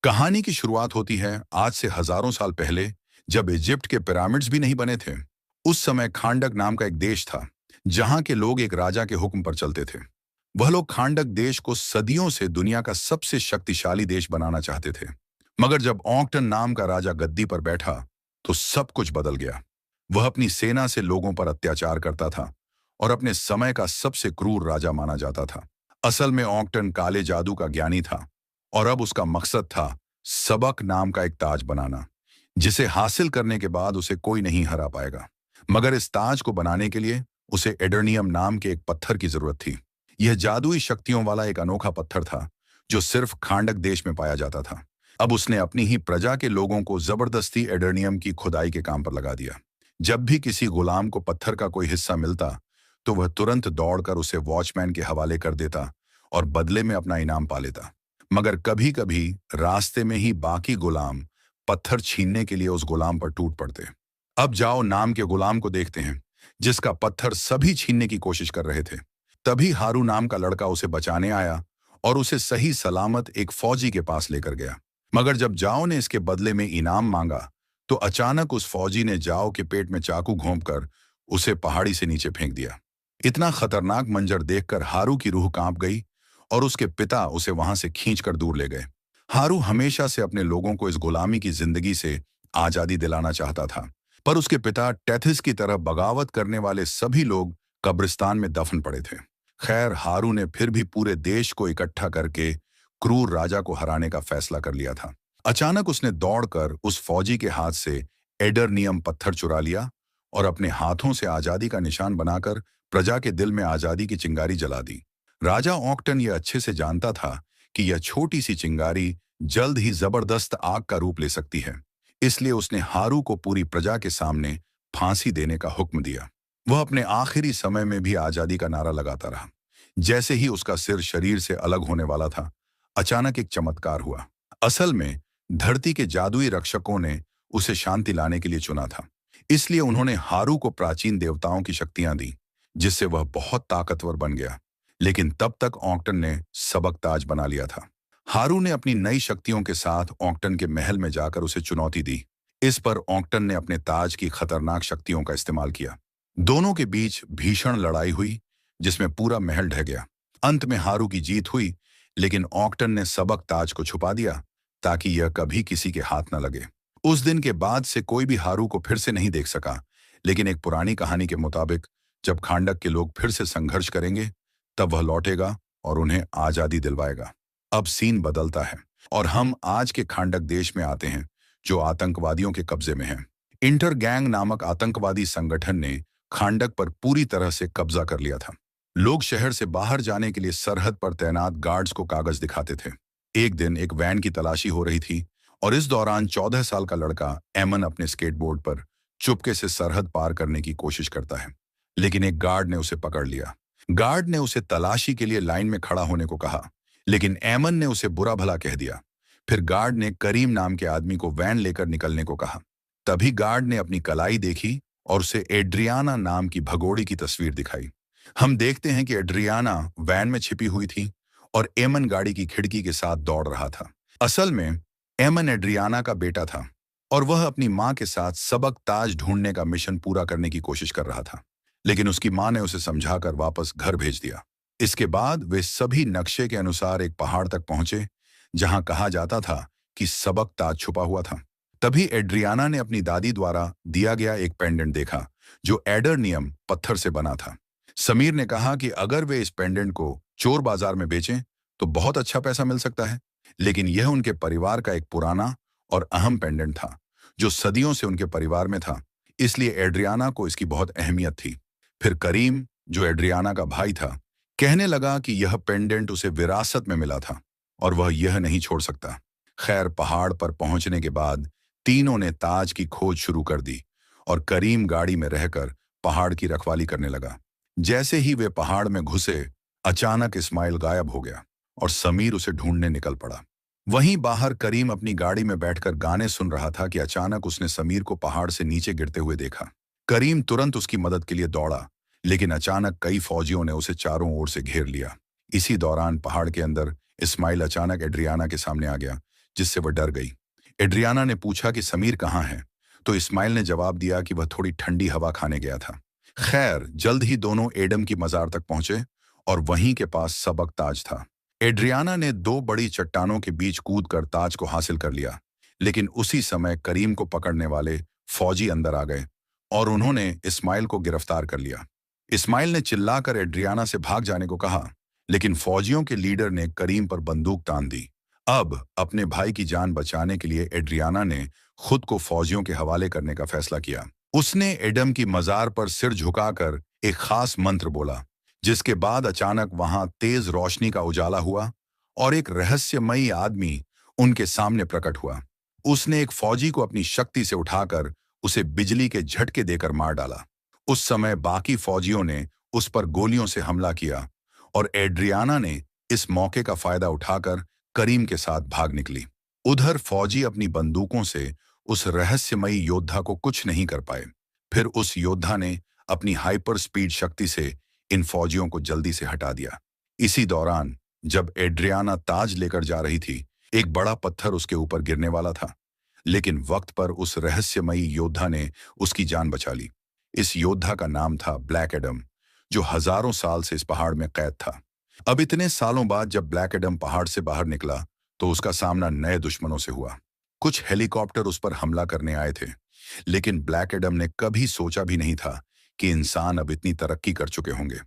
कहानी की शुरुआत होती है आज से हजारों साल पहले, जब इजिप्ट के पिरामिड्स भी नहीं बने थे। उस समय खांडक नाम का एक देश था, जहां के लोग एक राजा के हुक्म पर चलते थे। वह लोग खांडक देश को सदियों से दुनिया का सबसे शक्तिशाली देश बनाना चाहते थे। मगर जब ऑक्टन नाम का राजा गद्दी पर बैठा, तो सब कुछ बदल गया। वह अपनी सेना से लोगों पर अत्याचार करता था और अपने समय का सबसे क्रूर राजा माना जाता था। असल में ऑक्टन काले जादू का ज्ञानी था, और अब उसका मकसद था सबक नाम का एक ताज बनाना, जिसे हासिल करने के बाद उसे कोई नहीं हरा पाएगा। मगर इस ताज को बनाने के लिए उसे एडर्नियम नाम के एक पत्थर की जरूरत थी। यह जादुई शक्तियों वाला एक अनोखा पत्थर था, जो सिर्फ खांडक देश में पाया जाता था। अब उसने अपनी ही प्रजा के लोगों को जबरदस्ती एडर्नियम की खुदाई के काम पर लगा दिया। जब भी किसी गुलाम को पत्थर का कोई हिस्सा मिलता, तो वह तुरंत दौड़कर उसे वॉचमैन के हवाले कर देता और बदले में अपना इनाम पा लेता। मगर कभी कभी रास्ते में ही बाकी गुलाम पत्थर छीनने के लिए उस गुलाम पर टूट पड़ते। अब जाओ नाम के गुलाम को देखते हैं, जिसका पत्थर सभी छीनने की कोशिश कर रहे थे। तभी हारू नाम का लड़का उसे बचाने आया और उसे सही सलामत एक फौजी के पास लेकर गया। मगर जब जाओ ने इसके बदले में इनाम मांगा, तो अचानक उस फौजी ने जाओ के पेट में चाकू घोंपकर उसे पहाड़ी से नीचे फेंक दिया। इतना खतरनाक मंजर देखकर हारू की रूह कांप गई और उसके पिता उसे वहां से खींचकर दूर ले गए। हारू हमेशा से अपने लोगों को इस गुलामी की जिंदगी से आजादी दिलाना चाहता था, पर उसके पिता टेथिस की तरह बगावत करने वाले सभी लोग कब्रिस्तान में दफन पड़े थे। खैर, हारू ने फिर भी पूरे देश को इकट्ठा करके क्रूर राजा को हराने का फैसला कर लिया था। अचानक उसने दौड़कर उस फौजी के हाथ से एडरनियम पत्थर चुरा लिया और अपने हाथों से आजादी का निशान बनाकर प्रजा के दिल में आजादी की चिंगारी जला दी। राजा ऑक्टन यह अच्छे से जानता था कि यह छोटी सी चिंगारी जल्द ही जबरदस्त आग का रूप ले सकती है। इसलिए उसने हारू को पूरी प्रजा के सामने फांसी देने का हुक्म दिया। वह अपने आखिरी समय में भी आजादी का नारा लगाता रहा। जैसे ही उसका सिर शरीर से अलग होने वाला था, अचानक एक चमत्कार हुआ। असल में धरती के जादुई रक्षकों ने उसे शांति लाने के लिए चुना था। इसलिए उन्होंने हारू को प्राचीन देवताओं की शक्तियां दी, जिससे वह बहुत ताकतवर बन गया। लेकिन तब तक ऑक्टन ने सबक ताज बना लिया था। हारू ने अपनी नई शक्तियों के साथ ऑक्टन के महल में जाकर उसे चुनौती दी। इस पर ऑक्टन ने अपने ताज की खतरनाक शक्तियों का इस्तेमाल किया। दोनों के बीच भीषण लड़ाई हुई, जिसमें पूरा महल ढह गया। अंत में हारू की जीत हुई, लेकिन ऑक्टन ने सबक ताज को छुपा दिया ताकि यह कभी किसी के हाथ न लगे। उस दिन के बाद से कोई भी हारू को फिर से नहीं देख सका। लेकिन एक पुरानी कहानी के मुताबिक जब खांडक के लोग फिर से संघर्ष करेंगे, तब वह लौटेगा और उन्हें आजादी दिलवाएगा। अब सीन बदलता है और हम आज के खांडक देश में आते हैं, जो आतंकवादियों के कब्जे में है। इंटर गैंग नामक आतंकवादी संगठन ने खांडक पर पूरी तरह से कब्जा कर लिया था। लोग शहर से बाहर जाने के लिए सरहद पर तैनात गार्ड्स को कागज दिखाते थे। एक दिन एक वैन की तलाशी हो रही थी और इस दौरान 14 साल का लड़का एमन अपने स्केटबोर्ड पर चुपके से सरहद पार करने की कोशिश करता है। लेकिन एक गार्ड ने उसे पकड़ लिया। गार्ड ने उसे तलाशी के लिए लाइन में खड़ा होने को कहा, लेकिन एमन ने उसे बुरा भला कह दिया। फिर गार्ड ने करीम नाम के आदमी को वैन लेकर निकलने को कहा। तभी गार्ड ने अपनी कलाई देखी और उसे एड्रियाना नाम की भगोड़ी की तस्वीर दिखाई। हम देखते हैं कि एड्रियाना वैन में छिपी हुई थी और एमन गाड़ी की खिड़की के साथ दौड़ रहा था। असल में एमन एड्रियाना का बेटा था और वह अपनी मां के साथ सबक ताज ढूंढने का मिशन पूरा करने की कोशिश कर रहा था। लेकिन उसकी मां ने उसे समझाकर वापस घर भेज दिया। इसके बाद वे सभी नक्शे के अनुसार एक पहाड़ तक पहुंचे, जहां कहा जाता था कि सबक ताज छुपा हुआ था। तभी एड्रियाना ने अपनी दादी द्वारा दिया गया एक पेंडेंट देखा, जो एडरनियम पत्थर से बना था। समीर ने कहा कि अगर वे इस पेंडेंट को चोर बाजार में बेचें तो बहुत अच्छा पैसा मिल सकता है। लेकिन यह उनके परिवार का एक पुराना और अहम पेंडेंट था, जो सदियों से उनके परिवार में था। इसलिए एड्रियाना को इसकी बहुत अहमियत थी। फिर करीम, जो एड्रियाना का भाई था, कहने लगा कि यह पेंडेंट उसे विरासत में मिला था और वह यह नहीं छोड़ सकता। खैर, पहाड़ पर पहुंचने के बाद तीनों ने ताज की खोज शुरू कर दी और करीम गाड़ी में रहकर पहाड़ की रखवाली करने लगा। जैसे ही वे पहाड़ में घुसे, अचानक इस्माइल गायब हो गया और समीर उसे ढूंढने निकल पड़ा। वहीं बाहर करीम अपनी गाड़ी में बैठकर गाने सुन रहा था कि अचानक उसने समीर को पहाड़ से नीचे गिरते हुए देखा। करीम तुरंत उसकी मदद के लिए दौड़ा, लेकिन अचानक कई फौजियों ने उसे चारों ओर से घेर लिया। इसी दौरान पहाड़ के अंदर इस्माइल अचानक एड्रियाना के सामने आ गया, जिससे वह डर गई। एड्रियाना ने पूछा कि समीर कहाँ है, तो इस्माइल ने जवाब दिया कि वह थोड़ी ठंडी हवा खाने गया था। खैर, जल्द ही दोनों एडम की मजार तक पहुंचे और वहीं के पास सबक ताज था। एड्रियाना ने दो बड़ी चट्टानों के बीच कूदकर ताज को हासिल कर लिया, लेकिन उसी समय करीम को पकड़ने वाले फौजी अंदर आ गए और उन्होंने इस्माइल को गिरफ्तार कर लिया। इस्माइल ने चिल्लाकर एड्रियाना से भाग जाने को कहा, लेकिन फौजियों के लीडर ने करीम पर बंदूक तान दी। अब अपने भाई की जान बचाने के लिए एड्रियाना ने खुद को फौजियों के हवाले करने का फैसला किया। उसने एडम की मजार पर सिर झुकाकर एक खास मंत्र बोला, जिसके बाद अचानक वहां तेज रोशनी का उजाला हुआ और एक रहस्यमयी आदमी उनके सामने प्रकट हुआ। उसने एक फौजी को अपनी शक्ति से उठाकर उसे बिजली के झटके देकर मार डाला। उस समय बाकी फौजियों ने उस पर गोलियों से हमला किया और एड्रियाना ने इस मौके का फायदा उठाकर करीम के साथ भाग निकली। उधर फौजी अपनी बंदूकों से उस रहस्यमयी योद्धा को कुछ नहीं कर पाए। फिर उस योद्धा ने अपनी हाइपर स्पीड शक्ति से इन फौजियों को जल्दी से हटा दिया। इसी दौरान जब एड्रियाना ताज लेकर जा रही थी, एक बड़ा पत्थर उसके ऊपर गिरने वाला था, लेकिन वक्त पर उस रहस्यमयी योद्धा ने उसकी जान बचा ली। इस योद्धा का नाम था ब्लैक एडम, जो हजारों साल से इस पहाड़ में कैद था। अब इतने सालों बाद जब ब्लैक एडम पहाड़ से बाहर निकला, तो उसका सामना नए दुश्मनों से हुआ। कुछ हेलीकॉप्टर उस पर हमला करने आए थे, लेकिन ब्लैक एडम ने कभी सोचा भी नहीं था कि इंसान अब इतनी तरक्की कर चुके होंगे।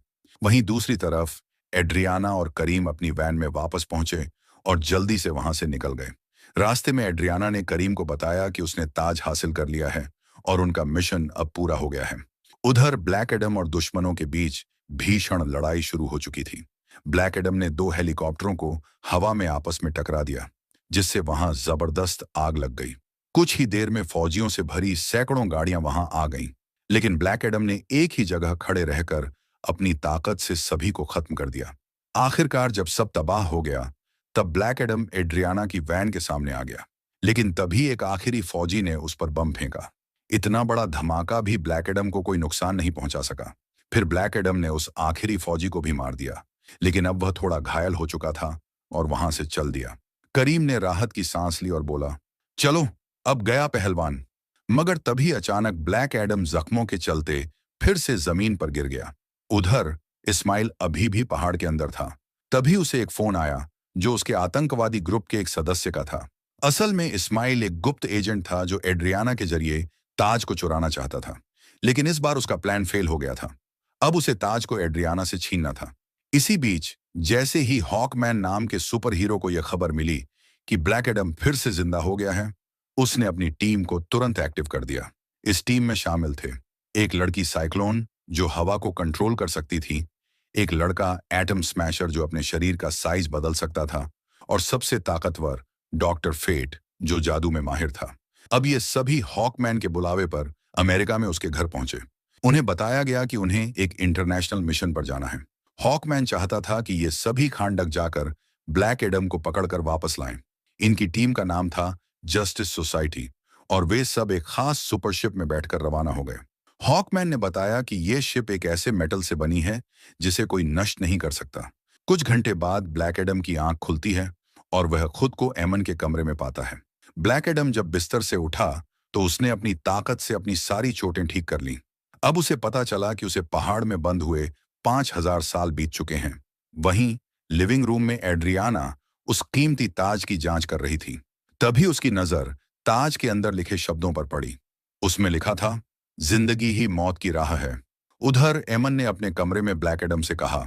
वहीं दूसरी तरफ एड्रियाना और करीम अपनी वैन में वापस पहुंचे और जल्दी से वहां से निकल गए। रास्ते में एड्रियाना ने करीम को बताया कि उसने ताज हासिल कर लिया है और उनका मिशन अब पूरा हो गया है। उधर ब्लैक एडम और दुश्मनों के बीच भीषण लड़ाई शुरू हो चुकी थी। ब्लैक एडम ने दो हेलीकॉप्टरों को हवा में आपस में टकरा दिया, जिससे वहां जबरदस्त आग लग गई। कुछ ही देर में फौजियों से भरी सैकड़ों गाड़ियां वहां आ गईं, लेकिन ब्लैक एडम ने एक ही जगह खड़े रहकर अपनी ताकत से सभी को खत्म कर दिया। आखिरकार जब सब तबाह हो गया, तब ब्लैक एडम एड्रियाना की वैन के सामने आ गया, लेकिन तभी एक आखिरी फौजी ने उस पर बम फेंका। इतना बड़ा धमाका भी ब्लैक एडम को कोई नुकसान नहीं पहुंचा सका। फिर ब्लैक एडम ने उस आखिरी फौजी को भी मार दिया, लेकिन अब वह थोड़ा घायल हो चुका था और वहां से चल दिया। करीम ने राहत की सांस ली और बोला, चलो अब गया पहलवान। मगर तभी अचानक ब्लैक एडम जख्मों के चलते फिर से जमीन पर गिर गया। उधर इस्माइल अभी भी पहाड़ के अंदर था। तभी उसे एक फोन आया, जो उसके आतंकवादी ग्रुप के एक सदस्य का था। असल में इस्माइल एक गुप्त एजेंट था जो एड्रियाना के जरिए ताज को चुराना चाहता था, लेकिन इस बार उसका प्लान फेल हो गया था। अब उसे ताज को एड्रियाना से छीनना था। इसी बीच जैसे ही हॉकमैन नाम के सुपर हीरो को यह खबर मिली कि ब्लैक एडम फिर से जिंदा हो गया है, उसने अपनी टीम को तुरंत एक्टिव कर दिया। इस टीम में शामिल थे एक लड़की साइक्लोन, जो हवा को कंट्रोल कर सकती थी, एक लड़का एटम स्मैशर, जो अपने शरीर का साइज बदल सकता था, और सबसे ताकतवर डॉक्टर फेट, जो जादू में माहिर था। अब ये सभी हॉकमैन के बुलावे पर अमेरिका में उसके घर पहुंचे। उन्हें बताया गया कि उन्हें एक इंटरनेशनल मिशन पर जाना है। हॉकमैन चाहता था कि ये सभी खांडक जाकर ब्लैक एडम को पकड़कर वापस लाएं। इनकी टीम का नाम था जस्टिस सोसाइटी, और वे सब एक खास सुपरशिप में बैठकर रवाना हो गए। हॉकमैन ने बताया कि यह शिप एक ऐसे मेटल से बनी है जिसे कोई नष्ट नहीं कर सकता। कुछ घंटे बाद ब्लैक एडम की आंख खुलती है और वह खुद को एमन के कमरे में पाता है। ब्लैक एडम जब बिस्तर से उठा तो उसने अपनी ताकत से अपनी सारी चोटें ठीक कर लीं। अब उसे पता चला कि उसे पहाड़ में बंद हुए 5000 साल बीत चुके हैं। वहीं लिविंग रूम में एड्रियाना उस कीमती ताज की जांच कर रही थी। तभी उसकी नजर ताज के अंदर लिखे शब्दों पर पड़ी। उसमें लिखा था, जिंदगी ही मौत की राह है। उधर एमन ने अपने कमरे में ब्लैक एडम से कहा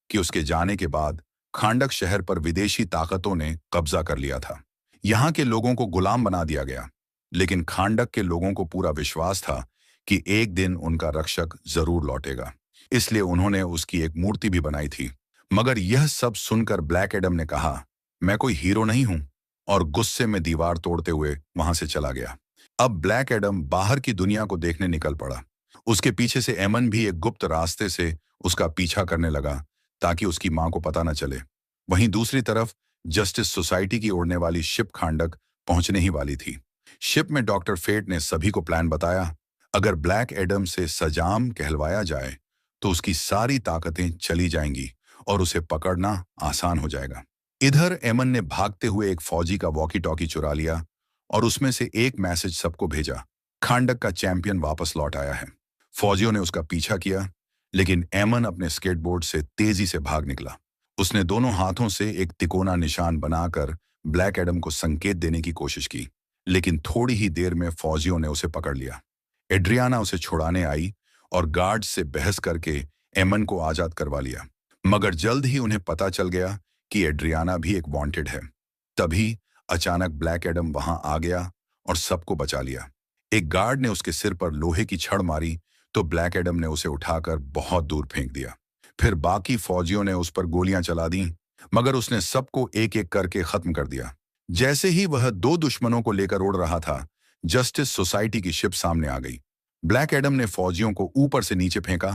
कि उसके जाने के बाद खांडक शहर पर विदेशी ताकतों ने कब्जा कर लिया था। यहाँ के लोगों को गुलाम बना दिया गया, लेकिन खांडक के लोगों को पूरा विश्वास था कि एक दिन उनका रक्षक जरूर लौटेगा। इसलिए उन्होंने उसकी एक मूर्ति भी बनाई थी। मगर यह सब सुनकर ब्लैक एडम ने कहा, मैं कोई हीरो नहीं हूं, और गुस्से में दीवार तोड़ते हुए वहां से चला गया। अब ब्लैक एडम बाहर की दुनिया को देखने निकल पड़ा। उसके पीछे से एमन भी एक गुप्त रास्ते से उसका पीछा करने लगा, ताकि उसकी मां को पता न चले। वहीं दूसरी तरफ जस्टिस सोसाइटी की उड़ने वाली शिप खांडक पहुंचने ही वाली थी। शिप में डॉक्टर फेट ने सभी को प्लान बताया। अगर ब्लैक एडम से सजाम कहलवाया जाए तो उसकी सारी ताकतें चली जाएंगी और उसे पकड़ना आसान हो जाएगा। इधर एमन ने भागते हुए एक फौजी का वॉकी टॉकी चुरा लिया और उसमें से एक मैसेज सबको भेजा, खांडक का चैंपियन वापस लौट आया है। फौजियों ने उसका पीछा किया, लेकिन एमन अपने स्केटबोर्ड से तेजी से भाग निकला। उसने दोनों हाथों से एक तिकोना निशान बनाकर ब्लैक एडम को संकेत देने की कोशिश की, लेकिन थोड़ी ही देर में फौजियों ने उसे पकड़ लिया। एड्रियाना उसे छुड़ाने आई और गार्ड से बहस करके एमन को आजाद करवा लिया, मगर जल्द ही उन्हें पता चल गया कि एड्रियाना भी एक वांटेड है। तभी अचानक ब्लैक एडम वहां आ गया और सबको बचा लिया। एक गार्ड ने उसके सिर पर लोहे की छड़ मारी तो ब्लैक एडम ने उसे उठाकर बहुत दूर फेंक दिया। फिर बाकी फौजियों ने उस पर गोलियां चला दी, मगर उसने सबको एक एक करके खत्म कर दिया। जैसे ही वह दो दुश्मनों को लेकर उड़ रहा था, जस्टिस सोसाइटी की शिप सामने आ गई। ब्लैक एडम ने फौजियों को ऊपर से नीचे फेंका।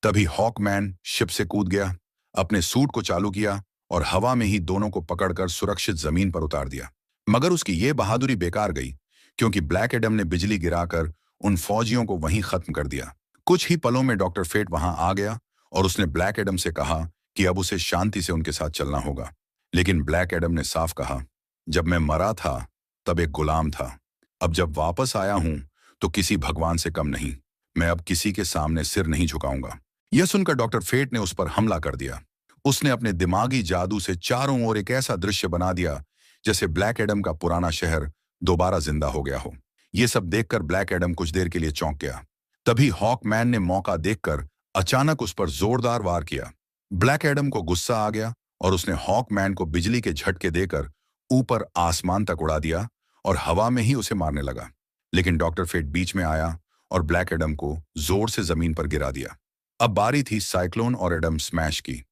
तभी हॉकमैन शिप से कूद गया, अपने सूट को चालू किया और हवा में ही दोनों को पकड़कर सुरक्षित जमीन पर उतार दिया। मगर उसकी ये बहादुरी बेकार गई, क्योंकि ब्लैक एडम ने बिजली गिराकर उन फौजियों को वहीं खत्म कर दिया। कुछ ही पलों में डॉक्टर फेट वहां आ गया और उसने ब्लैक एडम से कहा कि अब उसे शांति से उनके साथ चलना होगा। लेकिन ब्लैक एडम ने साफ कहा, जब मैं मरा था तब एक गुलाम था, अब जब वापस आया हूं तो किसी भगवान से कम नहीं। मैं अब किसी के सामने सिर नहीं झुकाऊंगा। यह सुनकर डॉक्टर फेट ने उस पर हमला कर दिया। उसने अपने दिमागी जादू से चारों ओर एक ऐसा दृश्य बना दिया जैसे ब्लैक एडम का पुराना शहर दोबारा जिंदा हो गया हो। यह सब देखकर ब्लैक एडम कुछ देर के लिए चौंक गया। तभी हॉकमैन ने मौका देखकर अचानक उस पर जोरदार वार किया। ब्लैक एडम को गुस्सा आ गया और उसने हॉकमैन को बिजली के झटके देकर ऊपर आसमान तक उड़ा दिया और हवा में ही उसे मारने लगा। लेकिन डॉक्टर फेट बीच में आया और ब्लैक एडम को जोर से जमीन पर गिरा दिया। अब बारी थी साइक्लोन और एडम स्मैश की।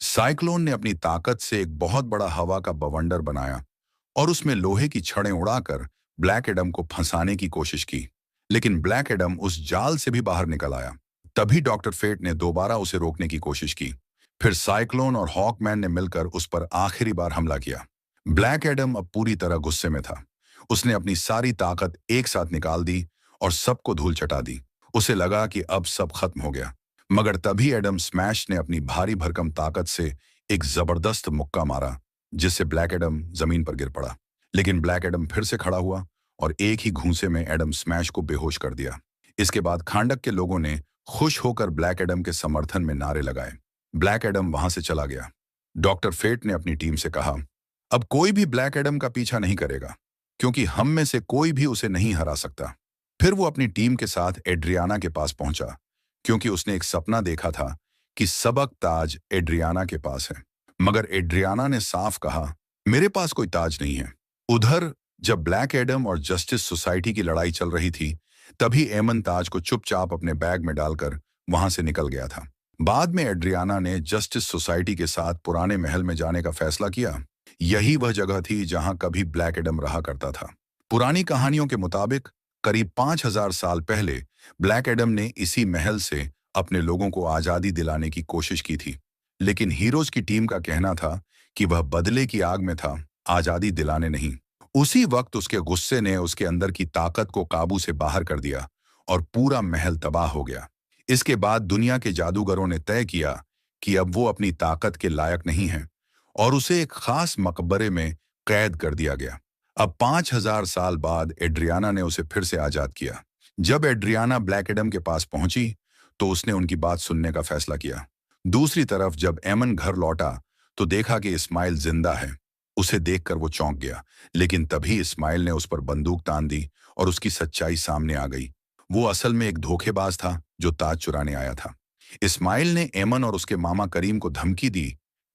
साइक्लोन ने अपनी ताकत से एक बहुत बड़ा हवा का बवंडर बनाया और उसमें लोहे की छड़ें उड़ाकर ब्लैक एडम को फंसाने की कोशिश की, लेकिन ब्लैक एडम उस जाल से भी बाहर निकल आया। तभी डॉक्टर फेट ने दोबारा उसे रोकने की कोशिश की। फिर साइक्लोन और हॉकमैन ने मिलकर उस पर आखिरी बार हमला किया। ब्लैक एडम अब पूरी तरह गुस्से में था। उसने अपनी सारी ताकत एक साथ निकाल दी और सबको धूल चटा दी। उसे लगा कि अब सब खत्म हो गया, मगर तभी एडम स्मैश ने अपनी भारी भरकम ताकत से एक जबरदस्त मुक्का मारा, जिससे ब्लैक एडम जमीन पर गिर पड़ा। लेकिन ब्लैक एडम फिर से खड़ा हुआ और एक ही घूंसे में एडम स्मैश को बेहोश कर दिया। इसके बाद खांडक के लोगों ने खुश होकर ब्लैक एडम के समर्थन में नारे लगाए। ब्लैक एडम वहां से चला गया। डॉक्टर फेट ने अपनी टीम से कहा, अब कोई भी ब्लैक एडम का पीछा नहीं करेगा, क्योंकि हम में से कोई भी उसे नहीं हरा सकता। फिर वो अपनी टीम के साथ एड्रियाना के पास पहुंचा, क्योंकि उसने एक सपना देखा था कि सबक ताज एड्रियाना के पास है। मगर एड्रियाना ने साफ कहा, मेरे पास कोई ताज नहीं है। उधर जब ब्लैक एडम और जस्टिस सोसाइटी की लड़ाई चल रही थी, तभी एमन ताज को चुपचाप अपने बैग में डालकर वहां से निकल गया था। बाद में एड्रियाना ने जस्टिस सोसाइटी के साथ पुराने महल में जाने का फैसला किया। यही वह जगह थी जहां कभी ब्लैक एडम रहा करता था। पुरानी कहानियों के मुताबिक करीब 5000 साल पहले ब्लैक एडम ने इसी महल से अपने लोगों को आजादी दिलाने की कोशिश की थी, लेकिन हीरोज की टीम का कहना था कि वह बदले की आग में था, आजादी दिलाने नहीं। उसी वक्त उसके गुस्से ने उसके अंदर की ताकत को काबू से बाहर कर दिया और पूरा महल तबाह हो गया। इसके बाद दुनिया के जादूगरों ने तय किया कि अब वो अपनी ताकत के लायक नहीं है और उसे एक खास मकबरे में कैद कर दिया गया। अब 5000 साल बाद एड्रियाना ने उसे फिर से आजाद किया। जब एड्रियाना ब्लैक एडम के पास पहुंची तो उसने उनकी बात सुनने का फैसला किया। दूसरी तरफ जब एमन घर लौटा तो देखा कि इस्माइल जिंदा है। उसे देखकर वो चौंक गया, लेकिन तभी इस्माइल ने उस पर बंदूक तान दी और उसकी सच्चाई सामने आ गई। वो असल में एक धोखेबाज था जो ताज चुराने आया था। इस्माइल ने एमन और उसके मामा करीम को धमकी दी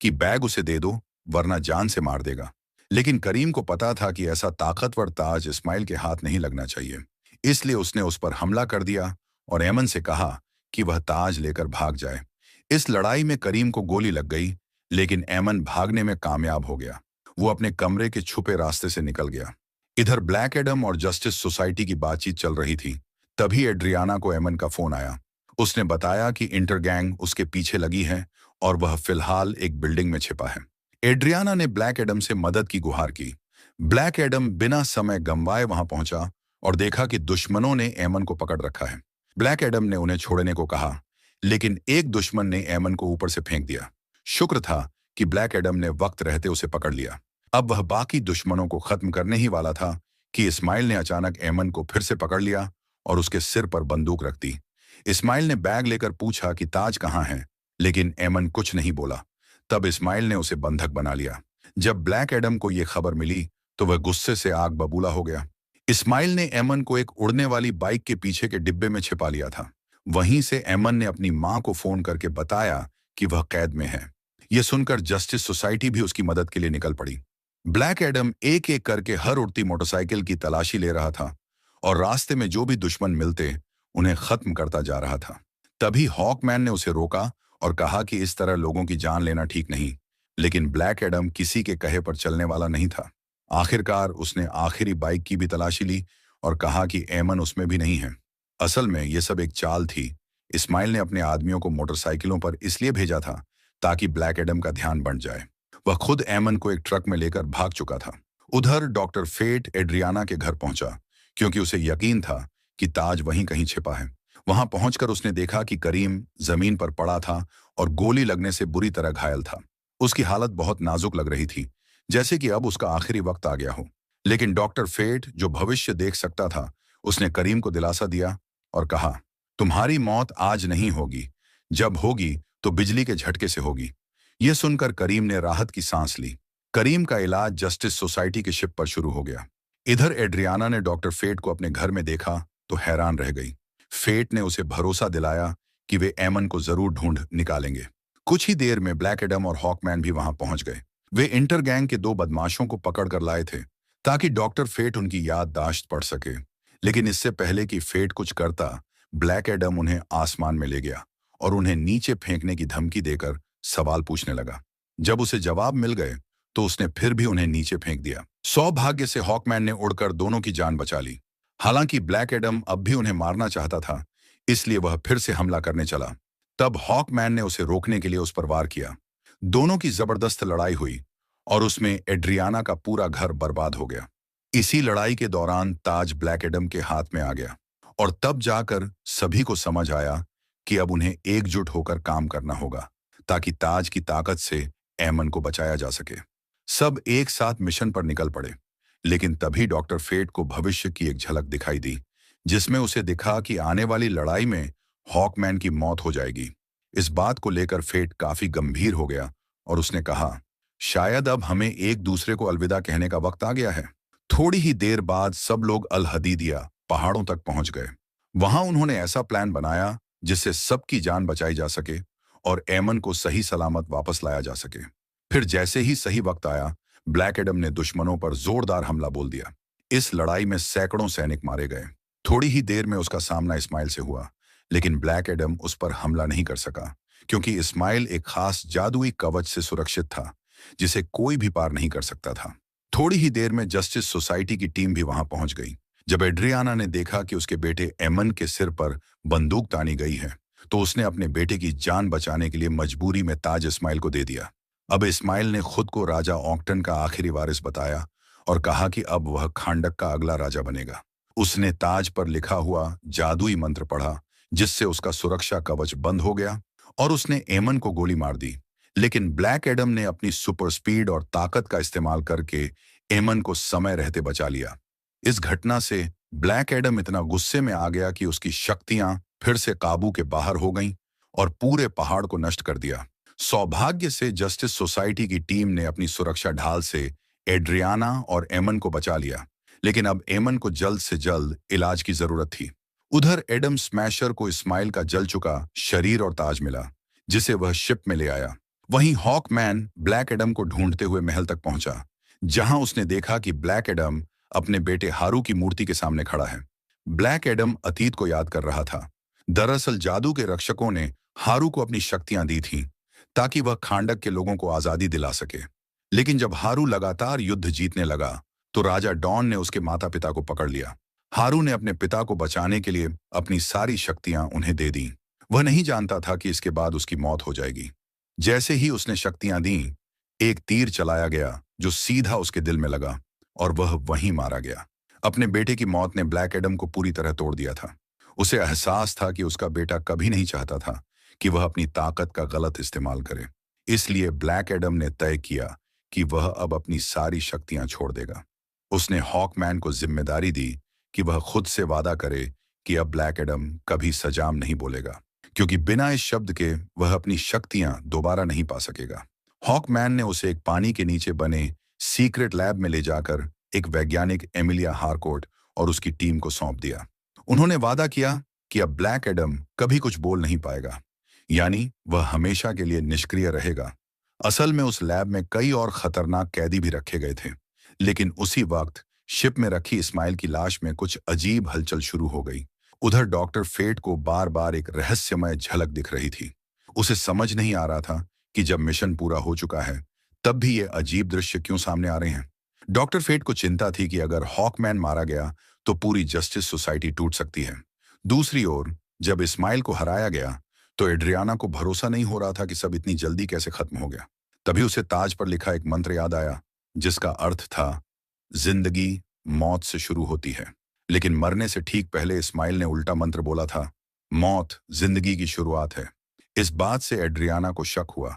कि बैग उसे दे दो वरना जान से मार देगा। लेकिन करीम को पता था कि ऐसा ताकतवर ताज इस्माइल के हाथ नहीं लगना चाहिए, इसलिए उसने उस पर हमला कर दिया और एमन से कहा कि वह ताज लेकर भाग जाए। इस लड़ाई में करीम को गोली लग गई, लेकिन एमन भागने में कामयाब हो गया। वो अपने कमरे के छुपे रास्ते से निकल गया। इधर ब्लैक एडम और जस्टिस सोसाइटी की बातचीत चल रही थी। तभी एड्रियाना को एमन का फोन आया। उसने बताया कि इंटरगैंग उसके पीछे लगी है और वह फिलहाल एक बिल्डिंग में छिपा है। एड्रियाना ने ब्लैक एडम से मदद की गुहार की। ब्लैक एडम बिना समय गंवाए वहां पहुंचा और देखा कि दुश्मनों ने एमन को पकड़ रखा है। ब्लैक एडम ने उन्हें छोड़ने को कहा, लेकिन एक दुश्मन ने एमन को ऊपर से फेंक दिया। शुक्र था कि ब्लैक एडम ने वक्त रहते उसे पकड़ लिया। अब वह बाकी दुश्मनों को खत्म करने ही वाला था कि इस्माइल ने अचानक एमन को फिर से पकड़ लिया और उसके सिर पर बंदूक रख दी। इस्माइल ने बैग लेकर पूछा कि ताज कहाँ है, लेकिन एमन कुछ नहीं बोला। तब इस्माइल ने उसे बंधक बना लिया। जब ब्लैक एडम को यह खबर मिली तो वह गुस्से से आग बबूला हो गया। इस्माइल ने एमन को एक उड़ने वाली बाइक के पीछे के डिब्बे में छिपा लिया था। वहीं से एमन ने अपनी मां को फोन करके बताया कि वह कैद में है। यह सुनकर जस्टिस सोसाइटी भी उसकी मदद के लिए निकल पड़ी। ब्लैक एडम एक एक करके हर उड़ती मोटरसाइकिल की तलाशी ले रहा था और रास्ते में जो भी दुश्मन मिलते उन्हें खत्म करता जा रहा था। तभी हॉकमैन ने उसे रोका और कहा कि इस तरह लोगों की जान लेना ठीक नहीं। लेकिन ब्लैक एडम किसी के कहे पर चलने वाला नहीं था। आखिरकार उसने आखिरी बाइक की भी तलाशी ली और कहा कि एमन उसमें भी नहीं है। असल में यह सब एक चाल थी। इस्माइल ने अपने आदमियों को मोटरसाइकिलों पर इसलिए भेजा था ताकि ब्लैक एडम का ध्यान बंट जाए। वह खुद एमन को एक ट्रक में लेकर भाग चुका था। उधर डॉक्टर फेट एड्रियाना के घर पहुंचा क्योंकि उसे यकीन था कि ताज वहीं कहीं छिपा है। वहां पहुंचकर उसने देखा कि करीम जमीन पर पड़ा था और गोली लगने से बुरी तरह घायल था। उसकी हालत बहुत नाजुक लग रही थी, जैसे कि अब उसका आखिरी वक्त आ गया हो। लेकिन डॉक्टर फेट, जो भविष्य देख सकता था, उसने करीम को दिलासा दिया और कहा, तुम्हारी मौत आज नहीं होगी, जब होगी तो बिजली के झटके से होगी। यह सुनकर करीम ने राहत की सांस ली। करीम का इलाज जस्टिस सोसाइटी के शिप पर शुरू हो गया। इधर एड्रियाना ने डॉक्टर फेट को अपने घर में देखा तो हैरान रह गई। फेट ने उसे भरोसा दिलाया कि वे एमन को जरूर ढूंढ निकालेंगे। कुछ ही देर में ब्लैक एडम और हॉकमैन भी वहां पहुंच गए। वे इंटर गैंग के 2 बदमाशों को पकड़ कर लाए थे ताकि डॉक्टर फेट उनकी याददाश्त पढ़ सके। लेकिन इससे पहले कि फेट कुछ करता, ब्लैक एडम उन्हें आसमान में ले गया और उन्हें नीचे फेंकने की धमकी देकर सवाल पूछने लगा। जब उसे जवाब मिल गए तो उसने फिर भी उन्हें नीचे फेंक दिया। सौभाग्य से हॉकमैन ने उड़कर दोनों की जान बचा ली। हालांकि ब्लैक एडम अब भी उन्हें मारना चाहता था, इसलिए वह फिर से हमला करने चला। तब हॉकमैन ने उसे रोकने के लिए उस पर वार किया। दोनों की जबरदस्त लड़ाई हुई और उसमें एड्रियाना का पूरा घर बर्बाद हो गया। इसी लड़ाई के दौरान ताज ब्लैक एडम के हाथ में आ गया और तब जाकर सभी को समझ आया कि अब उन्हें एकजुट होकर काम करना होगा ताकि ताज की ताकत से एमन को बचाया जा सके। सब एक साथ मिशन पर निकल पड़े। लेकिन तभी डॉक्टर फेट को भविष्य की एक झलक दिखाई दी, जिसमें उसे दिखा कि आने वाली लड़ाई में हॉकमैन की मौत हो जाएगी। इस बात को लेकर फेट काफी गंभीर हो गया और उसने कहा, शायद अब हमें एक दूसरे को अलविदा कहने का वक्त आ गया है। थोड़ी ही देर बाद सब लोग अल हदीदिया पहाड़ों तक पहुंच गए। वहां उन्होंने ऐसा प्लान बनाया जिससे सबकी जान बचाई जा सके और एमन को सही सलामत वापस लाया जा सके। फिर जैसे ही सही वक्त आया, ब्लैक एडम ने दुश्मनों पर जोरदार हमला बोल दिया। इस लड़ाई में सैकड़ों सैनिक मारे गए। थोड़ी ही देर में उसका सामना इस्माइल से हुआ, लेकिन ब्लैक एडम उस पर हमला नहीं कर सका क्योंकि इस्माइल एक खास जादुई कवच से सुरक्षित था जिसे कोई भी पार नहीं कर सकता था। थोड़ी ही देर में जस्टिस सोसाइटी की टीम भी वहां पहुंच गई। जब एड्रियाना ने देखा कि उसके बेटे एमन के सिर पर बंदूक तानी गई है तो उसने अपने बेटे की जान बचाने के लिए मजबूरी में ताज इस्माइल को दे दिया। अब इस्माइल ने खुद को राजा ऑक्टन का आखिरी वारिस बताया और कहा कि अब वह खांडक का अगला राजा बनेगा। उसने ताज पर लिखा हुआ जादुई मंत्र पढ़ा जिससे उसका सुरक्षा कवच बंद हो गया और उसने एमन को गोली मार दी। लेकिन ब्लैक एडम ने अपनी सुपर स्पीड और ताकत का इस्तेमाल करके एमन को समय रहते बचा लिया। इस घटना से ब्लैक एडम इतना गुस्से में आ गया कि उसकी शक्तियां फिर से काबू के बाहर हो गईं और पूरे पहाड़ को नष्ट कर दिया। सौभाग्य से जस्टिस सोसाइटी की टीम ने अपनी सुरक्षा ढाल से एड्रियाना और एमन को बचा लिया, लेकिन अब एमन को जल्द से जल्द इलाज की जरूरत थी। उधर एडम स्मैशर को इस्माइल का जल चुका शरीर और ताज मिला, जिसे वह शिप में ले आया। वहीं हॉकमैन ब्लैक एडम को ढूंढते हुए महल तक पहुंचा, जहां उसने देखा कि ब्लैक एडम अपने बेटे हारू की मूर्ति के सामने खड़ा है। ब्लैक एडम अतीत को याद कर रहा था। दरअसल जादू के रक्षकों ने हारू को अपनी शक्तियां दी थीं ताकि वह खांडक के लोगों को आजादी दिला सके। लेकिन जब हारू लगातार युद्ध जीतने लगा तो राजा डॉन ने उसके माता पिता को पकड़ लिया। हारू ने अपने पिता को बचाने के लिए अपनी सारी शक्तियां उन्हें दे दी। वह नहीं जानता था कि इसके बाद उसकी मौत हो जाएगी। जैसे ही उसने शक्तियां दी, एक तीर चलाया गया जो सीधा उसके दिल में लगा और वह वहीं मारा गया। अपने बेटे की मौत ने ब्लैक एडम को पूरी तरह तोड़ दिया था। उसे एहसास था कि उसका बेटा कभी नहीं चाहता था कि वह अपनी ताकत का गलत इस्तेमाल करे। इसलिए ब्लैक एडम ने तय किया कि वह अब अपनी सारी शक्तियां छोड़ देगा। उसने हॉकमैन को जिम्मेदारी दी कि वह खुद से वादा करे कि अब ब्लैक एडम कभी सजाम नहीं बोलेगा, क्योंकि बिना इस शब्द के वह अपनी शक्तियां दोबारा नहीं पा सकेगा। हॉकमैन ने उसे एक पानी के नीचे बने सीक्रेट लैब में ले जाकर एक वैज्ञानिक एमिलिया हारकोर्ट और उसकी टीम को सौंप दिया। उन्होंने वादा किया कि अब ब्लैक एडम कभी कुछ बोल नहीं पाएगा, यानी वह हमेशा के लिए निष्क्रिय रहेगा। असल में उस लैब में कई और खतरनाक कैदी भी रखे गए थे, लेकिन उसी वक्त शिप में रखी इस्माइल की लाश में कुछ अजीब हलचल शुरू हो गई। उधर डॉक्टर फेट को बार बार एक रहस्यमय झलक दिख रही थी। उसे समझ नहीं आ रहा था कि जब मिशन पूरा हो चुका है तब भी ये अजीब दृश्य क्यों सामने आ रहे हैं। डॉक्टर फेट को चिंता थी कि अगर हॉकमैन मारा गया तो पूरी जस्टिस सोसाइटी टूट सकती है। दूसरी ओर जब इस्माइल को हराया गया तो एड्रियाना को भरोसा नहीं हो रहा था कि सब इतनी जल्दी कैसे खत्म हो गया। तभी उसे ताज पर लिखा एक मंत्र याद आया, जिसका अर्थ था, जिंदगी मौत से शुरू होती है। लेकिन मरने से ठीक पहले इस्माइल ने उल्टा मंत्र बोला था, मौत जिंदगी की शुरुआत है। इस बात से एड्रियाना को शक हुआ।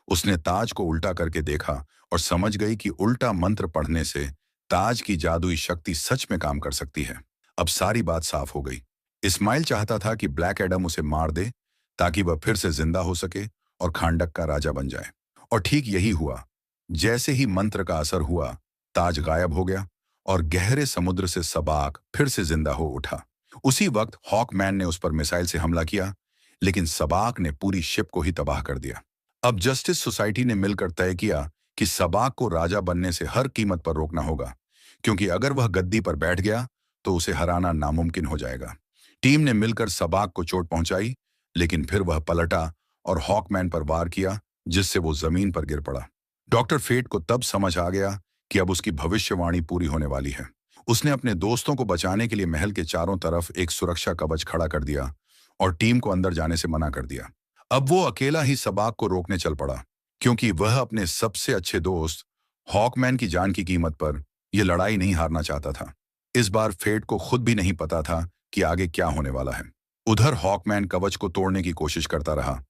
उसने ताज को उल्टा करके देखा और समझ गई कि उल्टा मंत्र पढ़ने से ताज की जादुई शक्ति सच में काम कर सकती है। अब सारी बात साफ हो गई। इस्माइल चाहता था कि ब्लैक एडम उसे मार दे ताकि वह फिर से जिंदा हो सके और खांडक का राजा बन जाए। और ठीक यही हुआ। जैसे ही मंत्र का असर हुआ, ताज गायब हो गया और गहरे समुद्र से सबाक फिर से जिंदा हो उठा। उसी वक्त हॉकमैन ने उस पर मिसाइल से हमला किया, लेकिन सबाक ने पूरी शिप को ही तबाह कर दिया। अब जस्टिस सोसाइटी ने मिलकर तय किया कि सबाक को राजा बनने से हर कीमत पर रोकना होगा, क्योंकि अगर वह गद्दी पर बैठ गया तो उसे हराना नामुमकिन हो जाएगा। टीम ने मिलकर सबाक को चोट पहुंचाई, लेकिन फिर वह पलटा और हॉकमैन पर वार किया, जिससे वो जमीन पर गिर पड़ा। डॉक्टर फेट को तब समझ आ गया कि अब उसकी भविष्यवाणी पूरी होने वाली है। उसने अपने दोस्तों को बचाने के लिए महल के चारों तरफ एक सुरक्षा कवच खड़ा कर दिया और टीम को अंदर जाने से मना कर दिया। अब वो अकेला ही सबाक को रोकने चल पड़ा, क्योंकि वह अपने सबसे अच्छे दोस्त हॉकमैन की जान की कीमत पर यह लड़ाई नहीं हारना चाहता था। इस बार फेट को खुद भी नहीं पता था कि आगे क्या होने वाला है। उधर हॉकमैन कवच को तोड़ने की कोशिश करता रहा,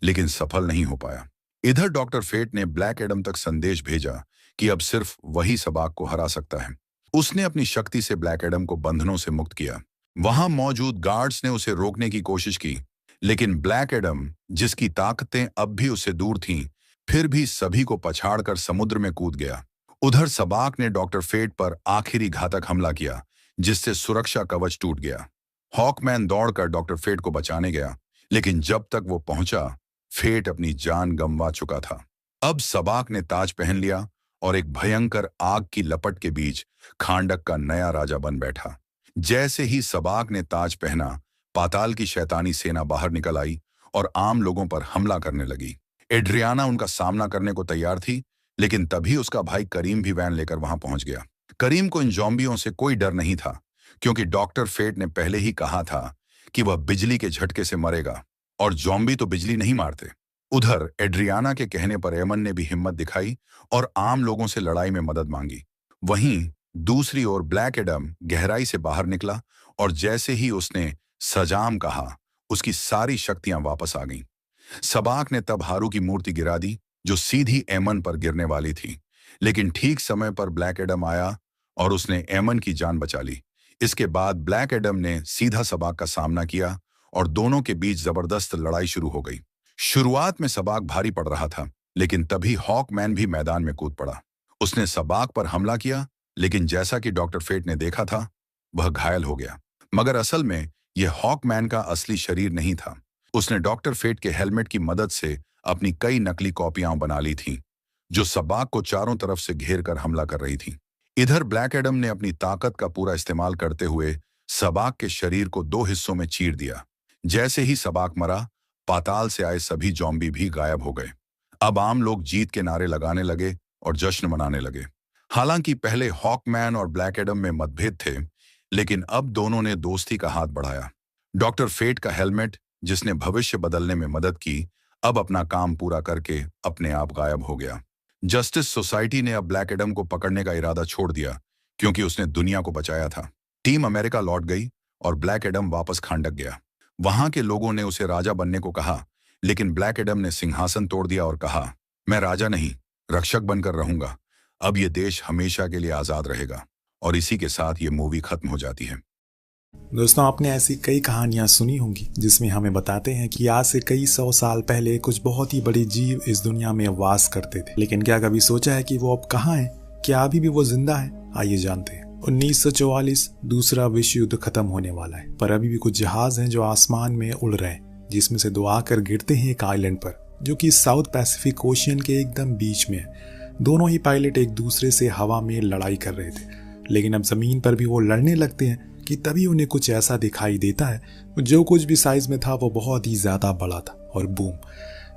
लेकिन सफल नहीं हो पाया। इधर डॉक्टर फेट ने ब्लैक एडम तक संदेश भेजा कि अब सिर्फ वही सबाक को हरा सकता है। उसने अपनी शक्ति से ब्लैक एडम को बंधनों से मुक्त किया। वहां मौजूद गार्ड्स ने उसे रोकने की कोशिश की, लेकिन ब्लैक एडम, जिसकी ताकतें अब भी उससे दूर थीं, फिर भी सभी को पछाड़कर समुद्र में कूद गया। उधर सबाक ने डॉक्टर फेट पर आखिरी घातक हमला किया, जिससे सुरक्षा कवच टूट गया। हॉकमैन दौड़कर डॉक्टर फेट को बचाने गया, लेकिन जब तक वो पहुंचा, फेट अपनी जान गंवा चुका था। अब सबाक ने ताज पहन लिया और एक भयंकर आग की लपट के बीच खांडक का नया राजा बन बैठा। जैसे ही सबाक ने ताज पहना, पाताल की शैतानी सेना बाहर निकल आई और आम लोगों पर हमला करने लगी। एड्रियाना उनका सामना करने को तैयार थी, लेकिन तभी उसका भाई करीम भी वैन लेकर वहां पहुंच गया। करीम को इन ज़ॉम्बियों से कोई डर नहीं था, क्योंकि डॉक्टर फेट ने पहले ही कहा था कि वह बिजली के झटके से मरेगा, और ज़ॉम्बी तो बिजली नहीं मारते। उधर एड्रियाना के कहने पर एमन ने भी हिम्मत दिखाई और आम लोगों से लड़ाई में मदद मांगी। वहीं दूसरी ओर ब्लैक एडम गहराई से बाहर निकला और जैसे ही उसने सजाम कहा, उसकी सारी शक्तियां वापस आ गईं। सबाक ने तब हारू की मूर्ति गिरा दी, जो सीधी एमन पर गिरने वाली थी, लेकिन ठीक समय पर ब्लैक एडम आया और उसने एमन की जान बचा ली। इसके बाद ब्लैक एडम ने सीधा सबाक का सामना किया और दोनों के बीच जबरदस्त लड़ाई शुरू हो गई। शुरुआत में सबाक भारी पड़ रहा था, लेकिन तभी हॉकमैन भी मैदान में कूद पड़ा। उसने सबाक पर हमला किया, लेकिन जैसा कि डॉक्टर फेट ने देखा था, वह घायल हो गया। मगर असल में यह हॉकमैन का असली शरीर नहीं था। उसने डॉक्टर फेट के हेलमेट की मदद से अपनी कई नकली कॉपियां बना ली थीं, जो सबाक को चारों तरफ से घेर कर हमला कर रही थीं। इधर ब्लैक एडम ने अपनी ताकत का पूरा इस्तेमाल करते हुए सबाक के शरीर को दो हिस्सों में चीर दिया। जैसे ही सबाक मरा, पाताल से आए सभी ज़ॉम्बी भी गायब हो गए। अब आम लोग जीत के नारे लगाने लगे और जश्न मनाने लगे। हालांकि पहले हॉकमैन और ब्लैक एडम में मतभेद थे, लेकिन अब दोनों ने दोस्ती का हाथ बढ़ाया। डॉक्टर फेट का हेलमेट, जिसने भविष्य बदलने में मदद की, अब अपना काम पूरा करके अपने आप गायब हो गया। जस्टिस सोसाइटी ने अब ब्लैक एडम को पकड़ने का इरादा छोड़ दिया, क्योंकि उसने दुनिया को बचाया था। टीम अमेरिका लौट गई और ब्लैक एडम वापस खांडक गया। वहां के लोगों ने उसे राजा बनने को कहा, लेकिन ब्लैक एडम ने सिंहासन तोड़ दिया और कहा, मैं राजा नहीं, रक्षक बनकर रहूंगा। अब ये देश हमेशा के लिए आजाद रहेगा। और इसी के साथ ये मूवी खत्म हो जाती है। दोस्तों, आपने ऐसी कई कहानियां सुनी होंगी जिसमें हमें बताते हैं कि आज से कई 100 साल पहले कुछ बहुत ही बड़े जीव इस दुनिया में वास करते थे। लेकिन क्या कभी सोचा है कि वो अब कहाँ हैं? क्या अभी भी वो जिंदा है? आइए जानते हैं। 1944 दूसरा विश्व युद्ध खत्म होने वाला है, पर अभी भी कुछ जहाज हैं जो आसमान में उड़ रहे हैं, जिसमें से 2 आकर गिरते हैं एक आइलैंड पर, जो कि साउथ पैसिफिक ओशियन के एकदम बीच में है। दोनों ही पायलट एक दूसरे से हवा में लड़ाई कर रहे थे, लेकिन अब जमीन पर भी वो लड़ने लगते हैं कि तभी उन्हें कुछ ऐसा दिखाई देता है, जो कुछ भी साइज में था वो बहुत ही ज्यादा बड़ा था, और बूम,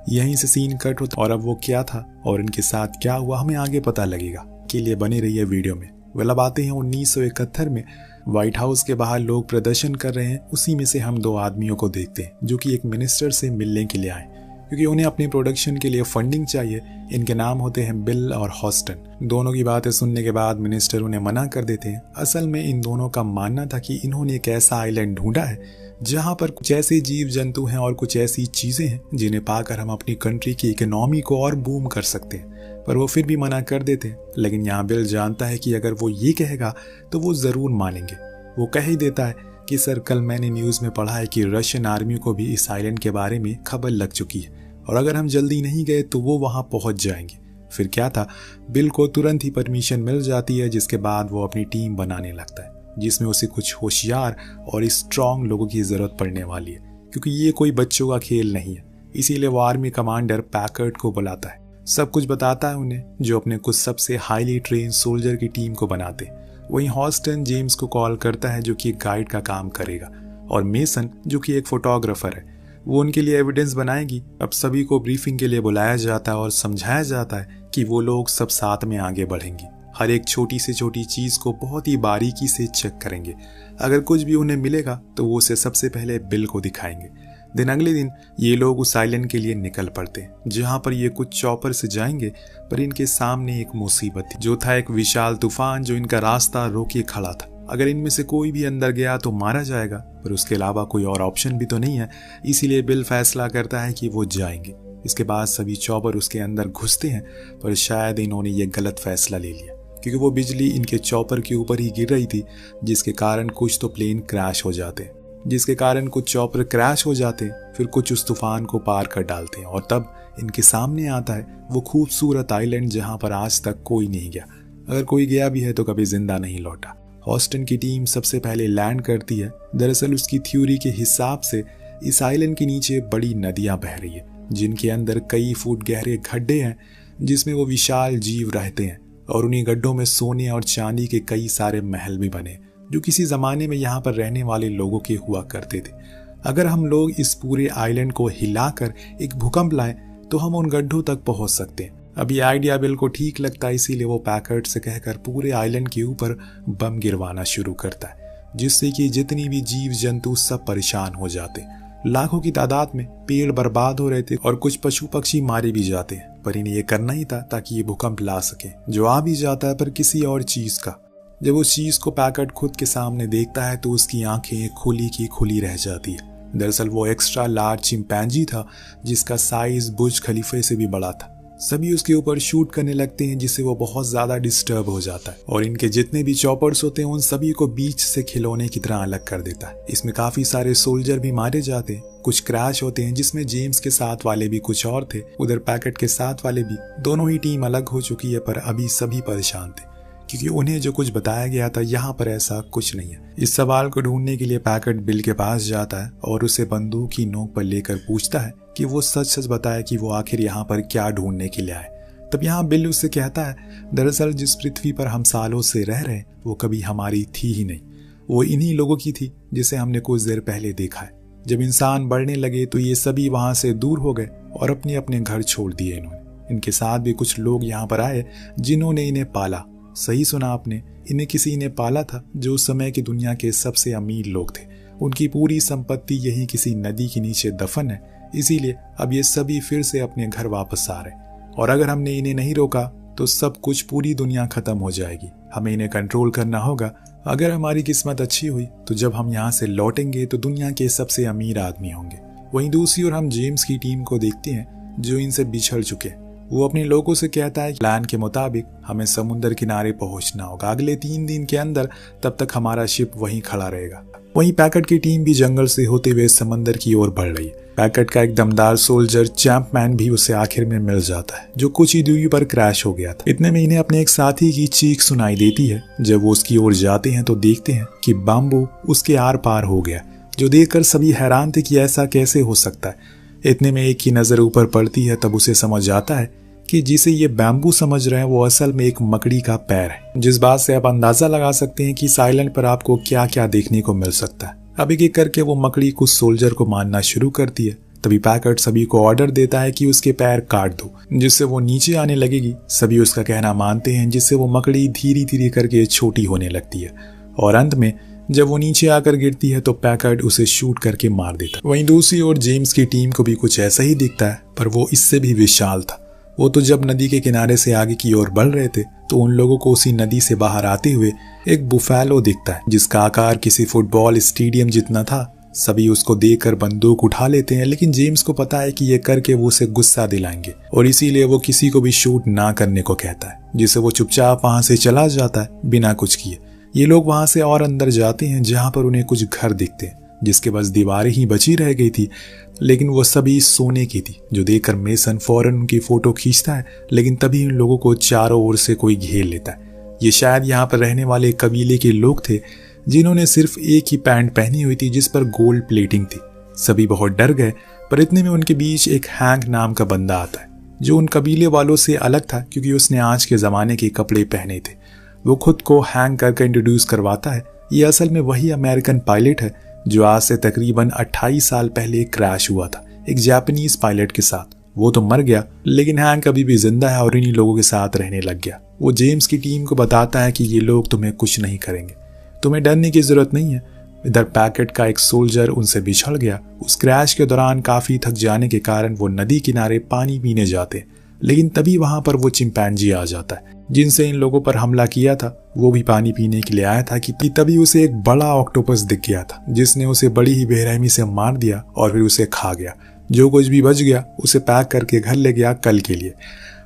यहीं से सीन कट होता। और अब वो क्या था और इनके साथ क्या हुआ हमें आगे पता लगेगा। के लिए बने रहिए वीडियो में। अब आते हैं 1971 में व्हाइट हाउस के बाहर लोग प्रदर्शन कर रहे हैं। उसी में से हम 2 आदमियों को देखते हैं जो कि एक मिनिस्टर से मिलने के लिए आए, क्योंकि उन्हें अपनी प्रोडक्शन के लिए फंडिंग चाहिए। इनके नाम होते हैं बिल और हॉस्टन। दोनों की बातें सुनने के बाद मिनिस्टर उन्हें मना कर देते हैं। असल में इन दोनों का मानना था कि इन्होंने एक ऐसा आइलैंड ढूंढा है जहां पर कुछ ऐसे जीव जंतु हैं और कुछ ऐसी चीजें हैं जिन्हें पाकर हम अपनी कंट्री की इकोनॉमी को और बूम कर सकते हैं, पर वो फिर भी मना कर देते हैं। लेकिन यहाँ बिल जानता है कि अगर वो ये कहेगा तो वो जरूर मानेंगे। वो कह ही देता है कि सर, कल मैंने न्यूज में पढ़ा है कि रशियन आर्मी को भी इस आइलैंड के बारे में खबर लग चुकी है, और अगर हम जल्दी नहीं गए तो वो वहां पहुंच जाएंगे। फिर क्या था, बिल को तुरंत ही परमिशन मिल जाती है, जिसके बाद वो अपनी टीम बनाने लगता है, जिसमें उसे कुछ होशियार और स्ट्रांग लोगों की जरूरत पड़ने वाली है, क्योंकि ये कोई बच्चों का खेल नहीं है। इसीलिए वो आर्मी कमांडर पैकर्ड को बुलाता है, सब कुछ बताता है उन्हें, जो अपने कुछ सबसे हाईली ट्रेन सोल्जर की टीम को बनाते। वहीं हॉस्टन जेम्स को कॉल करता है, जो कि एक गाइड का काम करेगा, और मेसन जो कि एक फोटोग्राफर है, वो उनके लिए एविडेंस बनाएगी। अब सभी को ब्रीफिंग के लिए बुलाया जाता है और समझाया जाता है कि वो लोग सब साथ में आगे बढ़ेंगे। हर एक छोटी से छोटी चीज को बहुत ही बारीकी से चेक करेंगे। अगर कुछ भी उन्हें मिलेगा तो वो उसे सबसे पहले बिल को दिखाएंगे। दिन अगले दिन ये लोग उस आइलैंड के लिए निकल पड़ते हैं, जहां पर ये कुछ चॉपर से जाएंगे, पर इनके सामने एक मुसीबत थी, जो था एक विशाल तूफान जो इनका रास्ता रोके खड़ा था। अगर इनमें से कोई भी अंदर गया तो मारा जाएगा, पर उसके अलावा कोई और ऑप्शन भी तो नहीं है। इसीलिए बिल फैसला करता है कि वो जाएंगे। इसके बाद सभी चॉपर उसके अंदर घुसते हैं, पर शायद इन्होंने ये गलत फैसला ले लिया, क्योंकि वो बिजली इनके चॉपर के ऊपर ही गिर रही थी, जिसके कारण कुछ तो प्लेन क्रैश हो जाते, फिर कुछ उस तूफान को पार कर डालते हैं, और तब इनके सामने आता है वो खूबसूरत आइलैंड जहां पर आज तक कोई नहीं गया। अगर कोई गया भी है तो कभी जिंदा नहीं लौटा। हॉस्टन की टीम सबसे पहले लैंड करती है। दरअसल उसकी थ्योरी के हिसाब से इस आइलैंड के नीचे बड़ी नदियां बह रही है, जिनके अंदर कई फुट गहरे गड्ढे हैं, जिसमें वो विशाल जीव रहते हैं, और उन्हीं गड्ढों में सोने और चांदी के कई सारे महल भी बने, जो किसी जमाने में यहाँ पर रहने वाले लोगों के हुआ करते थे। अगर हम लोग इस पूरे आइलैंड को हिलाकर एक भूकंप लाएं तो हम उन गड्ढों तक पहुंच सकते हैं। अब ये आइडिया बिल को ठीक लगता है, इसीलिए वो पैकर्ड से कहकर पूरे आइलैंड के ऊपर बम गिरवाना शुरू करता है, जिससे कि जितनी भी जीव जंतु सब परेशान हो जाते। लाखों की तादाद में पेड़ बर्बाद हो रहे थे और कुछ पशु पक्षी मारे भी जाते हैं, पर इन्हें ये करना ही था ताकि ये भूकंप ला सके, जो आ भी जाता है पर किसी और चीज का। जब उस चीज को पैकर्ड खुद के सामने देखता है तो उसकी आंखें खुली की खुली रह जाती है। दरअसल वो एक्स्ट्रा लार्ज चिंपैंजी था, जिसका साइज बुर्ज खलीफे से भी बड़ा था। सभी उसके ऊपर शूट करने लगते हैं, जिससे वो बहुत ज्यादा डिस्टर्ब हो जाता है, और इनके जितने भी चॉपर्स होते हैं उन सभी को बीच से खिलौने की तरह अलग कर देता है। इसमें काफी सारे सोल्जर भी मारे जाते हैं, कुछ क्रैश होते हैं, जिसमें जेम्स के साथ वाले भी कुछ और थे, उधर पैकेट के साथ वाले भी। दोनों ही टीम अलग हो चुकी है, पर अभी सभी परेशान थे, क्योंकि उन्हें जो कुछ बताया गया था यहाँ पर ऐसा कुछ नहीं है। इस सवाल को ढूंढने के लिए पैकेट बिल के पास जाता है और उसे बंदूक की नोक पर लेकर पूछता है कि वो सच सच बताए कि वो आखिर यहाँ पर क्या ढूंढने के लिए आए। तब यहाँ बिल उससे कहता है, दरअसल जिस पृथ्वी पर हम सालों से रह रहे वो कभी हमारी थी ही नहीं, वो इन्हीं लोगों की थी जिसे हमने कुछ देर पहले देखा है। जब इंसान बढ़ने लगे तो ये सभी वहां से दूर हो गए और अपने अपने घर छोड़ दिए इन्होंने। इनके साथ भी कुछ लोग यहाँ पर आए जिन्होंने इन्हें पाला। सही सुना आपने, इन्हें किसी ने पाला था जो उस समय की दुनिया के सबसे अमीर लोग थे। उनकी पूरी संपत्ति यही किसी नदी के नीचे दफन है, इसीलिए अब ये सभी फिर से अपने घर वापस आ रहे, और अगर हमने इन्हें नहीं रोका तो सब कुछ, पूरी दुनिया खत्म हो जाएगी। हमें इन्हें कंट्रोल करना होगा। अगर हमारी किस्मत अच्छी हुई तो जब हम यहाँ से लौटेंगे तो दुनिया के सबसे अमीर आदमी होंगे। वहीं दूसरी ओर हम जेम्स की टीम को देखते हैं, जो इनसे बिछड़ चुके हैं। वो अपने लोगों से कहता है कि प्लान के मुताबिक हमें समुद्र किनारे पहुंचना होगा अगले 3 दिन के अंदर, तब तक हमारा शिप वहीं खड़ा रहेगा। वहीं पैकेट की टीम भी जंगल से होते हुए समंदर की ओर बढ़ रही है। पैकेट का एक दमदार सोल्जर चैंपमैन भी उसे आखिर में मिल जाता है, जो कुछ ही दूरी पर क्रैश हो गया था। इतने में इन्हें अपने एक साथी की चीख सुनाई देती है। जब वो उसकी ओर जाते हैं तो देखते हैं कि बाम्बू उसके आर पार हो गया, जो देखकर सभी हैरान थे कि ऐसा कैसे हो सकता है। इतने में एक की नजर ऊपर पड़ती है, तब उसे समझ आता है कि जिसे ये बैम्बू समझ रहे हैं वो असल में एक मकड़ी का पैर है, जिस बात से आप अंदाजा लगा सकते हैं कि इस आइलैंड पर आपको क्या क्या देखने को मिल सकता है। अब एक करके वो मकड़ी कुछ सोल्जर को मारना शुरू करती है। तभी पैकेट सभी को ऑर्डर देता है कि उसके पैर काट दो, जिससे वो नीचे आने लगेगी। सभी उसका कहना मानते हैं, जिससे वो मकड़ी धीरे धीरे करके छोटी होने लगती है और अंत में जब वो नीचे आकर गिरती है तो पैकेट उसे शूट करके मार देता है। वहीं दूसरी ओर जेम्स की टीम को भी कुछ ऐसा ही दिखता है, पर वो इससे भी विशाल था। वो तो जब नदी के किनारे से आगे की ओर बढ़ रहे थे तो उन लोगों को उसी नदी से बाहर आते हुए एक बुफैलो दिखता है, जिसका आकार किसी फुटबॉल स्टेडियम जितना था। सभी उसको देखकर बंदूक उठा लेते हैं, लेकिन जेम्स को पता है कि ये करके वो उसे गुस्सा दिलाएंगे और इसीलिए वो किसी को भी शूट ना करने को कहता है, जिससे वो चुपचाप वहां से चला जाता है बिना कुछ किए। ये लोग वहां से और अंदर जाते हैं, जहां पर उन्हें कुछ घर दिखते हैं जिसके बस दीवारें ही बची रह गई थी, लेकिन वो सभी सोने की थी। जो देखकर मेसन फौरन उनकी फोटो खींचता है, लेकिन तभी उन लोगों को चारों ओर से कोई घेर लेता है। ये शायद यहाँ पर रहने वाले कबीले के लोग थे, जिन्होंने सिर्फ एक ही पैंट पहनी हुई थी जिस पर गोल्ड प्लेटिंग थी। सभी बहुत डर गए, पर इतने में उनके बीच एक हैंक नाम का बंदा आता है, जो उन कबीले वालों से अलग था क्योंकि उसने आज के जमाने के कपड़े पहने थे। वो खुद को हैंक करके इंट्रोड्यूस करवाता है। ये असल में वही अमेरिकन पायलट है जो आज से तकरीबन 28 साल पहले क्रैश हुआ था एक जापानीज पायलट के साथ। वो तो मर गया, लेकिन हैंक अभी भी जिंदा है और इन्हीं लोगों के साथ रहने लग गया। वो जेम्स की टीम को बताता है कि ये लोग तुम्हें कुछ नहीं करेंगे, तुम्हें डरने की जरूरत नहीं है। इधर पैकेट का एक सोल्जर उनसे बिछड़ गया। उस क्रैश के दौरान काफी थक जाने के कारण वो नदी किनारे पानी पीने जाते, लेकिन तभी वहां पर वो चिंपैंजी आ जाता है, जिनसे इन लोगों पर हमला किया था। वो भी पानी पीने के लिए आया था कि तभी उसे एक बड़ा ऑक्टोपस दिख गया था, जिसने उसे बड़ी ही बेरहमी से मार दिया और फिर उसे खा गया। जो कुछ भी बच गया उसे पैक करके घर ले गया कल के लिए।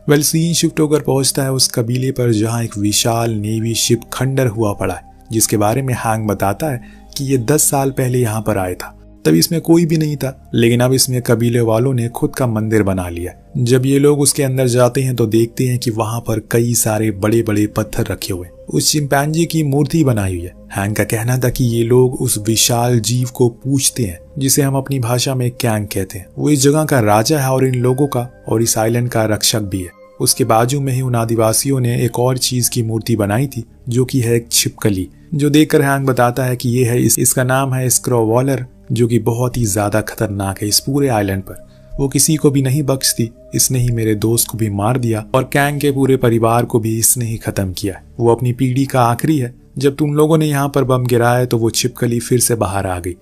वेल, सीन शिफ्ट होकर पहुंचता है उस कबीले पर जहां एक विशाल नेवी शिप खंडर हुआ पड़ा है, जिसके बारे में हैंक बताता है कि ये 10 साल पहले यहाँ पर आया था। तब इसमें कोई भी नहीं था, लेकिन अब इसमें कबीले वालों ने खुद का मंदिर बना लिया। जब ये लोग उसके अंदर जाते हैं तो देखते हैं कि वहां पर कई सारे बड़े बड़े पत्थर रखे हुए, उस चिंपैंजी की मूर्ति बनाई हुई है। हैंक का कहना था कि ये लोग उस विशाल जीव को पूजते हैं, जिसे हम अपनी भाषा में कैंग कहते हैं। वो इस जगह का राजा है और इन लोगों का और इस आइलैंड का रक्षक भी है। उसके बाजू में ही उन आदिवासियों ने एक और चीज की मूर्ति बनाई थी, जो कि है एक छिपकली, जो देखकर हैंक बताता है कि ये है इसका नाम है स्क्रोवॉलर, जो कि बहुत ही ज्यादा खतरनाक है इस पूरे आइलैंड पर। वो किसी को भी नहीं बख्शती। इसने ही मेरे दोस्त को भी मार दिया और कैंग के पूरे परिवार को भी इसने ही खत्म किया। वो अपनी पीढ़ी का आखिरी है। जब तुम लोगों ने यहाँ पर बम गिराया तो वो छिपकली फिर से बाहर आ गई,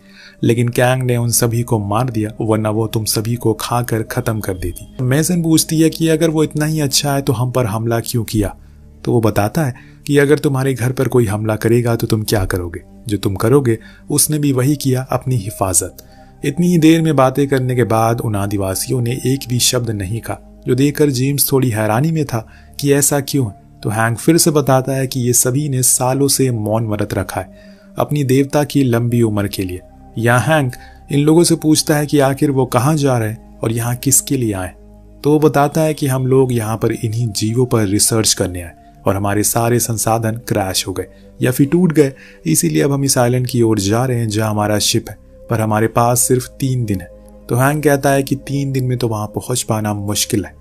लेकिन कैंग ने उन सभी को मार दिया, वरना वो तुम सभी को खाकर खत्म कर देती। मेसन पूछती है कि अगर वो इतना ही अच्छा है तो हम पर हमला क्यों किया। तो वो बताता है कि अगर तुम्हारे घर पर कोई हमला करेगा तो तुम क्या करोगे। जो तुम करोगे उसने भी वही किया, अपनी हिफाजत। इतनी ही देर में बातें करने के बाद उन आदिवासियों ने एक भी शब्द नहीं कहा, जो देखकर जेम्स थोड़ी हैरानी में था कि ऐसा क्यों है। तो हैंक फिर से बताता है कि ये सभी ने सालों से मौन व्रत रखा है अपनी देवता की लंबी उम्र के लिए। यहाँ हैंक इन लोगों से पूछता है कि आखिर वो कहाँ जा रहे हैं और यहाँ किसके लिए आए। तो वो बताता है कि हम लोग यहाँ पर इन्हीं जीवों पर रिसर्च करने आए और हमारे सारे संसाधन क्रैश हो गए या फिर टूट गए, इसीलिए अब हम इस आइलैंड की ओर जा रहे हैं जहाँ हमारा शिप है, पर हमारे पास सिर्फ 3 दिन है। तो हैंक कहता है कि 3 दिन में तो वहां पहुंच पाना मुश्किल है,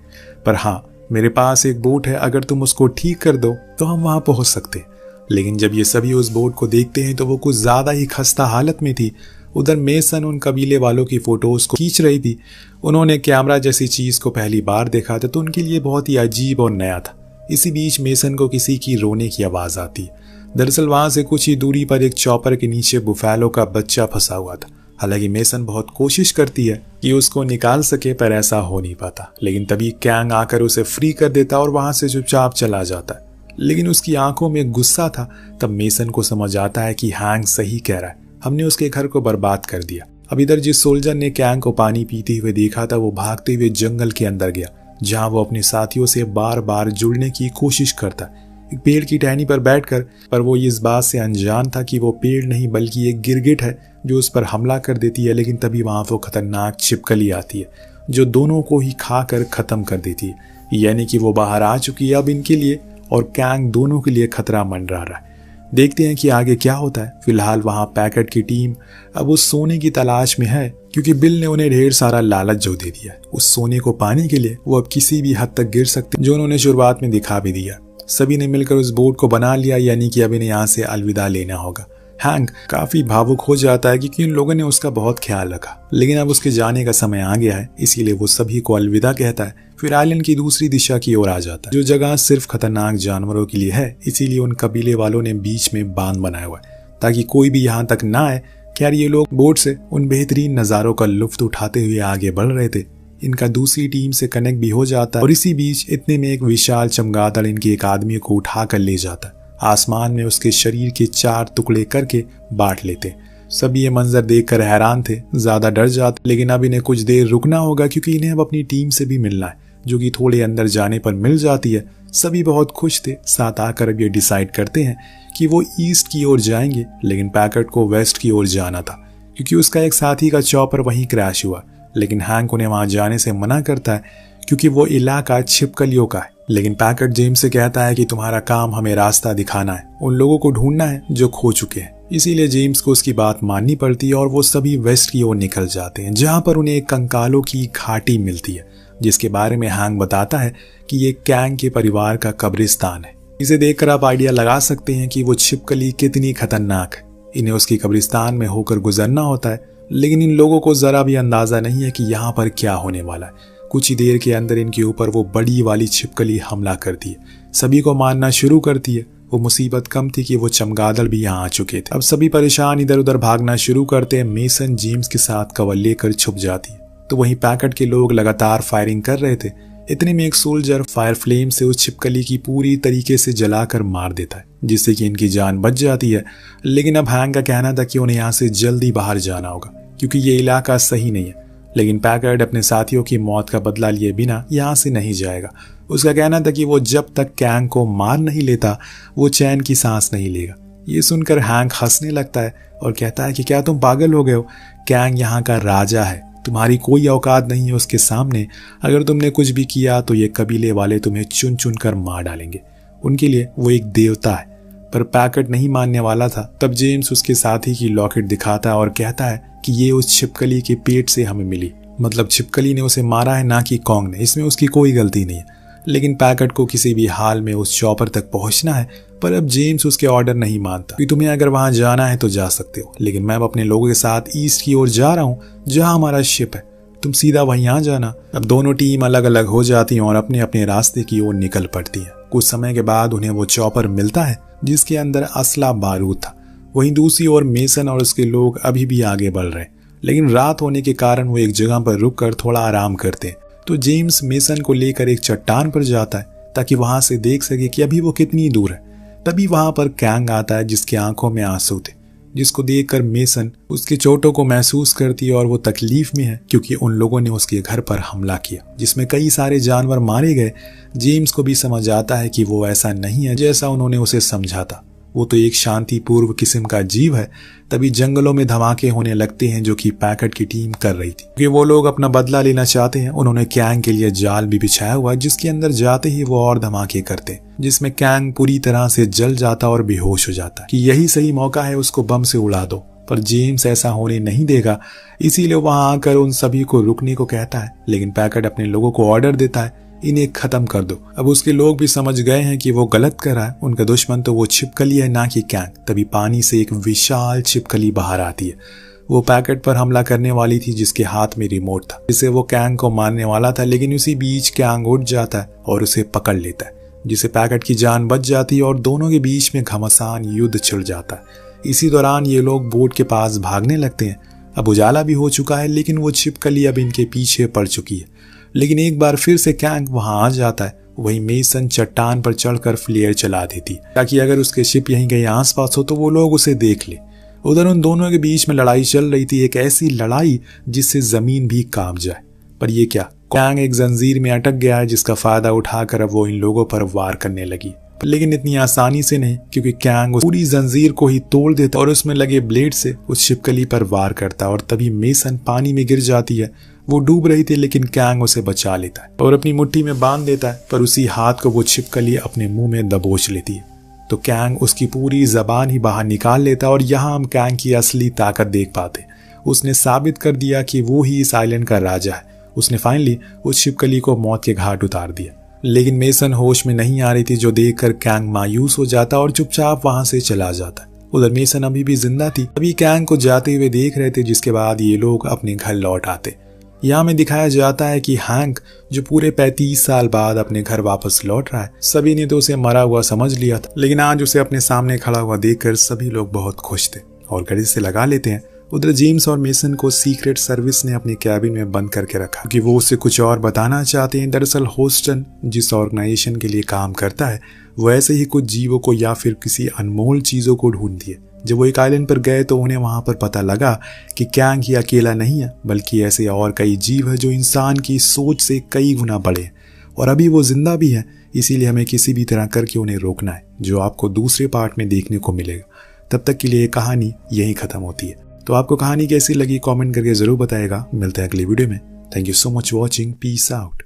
पर हाँ मेरे पास एक बोट है, अगर तुम उसको ठीक कर दो तो हम वहां पहुंच सकते हैं। लेकिन जब ये सभी उस बोट को देखते हैं तो वो कुछ ज्यादा ही खस्ता हालत में थी। उधर मेसन उन कबीले वालों की फोटोज को खींच रही थी। उन्होंने कैमरा जैसी चीज को पहली बार देखा था, तो उनके लिए बहुत ही अजीब और नया था। इसी बीच मेसन को किसी की रोने की आवाज आती है। दरअसल वहां से कुछ ही दूरी पर एक चॉपर के नीचे बुफैलो का बच्चा फंसा हुआ था। हालांकि मेसन बहुत कोशिश करती है कि उसको निकाल सके, पर ऐसा हो नहीं पाता। लेकिन तभी कैंग आकर उसे फ्री कर देता और वहां से चुपचाप चला जाता है। लेकिन उसकी आंखों में गुस्सा था। तब मेसन को समझ आता है कि हैंक सही कह रहा है, हमने उसके घर को बर्बाद कर दिया। अब इधर जिस सोल्जर ने कैंग को पानी पीते हुए देखा था वो भागते हुए जंगल के अंदर गया जहां वो अपने साथियों से बार बार जुड़ने की कोशिश करता है, एक पेड़ की टहनी पर बैठकर। पर वो इस बात से अनजान था कि वो पेड़ नहीं बल्कि एक गिरगिट है जो उस पर हमला कर देती है। लेकिन तभी वहां वो खतरनाक छिपकली आती है जो दोनों को ही खाकर खत्म कर देती है। यानी कि वो बाहर आ चुकी है अब इनके लिए और कैंग दोनों के लिए खतरा मंडरा रहा है। देखते हैं कि आगे क्या होता है। फिलहाल वहां पैकेट की टीम अब उस सोने की तलाश में है, क्योंकि बिल ने उन्हें ढेर सारा लालच जो दे दिया है। उस सोने को पाने के लिए वो अब किसी भी हद तक गिर सकते, जो उन्होंने शुरुआत में दिखा भी दिया। सभी ने मिलकर उस बोट को बना लिया, यानी कि अब इन्हें यहाँ से अलविदा लेना होगा। हैंक काफी भावुक हो जाता है क्योंकि उन लोगों ने उसका बहुत ख्याल रखा, लेकिन अब उसके जाने का समय आ गया है, इसीलिए वो सभी को अलविदा कहता है। फिर आइलैंड की दूसरी दिशा की ओर आ जाता है, जो जगह सिर्फ खतरनाक जानवरों के लिए है। इसीलिए उन कबीले वालों ने बीच में बांध बनाया हुआ है ताकि कोई भी यहाँ तक ना आए। खैर ये लोग बोट से उन बेहतरीन नज़ारों का लुत्फ उठाते हुए आगे बढ़ रहे थे। इनका दूसरी टीम से कनेक्ट भी हो जाता है और इसी बीच इतने में एक विशाल चमगादड़ इनके एक आदमी को उठा कर ले जाता है। आसमान में उसके शरीर के 4 टुकड़े करके बांट लेते। सभी ये मंजर देखकर हैरान थे, ज्यादा डर जाते। लेकिन अब इन्हें कुछ देर रुकना होगा क्योंकि इन्हें अब अपनी टीम से भी मिलना है, जो कि थोड़े अंदर जाने पर मिल जाती है। सभी बहुत खुश थे। साथ आकर अब ये डिसाइड करते हैं कि वो ईस्ट की ओर जाएंगे, लेकिन पैकेट को वेस्ट की ओर जाना था क्योंकि उसका एक साथी का चॉपर वहीं क्रैश हुआ। लेकिन हैंक उन्हें वहां जाने से मना करता है क्योंकि वो इलाका छिपकलियों का है। लेकिन पैकेट जेम्स से कहता है कि तुम्हारा काम हमें रास्ता दिखाना है, उन लोगों को ढूंढना है जो खो चुके हैं। इसीलिए जेम्स को उसकी बात माननी पड़ती है और वो सभी वेस्ट की ओर निकल जाते हैं, जहां पर उन्हें एक कंकालों की घाटी मिलती है, जिसके बारे में हैंक बताता है कि ये कैंग के परिवार का कब्रिस्तान है। इसे देखकर आप आइडिया लगा सकते हैं कि वो छिपकली कितनी खतरनाक है। इन्हें उसकी कब्रिस्तान में होकर गुजरना होता है, लेकिन इन लोगों को जरा भी अंदाजा नहीं है कि यहाँ पर क्या होने वाला है। कुछ ही देर के अंदर इनके ऊपर वो बड़ी वाली छिपकली हमला करती है, सभी को मारना शुरू करती है। वो मुसीबत कम थी कि वो चमगादड़ भी यहाँ आ चुके थे। अब सभी परेशान इधर उधर भागना शुरू करते हैं। मेसन जेम्स के साथ कवर लेकर छुप जाती है, तो वहीं पैकेट के लोग लगातार फायरिंग कर रहे थे। इतने में एक सोल्जर फायर फ्लेम से उस छिपकली की पूरी तरीके से जलाकर मार देता है, जिससे कि इनकी जान बच जाती है। लेकिन अब हैंक का कहना था कि उन्हें यहाँ से जल्दी बाहर जाना होगा क्योंकि ये इलाका सही नहीं है। लेकिन पैकेट अपने साथियों की मौत का बदला लिए बिना यहाँ से नहीं जाएगा। उसका कहना था कि वो जब तक कैंग को मार नहीं लेता वो चैन की सांस नहीं लेगा। ये सुनकर हैंक हंसने लगता है और कहता है कि क्या तुम पागल हो गए हो? कैंग यहाँ का राजा है, तुम्हारी कोई औकात नहीं है उसके सामने। अगर तुमने कुछ भी किया तो ये कबीले वाले तुम्हें चुन चुन कर मार डालेंगे। उनके लिए वो एक देवता है। पर पैकेट नहीं मानने वाला था। तब जेम्स उसके साथी की लॉकेट दिखाता है और कहता है कि ये उस छिपकली के पेट से हमें मिली, मतलब छिपकली ने उसे मारा है, ना कि कॉन्ग ने। इसमें उसकी कोई गलती नहीं है। लेकिन पैकेट को किसी भी हाल में उस चॉपर तक पहुंचना है। पर अब जेम्स उसके ऑर्डर नहीं मानता कि तुम्हें अगर वहां जाना है तो जा सकते हो, लेकिन मैं अब अपने लोगों के साथ ईस्ट की ओर जा रहा हूँ जहां हमारा शिप है, तुम सीधा वहीं आ जाना। अब दोनों टीम अलग अलग हो जाती हैं और अपने अपने रास्ते की ओर निकल पड़ती हैं। कुछ समय के बाद उन्हें वो चॉपर मिलता है जिसके अंदर असला बारूद था। वहीं दूसरी ओर मेसन और उसके लोग अभी भी आगे बढ़ रहे हैं, लेकिन रात होने के कारण वो एक जगह पर रुककर थोड़ा आराम करते हैं। तो जेम्स मेसन को लेकर एक चट्टान पर जाता है ताकि वहां से देख सके कि अभी वो कितनी दूर है। तभी वहां पर कैंग आता है जिसकी आंखों में आंसू थे, जिसको देखकर मेसन उसके चोटों को महसूस करती है और वो तकलीफ में है क्योंकि उन लोगों ने उसके घर पर हमला किया जिसमें कई सारे जानवर मारे गए। जेम्स को भी समझ आता है कि वो ऐसा नहीं है जैसा उन्होंने उसे समझा था, वो तो एक शांतिपूर्व किस्म का जीव है। तभी जंगलों में धमाके होने लगते हैं जो कि पैकेट की टीम कर रही थी क्योंकि वो लोग अपना बदला लेना चाहते हैं। उन्होंने कैंग के लिए जाल भी बिछाया हुआ जिसके अंदर जाते ही वो और धमाके करते, जिसमें कैंग पूरी तरह से जल जाता और बेहोश हो जाता कि यही सही मौका है उसको बम से उड़ा दो। पर जेम्स ऐसा होने नहीं देगा, इसीलिए वहां आकर उन सभी को रुकने को कहता है। लेकिन पैकेट अपने लोगों को ऑर्डर देता है इन्हें खत्म कर दो। अब उसके लोग भी समझ गए हैं कि वो गलत कर रहा है, उनका दुश्मन तो वो छिपकली है ना कि कैंग। तभी पानी से एक विशाल छिपकली बाहर आती है। वो पैकेट पर हमला करने वाली थी जिसके हाथ में रिमोट था, जिससे वो कैंग को मारने वाला था। लेकिन उसी बीच कैंग उठ जाता है और उसे पकड़ लेता है, जिससे पैकेट की जान बच जाती है और दोनों के बीच में घमासान युद्ध छिड़ जाता है। इसी दौरान ये लोग बोट के पास भागने लगते हैं। अब उजाला भी हो चुका है, लेकिन वो छिपकली अब इनके पीछे पड़ चुकी है। लेकिन एक बार फिर से कैंग वहां आ जाता है। वहीं मेसन चट्टान पर चढ़कर फ्लेयर चला देती ताकि अगर उसके शिप यहीं कहीं आसपास हो तो वो लोग उसे देख ले। उधर उन दोनों के बीच में लड़ाई चल रही थी, एक ऐसी लड़ाई जिससे जमीन भी कांप जाए। पर ये क्या, कैंग एक जंजीर में अटक गया है जिसका फायदा उठाकर अब वो इन लोगों पर वार करने लगी, लेकिन इतनी आसानी से नहीं, क्योंकि कैंग उस पूरी जंजीर को ही तोड़ देता और उसमें लगे ब्लेड से उस छिपकली पर वार करता और तभी मेसन पानी में गिर जाती है। वो डूब रही थी लेकिन कैंग उसे बचा लेता है और अपनी मुट्ठी में बांध देता है, पर उसी हाथ को वो छिपकली अपने मुंह में दबोच लेती है। तो कैंग उसकी पूरी जबान ही बाहर निकाल लेता और यहाँ हम कैंग की असली ताकत देख पाते। उसने साबित कर दिया कि वो ही इस आइलैंड का राजा है। उसने फाइनली उस छिपकली को मौत के घाट उतार दिया, लेकिन मेसन होश में नहीं आ रही थी, जो देखकर कैंग मायूस हो जाता और चुपचाप वहां से चला जाता। उधर मेसन अभी भी जिंदा थी, अभी कैंग को जाते हुए देख रहे थे, जिसके बाद ये लोग अपने घर लौट आते। यहाँ में दिखाया जाता है कि हैंक जो पूरे 35 साल बाद अपने घर वापस लौट रहा है। सभी ने तो उसे मरा हुआ समझ लिया था, लेकिन आज उसे अपने सामने खड़ा हुआ देखकर सभी लोग बहुत खुश थे और गले से लगा लेते हैं। उधर जेम्स और मेसन को सीक्रेट सर्विस ने अपने कैबिन में बंद करके रखा क्योंकि वो उससे कुछ और बताना चाहते हैं। दरअसल होस्टन जिस ऑर्गेनाइजेशन के लिए काम करता है वो ऐसे ही कुछ जीवों को या फिर किसी अनमोल चीजों को ढूंढती है। जब वो एक आइलैंड पर गए तो उन्हें वहां पर पता लगा कि कैंग ही अकेला नहीं है, बल्कि ऐसे और कई जीव है जो इंसान की सोच से कई गुना बड़े हैं और अभी वो जिंदा भी है। इसीलिए हमें किसी भी तरह करके उन्हें रोकना है, जो आपको दूसरे पार्ट में देखने को मिलेगा। तब तक के लिए कहानी यही खत्म होती है। तो आपको कहानी कैसी लगी कमेंट करके जरूर बताएगा। मिलते हैं अगली वीडियो में। Thank you so much watching. Peace out.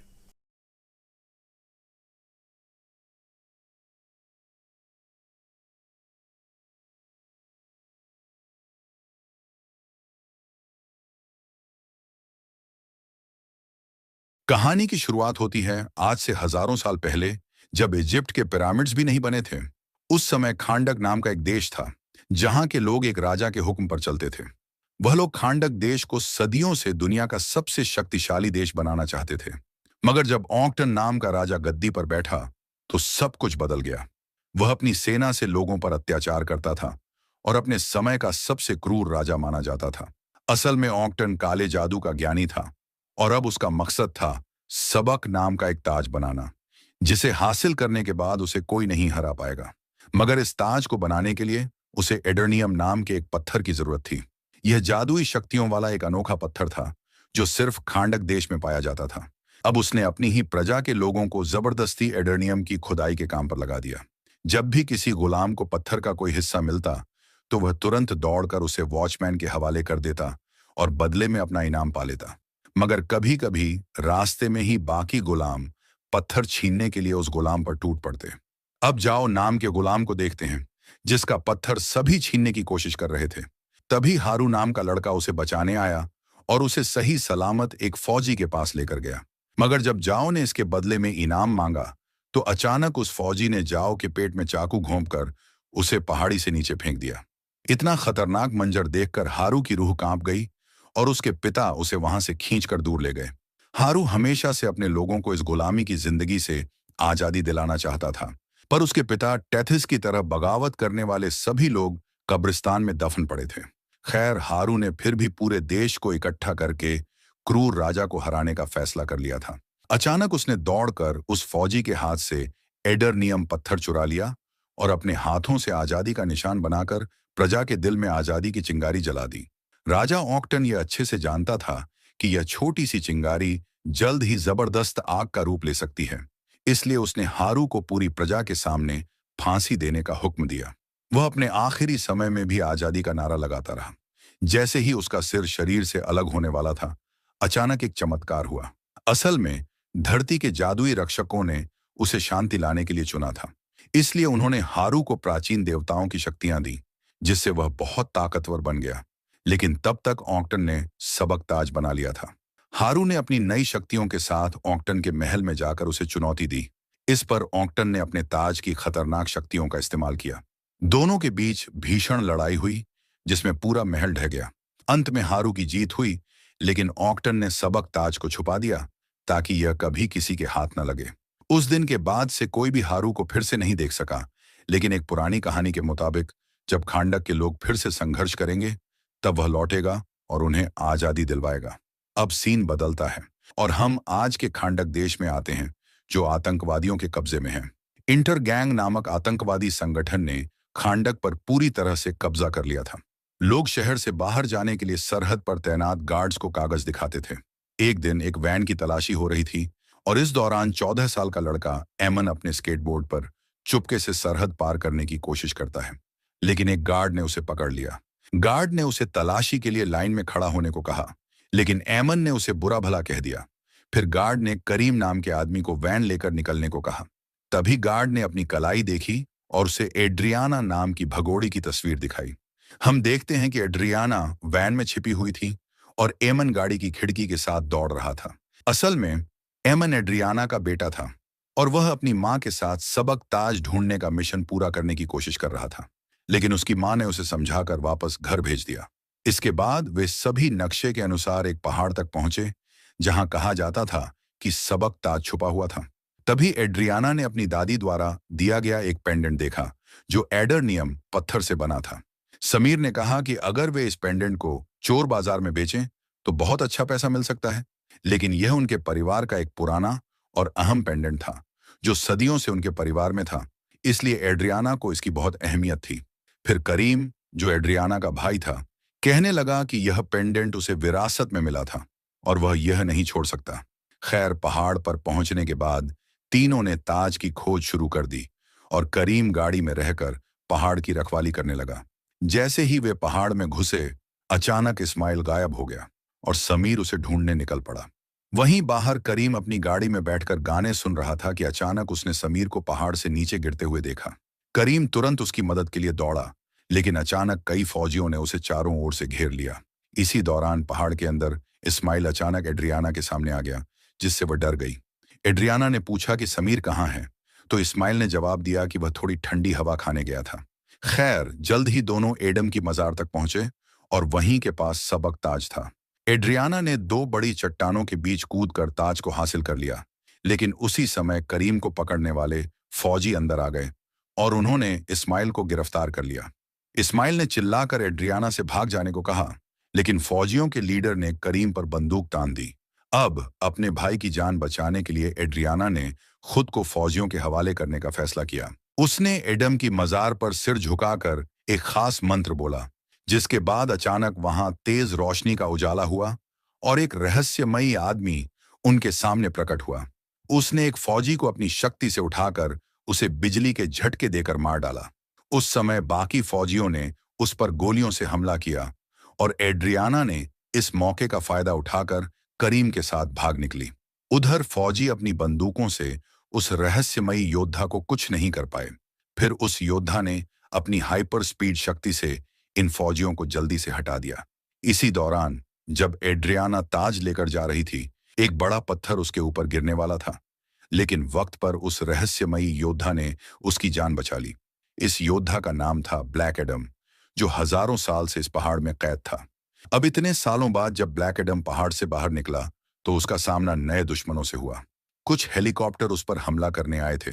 कहानी की शुरुआत होती है आज से हजारों साल पहले, जब इजिप्ट के पिरामिड्स भी नहीं बने थे। उस समय खांडक नाम का एक देश था, जहां के लोग एक राजा के हुक्म पर चलते थे। वह लोग खांडक देश को सदियों से दुनिया का सबसे शक्तिशाली देश बनाना चाहते थे। मगर जब ऑक्टन नाम का राजा गद्दी पर बैठा तो सब कुछ बदल गया। वह अपनी सेना से लोगों पर अत्याचार करता था और अपने समय का सबसे क्रूर राजा माना जाता था। असल में ऑक्टन काले जादू का ज्ञानी था और अब उसका मकसद था सबक नाम का एक ताज बनाना, जिसे हासिल करने के बाद उसे कोई नहीं हरा पाएगा। मगर इस ताज को बनाने के लिए उसे एडर्नियम नाम के एक पत्थर की जरूरत थी। यह जादुई शक्तियों वाला एक अनोखा पत्थर था जो सिर्फ खांडक देश में पाया जाता था। अब उसने अपनी ही प्रजा के लोगों को जबरदस्ती एडर्नियम की खुदाई के काम पर लगा दिया। जब भी किसी गुलाम को पत्थर का कोई हिस्सा मिलता तो वह तुरंत दौड़कर उसे वॉचमैन के हवाले कर देता और बदले में अपना इनाम पा लेता। मगर कभी कभी रास्ते में ही बाकी गुलाम पत्थर छीनने के लिए उस गुलाम पर टूट पड़ते। अब जाओ नाम के गुलाम को देखते हैं, जिसका पत्थर सभी छीनने की कोशिश कर रहे थे। तभी हारू नाम का लड़का उसे बचाने आया और उसे सही सलामत एक फौजी के पास लेकर गया। मगर जब जाओ ने इसके बदले में इनाम मांगा तो अचानक उस फौजी ने जाओ के पेट में चाकू घोंपकर उसे पहाड़ी से नीचे फेंक दिया। इतना खतरनाक मंजर देखकर हारू की रूह कांप गई और उसके पिता उसे वहां से खींचकर दूर ले गए। हारू हमेशा से अपने लोगों को इस गुलामी की जिंदगी से आजादी दिलाना चाहता था, पर उसके पिता टेथिस की तरह बगावत करने वाले सभी लोग कब्रिस्तान में दफन पड़े थे। खैर, हारू ने फिर भी पूरे देश को इकट्ठा करके क्रूर राजा को हराने का फैसला कर लिया था। अचानक उसने दौड़कर उस फौजी के हाथ से एडर्नियम पत्थर चुरा लिया और अपने हाथों से आजादी का निशान बनाकर प्रजा के दिल में आजादी की चिंगारी जला दी। राजा ऑक्टन यह अच्छे से जानता था कि यह छोटी सी चिंगारी जल्द ही जबरदस्त आग का रूप ले सकती है, इसलिए उसने हारू को पूरी प्रजा के सामने फांसी देने का हुक्म दिया। वह अपने आखिरी समय में भी आजादी का नारा लगाता रहा। जैसे ही उसका सिर शरीर से अलग होने वाला था, अचानक एक चमत्कार हुआ। असल में धरती के जादुई रक्षकों ने उसे शांति लाने के लिए चुना था, इसलिए उन्होंने हारू को प्राचीन देवताओं की शक्तियां दी, जिससे वह बहुत ताकतवर बन गया। लेकिन तब तक ऑक्टन ने सबक ताज बना लिया था। हारू ने अपनी नई शक्तियों के साथ ऑक्टन के महल में जाकर उसे चुनौती दी। इस पर ऑक्टन ने अपने ताज की खतरनाक शक्तियों का इस्तेमाल किया। दोनों के बीच भीषण लड़ाई हुई, जिसमें पूरा महल ढह गया। अंत में हारू की जीत हुई, लेकिन ऑक्टन ने सबक ताज को छुपा दिया ताकि यह कभी किसी के हाथ न लगे। उस दिन के बाद से कोई भी हारू को फिर से नहीं देख सका, लेकिन एक पुरानी कहानी के मुताबिक जब खांडक के लोग फिर से संघर्ष करेंगे तब वह लौटेगा और उन्हें आजादी दिलवाएगा। अब सीन बदलता है और हम आज के खांडक देश में आते हैं, जो आतंकवादियों के कब्जे में है। इंटर गैंग नामक आतंकवादी संगठन ने खांडक पर पूरी तरह से कब्जा कर लिया था। लोग शहर से बाहर जाने के लिए सरहद पर तैनात गार्ड्स को कागज दिखाते थे एक दिन एक वैन की तलाशी हो रही थी और इस दौरान 14 साल का लड़का एमन अपने स्केटबोर्ड पर चुपके से सरहद पार करने की कोशिश करता है। लेकिन एक गार्ड ने उसे पकड़ लिया। गार्ड ने उसे तलाशी के लिए लाइन में खड़ा होने को कहा, लेकिन एमन ने उसे बुरा भला कह दिया। फिर गार्ड ने करीम नाम के आदमी को वैन लेकर निकलने को कहा। तभी गार्ड ने अपनी कलाई देखी और उसे एड्रियाना नाम की भगोड़ी की तस्वीर दिखाई। हम देखते हैं कि एड्रियाना वैन में छिपी हुई थी और एमन गाड़ी की खिड़की के साथ दौड़ रहा था। असल में एमन एड्रियाना का बेटा था और वह अपनी मां के साथ सबक ताज ढूंढने का मिशन पूरा करने की कोशिश कर रहा था, लेकिन उसकी मां ने उसे समझाकर वापस घर भेज दिया। इसके बाद वे सभी नक्शे के अनुसार एक पहाड़ तक पहुंचे जहां कहा जाता था कि सबक ताज छुपा हुआ था। तभी एड्रियाना ने अपनी दादी द्वारा दिया गया एक पेंडेंट देखा जो एडरनियम पत्थर से बना था। समीर ने कहा कि अगर वे इस पेंडेंट को चोर बाजार में बेचें तो बहुत अच्छा पैसा मिल सकता है, लेकिन यह उनके परिवार का एक पुराना और अहम पेंडेंट था जो सदियों से उनके परिवार में था, इसलिए एड्रियाना को इसकी बहुत अहमियत थी। फिर करीम, जो एड्रियाना का भाई था, कहने लगा कि यह पेंडेंट उसे विरासत में मिला था और वह यह नहीं छोड़ सकता। खैर, पहाड़ पर पहुंचने के बाद तीनों ने ताज की खोज शुरू कर दी और करीम गाड़ी में रहकर पहाड़ की रखवाली करने लगा। जैसे ही वे पहाड़ में घुसे, अचानक इस्माइल गायब हो गया और समीर उसे ढूंढने निकल पड़ा। वहीं बाहर करीम अपनी गाड़ी में बैठकर गाने सुन रहा था कि अचानक उसने समीर को पहाड़ से नीचे गिरते हुए देखा। करीम तुरंत उसकी मदद के लिए दौड़ा, लेकिन अचानक कई फौजियों ने उसे चारों ओर से घेर लिया। इसी दौरान पहाड़ के अंदर इस्माइल अचानक एड्रियाना के सामने आ गया, जिससे वह डर गई। एड्रियाना ने पूछा कि समीर कहाँ है, तो इस्माइल ने जवाब दिया कि वह थोड़ी ठंडी हवा खाने गया था। खैर, जल्द ही दोनों एडम की मजार तक पहुंचे और वहीं के पास सबक ताज था। एड्रियाना ने दो बड़ी चट्टानों के बीच कूदकर ताज को हासिल कर लिया, लेकिन उसी समय करीम को पकड़ने वाले फौजी अंदर आ गए और उन्होंने इस्माइल को गिरफ्तार कर लिया। इस्माइल ने चिल्लाकर एड्रियाना से भाग जाने को कहा, लेकिन फौजियों के लीडर ने करीम पर बंदूक तान दी। अब अपने भाई की जान बचाने के लिए एड्रियाना ने खुद को फौजियों के हवाले करने का फैसला किया। उसने एडम की मजार पर सिर झुकाकर एक खास मंत्र बोला, जिसके बाद अचानक वहां तेज रोशनी का उजाला हुआ और एक रहस्यमयी आदमी उनके सामने प्रकट हुआ। उसने एक फौजी को अपनी शक्ति से उठाकर उसे बिजली के झटके देकर मार डाला। उस समय बाकी फौजियों ने उस पर गोलियों से हमला किया और एड्रियाना ने इस मौके का फायदा उठाकर करीम के साथ भाग निकली। उधर फौजी अपनी बंदूकों से उस रहस्यमयी योद्धा को कुछ नहीं कर पाए। फिर उस योद्धा ने अपनी हाइपर स्पीड शक्ति से इन फौजियों को जल्दी से हटा दिया। इसी दौरान जब एड्रियाना ताज लेकर जा रही थी, एक बड़ा पत्थर उसके ऊपर गिरने वाला था, लेकिन वक्त पर उस रहस्यमयी योद्धा ने उसकी जान बचा ली। इस योद्धा का नाम था ब्लैक एडम, जो हजारों साल से इस पहाड़ में कैद था। अब इतने सालों बाद जब ब्लैक एडम पहाड़ से बाहर निकला तो उसका सामना नए दुश्मनों से हुआ। कुछ हेलीकॉप्टर उस पर हमला करने आए थे,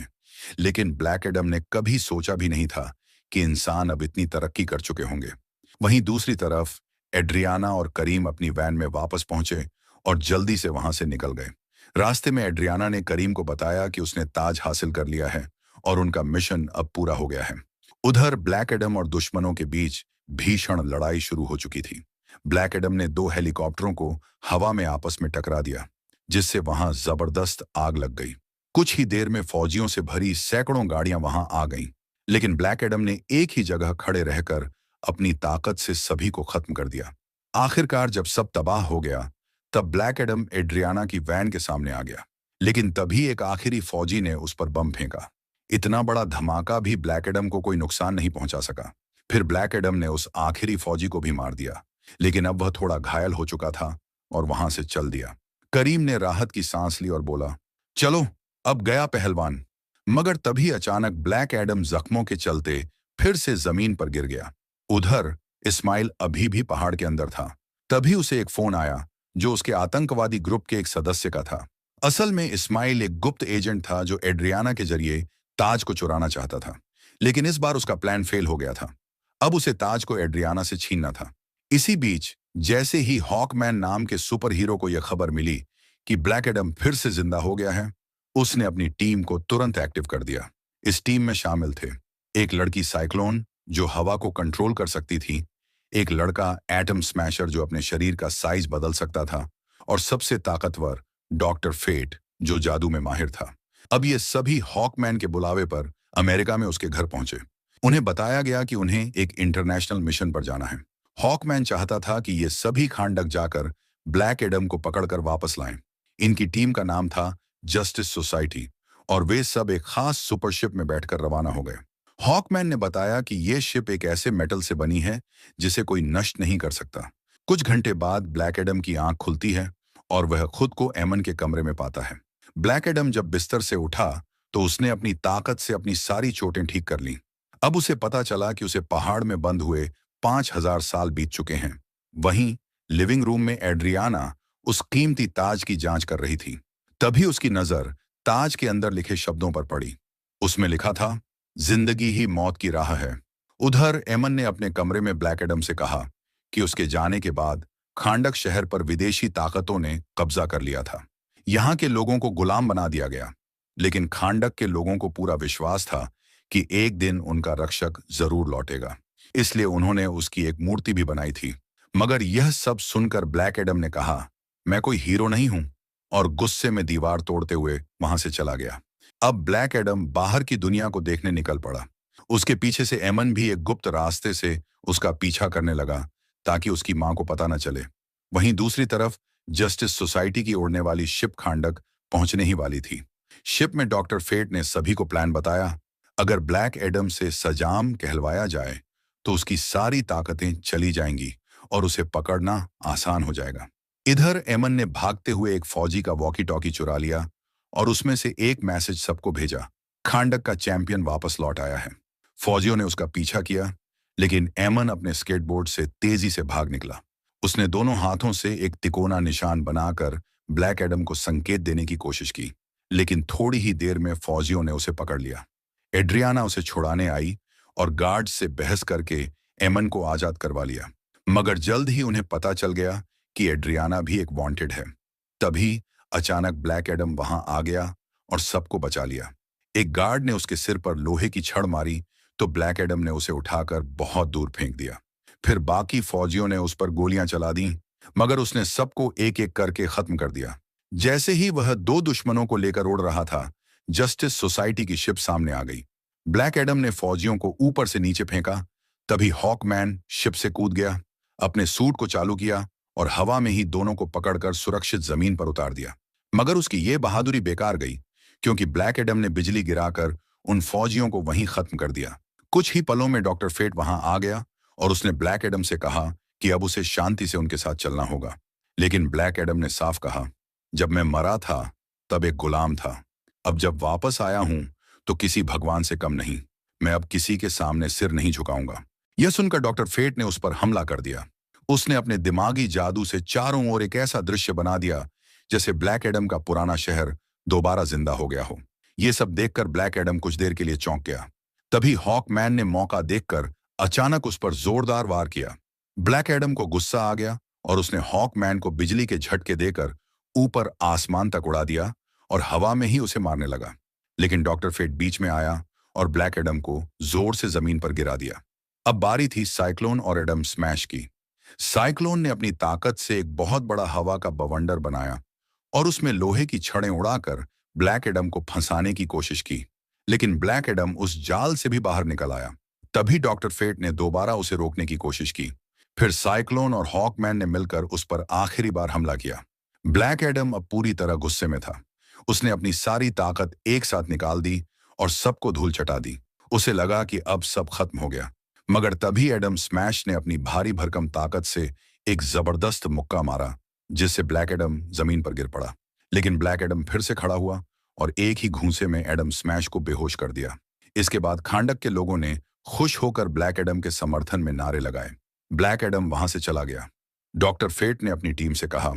लेकिन ब्लैक एडम ने कभी सोचा भी नहीं था कि इंसान अब इतनी तरक्की कर चुके होंगे। वहीं दूसरी तरफ एड्रियाना और करीम अपनी वैन में वापस पहुंचे और जल्दी से वहां से निकल गए। रास्ते में एड्रियाना ने करीम को बताया कि उसने ताज हासिल कर लिया है और उनका मिशन अब पूरा हो गया है। उधर ब्लैक एडम और दुश्मनों के बीच भीषण लड़ाई शुरू हो चुकी थी। ब्लैक एडम ने दो हेलीकॉप्टरों को हवा में आपस में टकरा दिया, जिससे वहां जबरदस्त आग लग गई। कुछ ही देर में फौजियों से भरी सैकड़ों गाड़ियां वहां आ गईं, लेकिन ब्लैक एडम ने एक ही जगह खड़े रहकर अपनी ताकत से सभी को खत्म कर दिया। आखिरकार जब सब तबाह हो गया, तब ब्लैक एडम एड्रियाना की वैन के सामने आ गया, लेकिन तभी एक आखिरी फौजी ने उस पर बम फेंका। इतना बड़ा धमाका भी ब्लैक एडम को कोई नुकसान नहीं पहुंचा सका। फिर ब्लैक एडम ने उस आखिरी फौजी को भी मार दिया, लेकिन अब वह थोड़ा घायल हो चुका था और वहां से चल दिया। करीम ने राहत की सांस ली और बोला, चलो अब गया पहलवान। मगर तभी अचानक ब्लैक एडम जख्मों के चलते फिर से जमीन पर गिर गया। उधर इस्माइल अभी भी पहाड़ के अंदर था। तभी उसे एक फोन आया जो उसके आतंकवादी ग्रुप के एक सदस्य का था। असल में इस्माइल एक गुप्त एजेंट था जो एड्रियाना के जरिए ताज को चुराना चाहता था, लेकिन इस बार उसका प्लान फेल हो गया था। अब उसे ताज को एड्रियाना से छीनना था। इसी बीच जैसे ही हॉकमैन नाम के सुपर हीरो को यह खबर मिली कि ब्लैक एडम फिर से जिंदा हो गया है, उसने अपनी टीम को तुरंत एक्टिव कर दिया। इस टीम में शामिल थे एक लड़की साइक्लोन जो हवा को कंट्रोल कर सकती थी, एक लड़का एटम स्मैशर जो अपने शरीर का साइज बदल सकता था, और सबसे ताकतवर डॉक्टर फेट, जो जादू में माहिर था। अब ये सभी हॉकमैन के बुलावे पर अमेरिका में उसके घर पहुंचे। उन्हें बताया गया कि उन्हें एक इंटरनेशनल मिशन पर जाना है। हॉकमैन चाहता था कि ये सभी खांडक जाकर ब्लैक एडम को पकड़कर वापस लाएं। इनकी टीम का नाम था जस्टिस सोसाइटी और वे सब एक खास सुपरशिप में बैठकर रवाना हो गए। हॉकमैन ने बताया कि यह शिप एक ऐसे मेटल से बनी है जिसे कोई नष्ट नहीं कर सकता। कुछ घंटे बाद ब्लैक एडम की आंख खुलती है और वह खुद को एमन के कमरे में पाता है। ब्लैक एडम जब बिस्तर से उठा तो उसने अपनी ताकत से अपनी सारी चोटें ठीक कर लीं। अब उसे पता चला कि उसे पहाड़ में बंद हुए 5000 साल बीत चुके हैं। वहीं लिविंग रूम में एड्रियाना उस कीमती ताज की जांच कर रही थी। तभी उसकी नजर ताज के अंदर लिखे शब्दों पर पड़ी। उसमें लिखा था, जिंदगी ही मौत की राह है। उधर एमन ने अपने कमरे में ब्लैक एडम से कहा कि उसके जाने के बाद खांडक शहर पर विदेशी ताकतों ने कब्जा कर लिया था। यहाँ के लोगों को गुलाम बना दिया गया, लेकिन खांडक के लोगों को पूरा विश्वास था कि एक दिन उनका रक्षक जरूर लौटेगा। इसलिए उन्होंने उसकी एक मूर्ति भी बनाई थी। मगर यह सब सुनकर ब्लैक एडम ने कहा, मैं कोई हीरो नहीं हूं, और गुस्से में दीवार तोड़ते हुए वहां से चला गया। अब ब्लैक एडम बाहर की दुनिया को देखने निकल पड़ा। उसके पीछे से एमन भी एक गुप्त रास्ते से उसका पीछा करने लगा ताकि उसकी मां को पता न चले। वहीं दूसरी तरफ जस्टिस सोसाइटी की उड़ने वाली शिप खांडक पहुंचने ही वाली थी। शिप में डॉक्टर फेट ने सभी को प्लान बताया। अगर ब्लैक एडम से सजाम कहलवाया जाए तो उसकी सारी ताकतें चली जाएंगी और उसे पकड़ना आसान हो जाएगा। इधर एमन ने भागते हुए एक फौजी का वॉकी टॉकी चुरा लिया और उसमें से एक मैसेज सबको भेजा, खांडक का चैंपियन वापस लौट आया है। फौजियों ने उसका पीछा किया, लेकिन एमन अपने स्केटबोर्ड से तेजी से भाग निकला। उसने दोनों हाथों से एक तिकोना निशान बनाकर ब्लैक एडम को संकेत देने की कोशिश की, लेकिन थोड़ी ही देर में फौजियों ने उसे पकड़ लिया। एड्रियाना उसे छुड़ाने आई और गार्ड से बहस करके एमन को आजाद करवा लिया। मगर जल्द ही उन्हें पता चल गया कि एड्रियाना भी एक वांटेड है। तभी अचानक ब्लैक एडम वहां आ गया और सबको बचा लिया। एक गार्ड ने उसके सिर पर लोहे की छड़ मारी तो ब्लैक एडम ने उसे उठाकर बहुत दूर फेंक दिया। फिर बाकी फौजियों ने उस पर गोलियां चला दी, मगर उसने सबको एक एक करके खत्म कर दिया। जैसे ही वह दो दुश्मनों को लेकर उड़ रहा था, जस्टिस सोसाइटी की शिप सामने आ गई। ब्लैक एडम ने फौजियों को ऊपर से नीचे फेंका। तभी हॉकमैन शिप से कूद गया, अपने सूट को चालू किया और हवा में ही दोनों को पकड़कर सुरक्षित जमीन पर उतार दिया। मगर उसकी ये बहादुरी बेकार गई, क्योंकि ब्लैक एडम ने बिजली गिराकर उन फौजियों को वहीं खत्म कर दिया। कुछ ही पलों में डॉक्टर फेट वहां आ गया और उसने ब्लैक एडम से कहा कि अब उसे शांति से उनके साथ चलना होगा। लेकिन ब्लैक एडम ने साफ कहा, जब मैं मरा था तब एक गुलाम था, अब जब वापस आया हूं तो किसी भगवान से कम नहीं। मैं अब किसी के सामने सिर नहीं झुकाऊंगा। यह सुनकर डॉक्टर फेट ने उस पर हमला कर दिया। उसने अपने दिमागी जादू से चारों ओर एक ऐसा दृश्य बना दिया जैसे ब्लैक एडम का पुराना शहर दोबारा जिंदा हो गया हो। यह सब देखकर ब्लैक एडम कुछ देर के लिए चौंक गया। तभी हॉकमैन ने मौका देखकर अचानक उस पर जोरदार वार किया। ब्लैक एडम को गुस्सा आ गया और उसने हॉकमैन को बिजली के झटके देकर ऊपर आसमान तक उड़ा दिया और हवा में ही उसे मारने लगा। लेकिन डॉक्टर फेट बीच में आया और ब्लैक एडम को जोर से जमीन पर गिरा दिया। अब बारी थी साइक्लोन और एडम स्मैश की। साइक्लोन ने अपनी ताकत से एक बहुत बड़ा हवा का बवंडर बनाया और उसमें लोहे की छड़ें उड़ाकर ब्लैक एडम को फंसाने की कोशिश की, लेकिन ब्लैक एडम उस जाल से भी बाहर निकल आया। तभी डॉक्टर फेट ने दोबारा उसे रोकने की कोशिश की। फिर साइक्लोन और हॉकमैन ने मिलकर उस पर आखिरी बार हमला किया। ब्लैक एडम अब पूरी तरह गुस्से में था। उसने अपनी सारी ताकत एक साथ निकाल दी और सबको धूल चटा दी। उसे लगा कि अब सब खत्म हो गया। मगर तभी एडम स्मैश ने अपनी भारी भरकम ताकत से एक जबरदस्त मुक्का मारा, जिससे ब्लैक एडम जमीन पर गिर पड़ा। लेकिन ब्लैक एडम फिर से खड़ा हुआ और एक ही घूंसे में एडम स्मैश को बेहोश कर दिया। इसके बाद खांडक के लोगों ने खुश होकर ब्लैक एडम के समर्थन में नारे लगाए। ब्लैक एडम वहां से चला गया। डॉक्टर फेट ने अपनी टीम से कहा,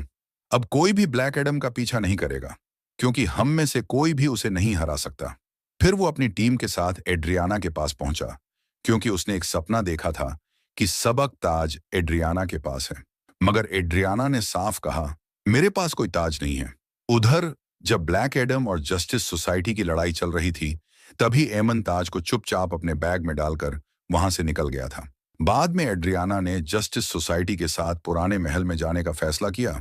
अब कोई भी ब्लैक एडम का पीछा नहीं करेगा, क्योंकि हम में से कोई भी उसे नहीं हरा सकता। फिर वो अपनी टीम के साथ एड्रियाना के पास पहुंचा, क्योंकि उसने एक सपना देखा था कि सबक ताज एड्रियाना के पास है। मगर एड्रियाना ने साफ कहा, मेरे पास कोई ताज नहीं है। उधर जब ब्लैक एडम और जस्टिस सोसाइटी की लड़ाई चल रही थी, तभी एमन ताज को चुपचाप अपने बैग में डालकर वहां से निकल गया था। बाद में एड्रियाना ने जस्टिस सोसाइटी के साथ पुराने महल में जाने का फैसला किया।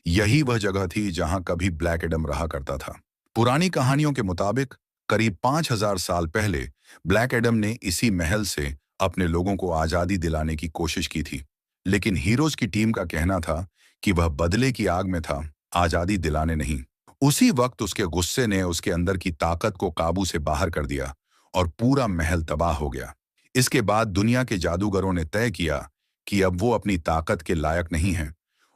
यही वह जगह थी जहां कभी ब्लैक एडम रहा करता था। पुरानी कहानियों के मुताबिक करीब 5000 साल पहले ब्लैक एडम ने इसी महल से अपने लोगों को आजादी दिलाने की कोशिश की थी। लेकिन हीरोज की टीम का कहना था कि वह बदले की आग में था, आजादी दिलाने नहीं। उसी वक्त उसके गुस्से ने उसके अंदर की ताकत को काबू से बाहर कर दिया और पूरा महल तबाह हो गया। इसके बाद दुनिया के जादूगरों ने तय किया कि अब वो अपनी ताकत के लायक नहीं है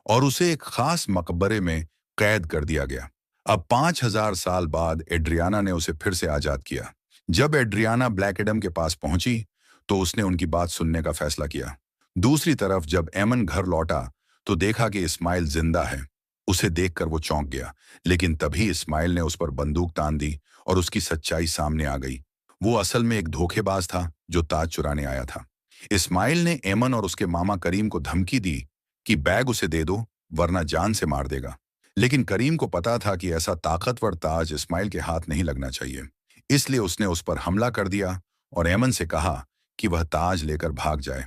और उसे एक खास मकबरे में कैद कर दिया गया। अब 5000 साल बाद एड्रियाना ने उसे फिर से आजाद किया। जब एड्रियाना ब्लैक एडम के पास पहुंची तो उसने उनकी बात सुनने का फैसला किया। दूसरी तरफ जब एमन घर लौटा तो देखा कि इस्माइल जिंदा है। उसे देखकर वो चौंक गया, लेकिन तभी इस्माइल ने उस पर बंदूक तान दी और उसकी सच्चाई सामने आ गई। वो असल में एक धोखेबाज था जो ताज चुराने आया था। इस्माइल ने एमन और उसके मामा करीम को धमकी दी कि बैग उसे दे दो वरना जान से मार देगा। लेकिन करीम को पता था कि ऐसा ताकतवर ताज इस्माइल के हाथ नहीं लगना चाहिए, इसलिए उसने उस पर हमला कर दिया और एमन से कहा कि वह ताज लेकर भाग जाए।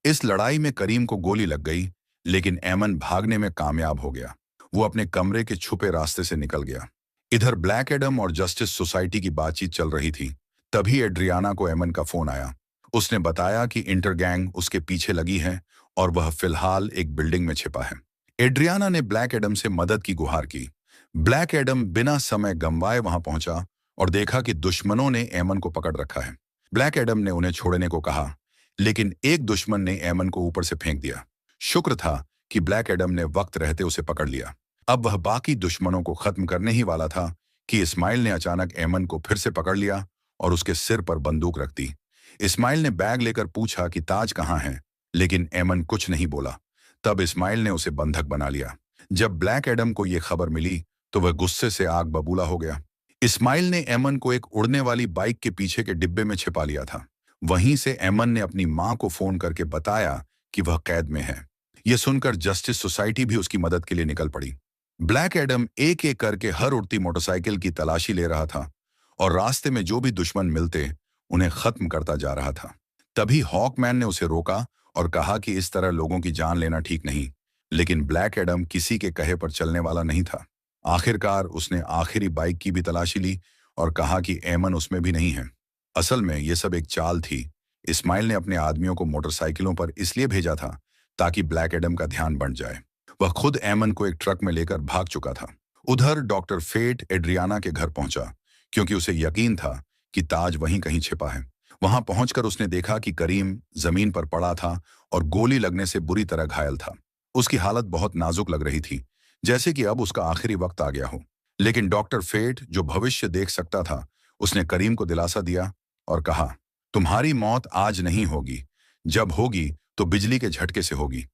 इस लड़ाई में करीम को गोली लग गई, लेकिन एमन भागने में कामयाब हो गया। वो अपने कमरे के छुपे रास्ते से निकल गया। इधर ब्लैक एडम और जस्टिस सोसाइटी की बातचीत चल रही थी। तभी एड्रियाना को एमन का फोन आया। उसने बताया कि इंटरगैंग उसके पीछे लगी है और वह फिलहाल एक बिल्डिंग में छिपा है। एड्रियाना ने ब्लैक एडम से मदद की गुहार की। ब्लैक एडम बिना समय गंवाए वहां पहुंचा और देखा कि दुश्मनों ने एमन को पकड़ रखा है। ब्लैक एडम ने उन्हें छोड़ने को कहा, लेकिन एक दुश्मन ने एमन को ऊपर से फेंक दिया। शुक्र था कि ब्लैक एडम ने वक्त रहते उसे पकड़ लिया। अब वह बाकी दुश्मनों को खत्म करने ही वाला था कि इस्माइल ने अचानक एमन को फिर से पकड़ लिया और उसके सिर पर बंदूक रख दी। इस्माइल ने बैग लेकर पूछा कि ताज कहाँ है, लेकिन एमन कुछ नहीं बोला। तब इस्माइल ने उसे बंधक बना लिया। जब ब्लैक एडम को यह खबर मिली तो वह गुस्से से आग बबूला हो गया। इस्माइल ने एमन को एक उड़ने वाली बाइक के पीछे के डिब्बे में छिपा लिया था। वहीं से एमन ने अपनी मां को फोन करके बताया कि वह कैद में है। यह सुनकर जस्टिस सोसाइटी भी उसकी मदद के लिए निकल पड़ी। ब्लैक एडम एक एक करके हर उड़ती मोटरसाइकिल की तलाशी ले रहा था और रास्ते में जो भी दुश्मन मिलते उन्हें खत्म करता जा रहा था। तभी हॉकमैन ने उसे रोका और कहा कि इस तरह लोगों की जान लेना ठीक नहीं। लेकिन ब्लैक एडम किसी के कहे पर चलने वाला नहीं था। आखिरकार उसने आखिरी बाइक की भी तलाशी ली और कहा कि एमन उसमें भी नहीं है। असल में यह सब एक चाल थी। इस्माइल ने अपने आदमियों को मोटरसाइकिलों पर इसलिए भेजा था ताकि ब्लैक एडम का ध्यान बंट जाए। वह खुद एमन को एक ट्रक में लेकर भाग चुका था। उधर डॉक्टर फेट एड्रियाना के घर पहुंचा क्योंकि उसे यकीन था कि ताज वहीं कहीं छिपा है। वहां पहुंचकर उसने देखा कि करीम जमीन पर पड़ा था और गोली लगने से बुरी तरह घायल था। उसकी हालत बहुत नाजुक लग रही थी, जैसे कि अब उसका आखिरी वक्त आ गया हो। लेकिन डॉक्टर फेट, जो भविष्य देख सकता था, उसने करीम को दिलासा दिया और कहा, तुम्हारी मौत आज नहीं होगी, जब होगी तो बिजली के झटके से होगी।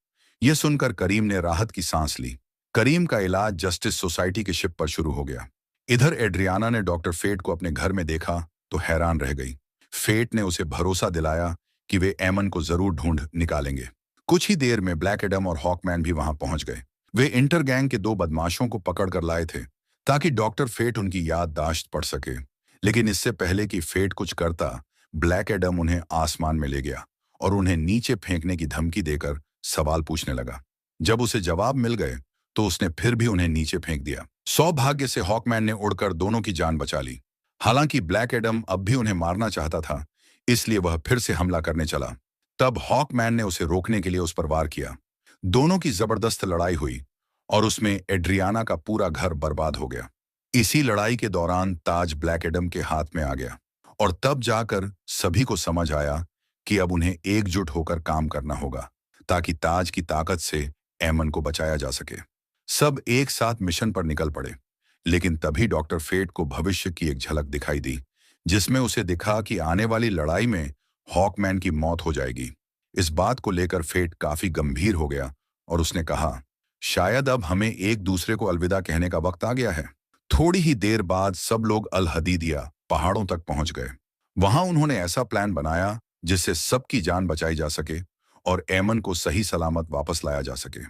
यह सुनकर करीम ने राहत की सांस ली। करीम का इलाज जस्टिस सोसाइटी के शिप पर शुरू हो गया। इधर एड्रियाना ने डॉक्टर फेट को अपने घर में देखा तो हैरान रह गई। फेट ने उसे भरोसा दिलाया कि वे एमन को जरूर ढूंढ निकालेंगे। कुछ ही देर में ब्लैक एडम और हॉकमैन भी वहां पहुंच गए। वे इंटरगैंग के 2 बदमाशों को पकड़ कर लाए थे ताकि डॉक्टर फेट उनकी याददाश्त पढ़ सके। लेकिन इससे पहले कि फेट कुछ करता, ब्लैक एडम उन्हें आसमान में ले गया और उन्हें नीचे फेंकने की धमकी देकर सवाल पूछने लगा। जब उसे जवाब मिल गए तो उसने फिर भी उन्हें नीचे फेंक दिया। सौभाग्य से हॉकमैन ने उड़कर दोनों की जान बचा ली। हालांकि ब्लैक एडम अब भी उन्हें मारना चाहता था, इसलिए वह फिर से हमला करने चला। तब हॉकमैन ने उसे रोकने के लिए उस पर वार किया। दोनों की जबरदस्त लड़ाई हुई और उसमें एड्रियाना का पूरा घर बर्बाद हो गया। इसी लड़ाई के दौरान ताज ब्लैक एडम के हाथ में आ गया और तब जाकर सभी को समझ आया कि अब उन्हें एकजुट होकर काम करना होगा ताकि ताज की ताकत से एमन को बचाया जा सके। सब एक साथ मिशन पर निकल पड़े। लेकिन तभी डॉक्टर फेट को भविष्य की एक झलक दिखाई दी, जिसमें उसे दिखा कि आने वाली लड़ाई में हॉकमैन की मौत हो जाएगी। इस बात को लेकर फेट काफी गंभीर हो गया और उसने कहा, शायद अब हमें एक दूसरे को अलविदा कहने का वक्त आ गया है। थोड़ी ही देर बाद सब लोग अल हदीदिया पहाड़ों तक पहुंच गए। वहां उन्होंने ऐसा प्लान बनाया जिससे सबकी जान बचाई जा सके और एमन को सही सलामत वापस लाया जा सके।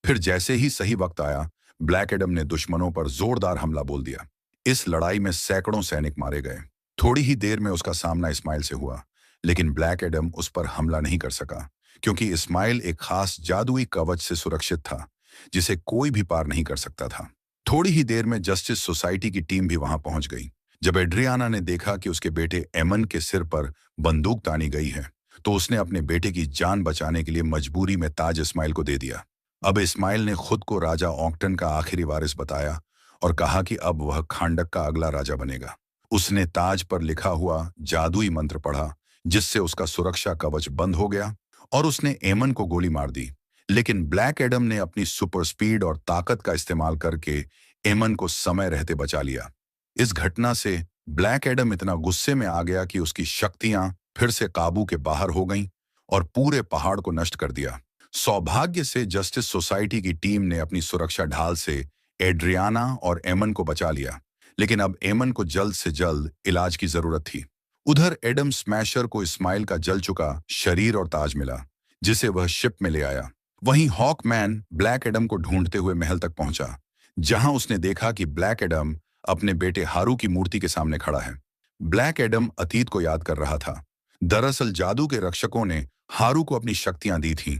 फिर जैसे ही सही वक्त आया, ब्लैक एडम ने दुश्मनों पर जोरदार हमला बोल दिया। इस लड़ाई में सैकड़ों सैनिक मारे गए। थोड़ी ही देर में उसका सामना इस्माइल से हुआ, लेकिन ब्लैक एडम उस पर हमला नहीं कर सका क्योंकि इस्माइल एक खास जादुई कवच से सुरक्षित था जिसे कोई भी पार नहीं कर सकता था। थोड़ी ही देर में जस्टिस सोसाइटी की टीम भी वहां पहुंच गई। जब एड्रियाना ने देखा कि उसके बेटे एमन के सिर पर बंदूक तानी गई है, तो उसने अपने बेटे की जान बचाने के लिए मजबूरी में ताज इस्माइल को दे दिया। अब इस्माइल ने खुद को राजा ऑक्टन का आखिरी वारिस बताया और कहा कि अब वह खांडक का अगला राजा बनेगा। उसने ताज पर लिखा हुआ जादुई मंत्र पढ़ा, जिससे उसका सुरक्षा कवच बंद हो गया और उसने एमन को गोली मार दी। लेकिन ब्लैक एडम ने अपनी सुपर स्पीड और ताकत का इस्तेमाल करके एमन को समय रहते बचा लिया। इस घटना से ब्लैक एडम इतना गुस्से में आ गया कि उसकी शक्तियां फिर से काबू के बाहर हो गईं और पूरे पहाड़ को नष्ट कर दिया। सौभाग्य से जस्टिस सोसाइटी की टीम ने अपनी सुरक्षा ढाल से एड्रियाना और एमन को बचा लिया, लेकिन अब एमन को जल्द से जल्द इलाज की जरूरत थी। उधर एडम स्मैशर को इस्माइल का जल चुका शरीर और ताज मिला, जिसे वह शिप में ले आया। वहीं हॉकमैन ब्लैक एडम को ढूंढते हुए महल तक पहुंचा, जहां उसने देखा कि ब्लैक एडम अपने बेटे हारू की मूर्ति के सामने खड़ा है। ब्लैक एडम अतीत को याद कर रहा था। दरअसल जादू के रक्षकों ने हारू को अपनी शक्तियां दी थीं,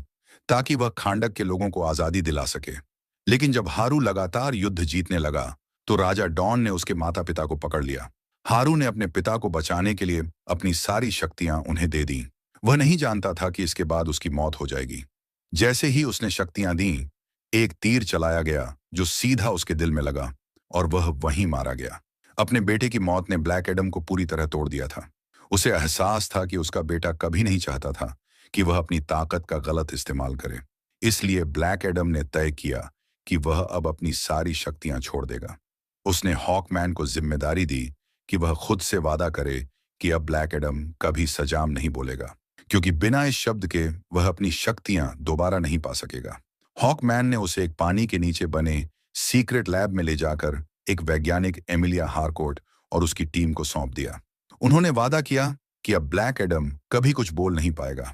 ताकि वह खांडक के लोगों को आजादी दिला सके। लेकिन जब हारू लगातार युद्ध जीतने लगा, तो राजा डॉन ने उसके माता पिता को पकड़ लिया। हारू ने अपने पिता को बचाने के लिए अपनी सारी शक्तियां उन्हें दे दी। वह नहीं जानता था कि इसके बाद उसकी मौत हो जाएगी। जैसे ही उसने शक्तियां दी, एक तीर चलाया गया जो सीधा उसके दिल में लगा और वह वहीं मारा गया। अपने बेटे की मौत ने ब्लैक एडम को पूरी तरह तोड़ दिया था। उसे एहसास था कि उसका बेटा कभी नहीं चाहता था कि वह अपनी ताकत का गलत इस्तेमाल करे। इसलिए ब्लैक एडम ने तय किया कि वह अब अपनी सारी शक्तियां छोड़ देगा। उसने हॉकमैन को जिम्मेदारी दी कि वह खुद से वादा करे कि अब ब्लैक एडम कभी सजाम नहीं बोलेगा, क्योंकि बिना इस शब्द के वह अपनी शक्तियां दोबारा नहीं पा सकेगा। हॉकमैन ने उसे एक पानी के नीचे बने सीक्रेट लैब में ले जाकर एक वैज्ञानिक एमिलिया हारकोर्ट और उसकी टीम को सौंप दिया। उन्होंने वादा किया कि अब ब्लैक एडम कभी कुछ बोल नहीं पाएगा,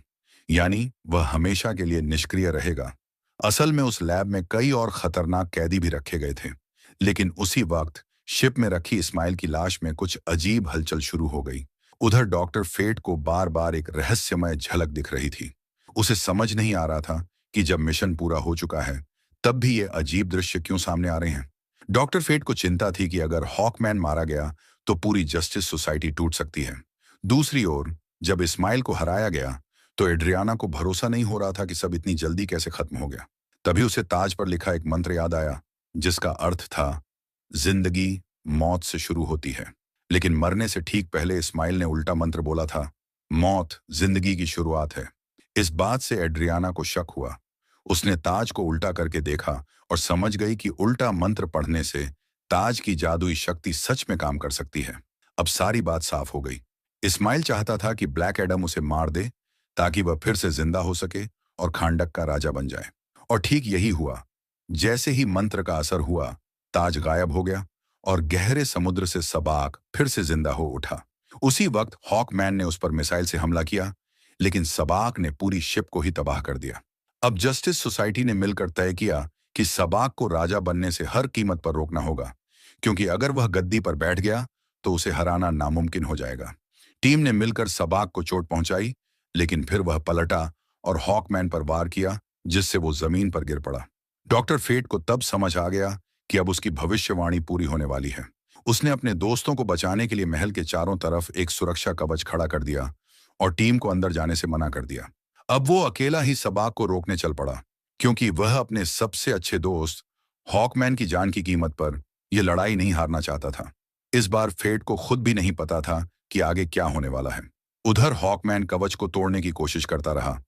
यानी वह हमेशा के लिए निष्क्रिय रहेगा। असल में उस लैब में कई और खतरनाक कैदी भी रखे गए थे, लेकिन उसी वक्त शिप में रखी इस्माइल की लाश में कुछ अजीब हलचल शुरू हो गई। उधर डॉक्टर फेट को बार बार एक रहस्यमय झलक दिख रही थी। उसे समझ नहीं आ रहा था कि जब मिशन पूरा हो चुका है, तब भी ये अजीब दृश्य क्यों सामने आ रहे हैं। डॉक्टर फेट को चिंता थी कि अगर हॉकमैन मारा गया तो पूरी जस्टिस सोसाइटी टूट सकती है। दूसरी ओर जब इस्माइल को हराया गया, तो एड्रियाना को भरोसा नहीं हो रहा था कि सब इतनी जल्दी कैसे खत्म हो गया। तभी उसे ताज पर लिखा एक मंत्र याद आया, जिसका अर्थ था, जिंदगी मौत से शुरू होती है। लेकिन मरने से ठीक पहले इस्माइल ने उल्टा मंत्र बोला था, मौत जिंदगी की शुरुआत है। इस बात से एड्रियाना को शक हुआ। उसने ताज को उल्टा करके देखा और समझ गई कि उल्टा मंत्र पढ़ने से ताज की जादुई शक्ति सच में काम कर सकती है। अब सारी बात साफ हो गई। इस्माइल चाहता था कि ब्लैक एडम उसे मार दे, ताकि वह फिर से जिंदा हो सके और खांडक का राजा बन जाए। और ठीक यही हुआ। जैसे ही मंत्र का असर हुआ, ताज गायब हो गया और गहरे समुद्र से सबाक फिर से जिंदा हो उठा। उसी वक्त हॉकमैन ने उस पर मिसाइल से हमला किया, लेकिन सबाक ने पूरी शिप को ही तबाह कर दिया। अब जस्टिस सोसाइटी ने मिलकर तय किया कि सबाक को राजा बनने से हर कीमत पर रोकना होगा, क्योंकि अगर वह गद्दी पर बैठ गया तो उसे हराना नामुमकिन हो जाएगा। टीम ने मिलकर सबाक को चोट पहुंचाई, लेकिन फिर वह पलटा और हॉकमैन पर वार किया, जिससे वो जमीन पर गिर पड़ा। डॉक्टर फेट को तब समझ आ गया कि अब उसकी भविष्यवाणी पूरी होने वाली है। उसने अपने दोस्तों को बचाने के लिए महल के चारों तरफ एक सुरक्षा कवच खड़ा कर दिया और टीम को अंदर जाने से मना कर दिया। अब वो अकेला ही सबाक को रोकने चल पड़ा, क्योंकि वह अपने सबसे अच्छे दोस्त हॉकमैन की जान की कीमत पर यह लड़ाई नहीं हारना चाहता था। इस बार फेट को खुद भी नहीं पता था कि आगे क्या होने वाला है। उधर हॉकमैन कवच को तोड़ने की कोशिश करता रहा,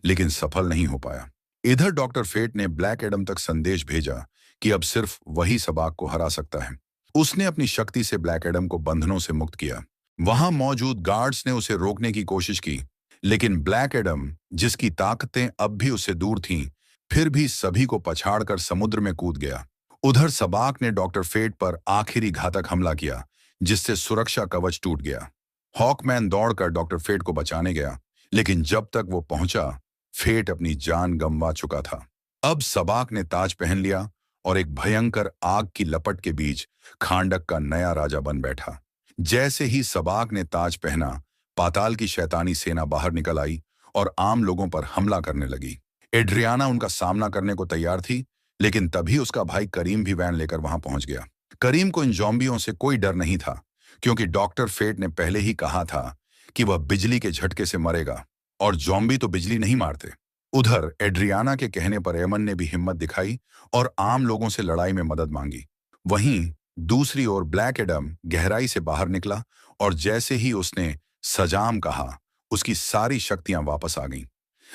लेकिन सफल नहीं हो पाया। इधर डॉक्टर फेट ने ब्लैक एडम तक संदेश भेजा कि अब सिर्फ वही सबाक को हरा सकता है। उसने अपनी शक्ति से ब्लैक एडम को बंधनों से मुक्त किया। वहां मौजूद गार्ड्स ने उसे रोकने की कोशिश की, लेकिन ब्लैक एडम, जिसकी ताकतें अब भी उससे दूर थीं, फिर भी सभी को पछाड़कर समुद्र में कूद गया। उधर सबाक ने डॉक्टर फेट पर आखिरी घातक हमला किया, जिससे सुरक्षा कवच टूट गया। हॉकमैन दौड़कर डॉक्टर फेट को बचाने गया, लेकिन जब तक वो पहुंचा, फेट अपनी जान गंवा चुका था। अब सबाक ने ताज पहन लिया और एक भयंकर आग की लपट के बीच खांडक का नया राजा बन बैठा। जैसे ही सबाक ने ताज पहना, पाताल की शैतानी सेना बाहर निकल आई और आम लोगों पर हमला करने लगी। एड्रियाना उनका सामना करने को तैयार थी, लेकिन तभी उसका भाई करीम भी वैन लेकर वहां पहुंच गया। करीम को इन जॉम्बियों से कोई डर नहीं था, क्योंकि डॉक्टर फेट ने पहले ही कहा था कि वह बिजली के झटके से मरेगा, और जॉम्बी तो बिजली नहीं मारते। उधर एड्रियाना के कहने पर एमन ने भी हिम्मत दिखाई और आम लोगों से लड़ाई में मदद मांगी। वहीं दूसरी ओर ब्लैक एडम गहराई से बाहर निकला, और जैसे ही उसने सजाम कहा, उसकी सारी शक्तियां वापस आ गईं।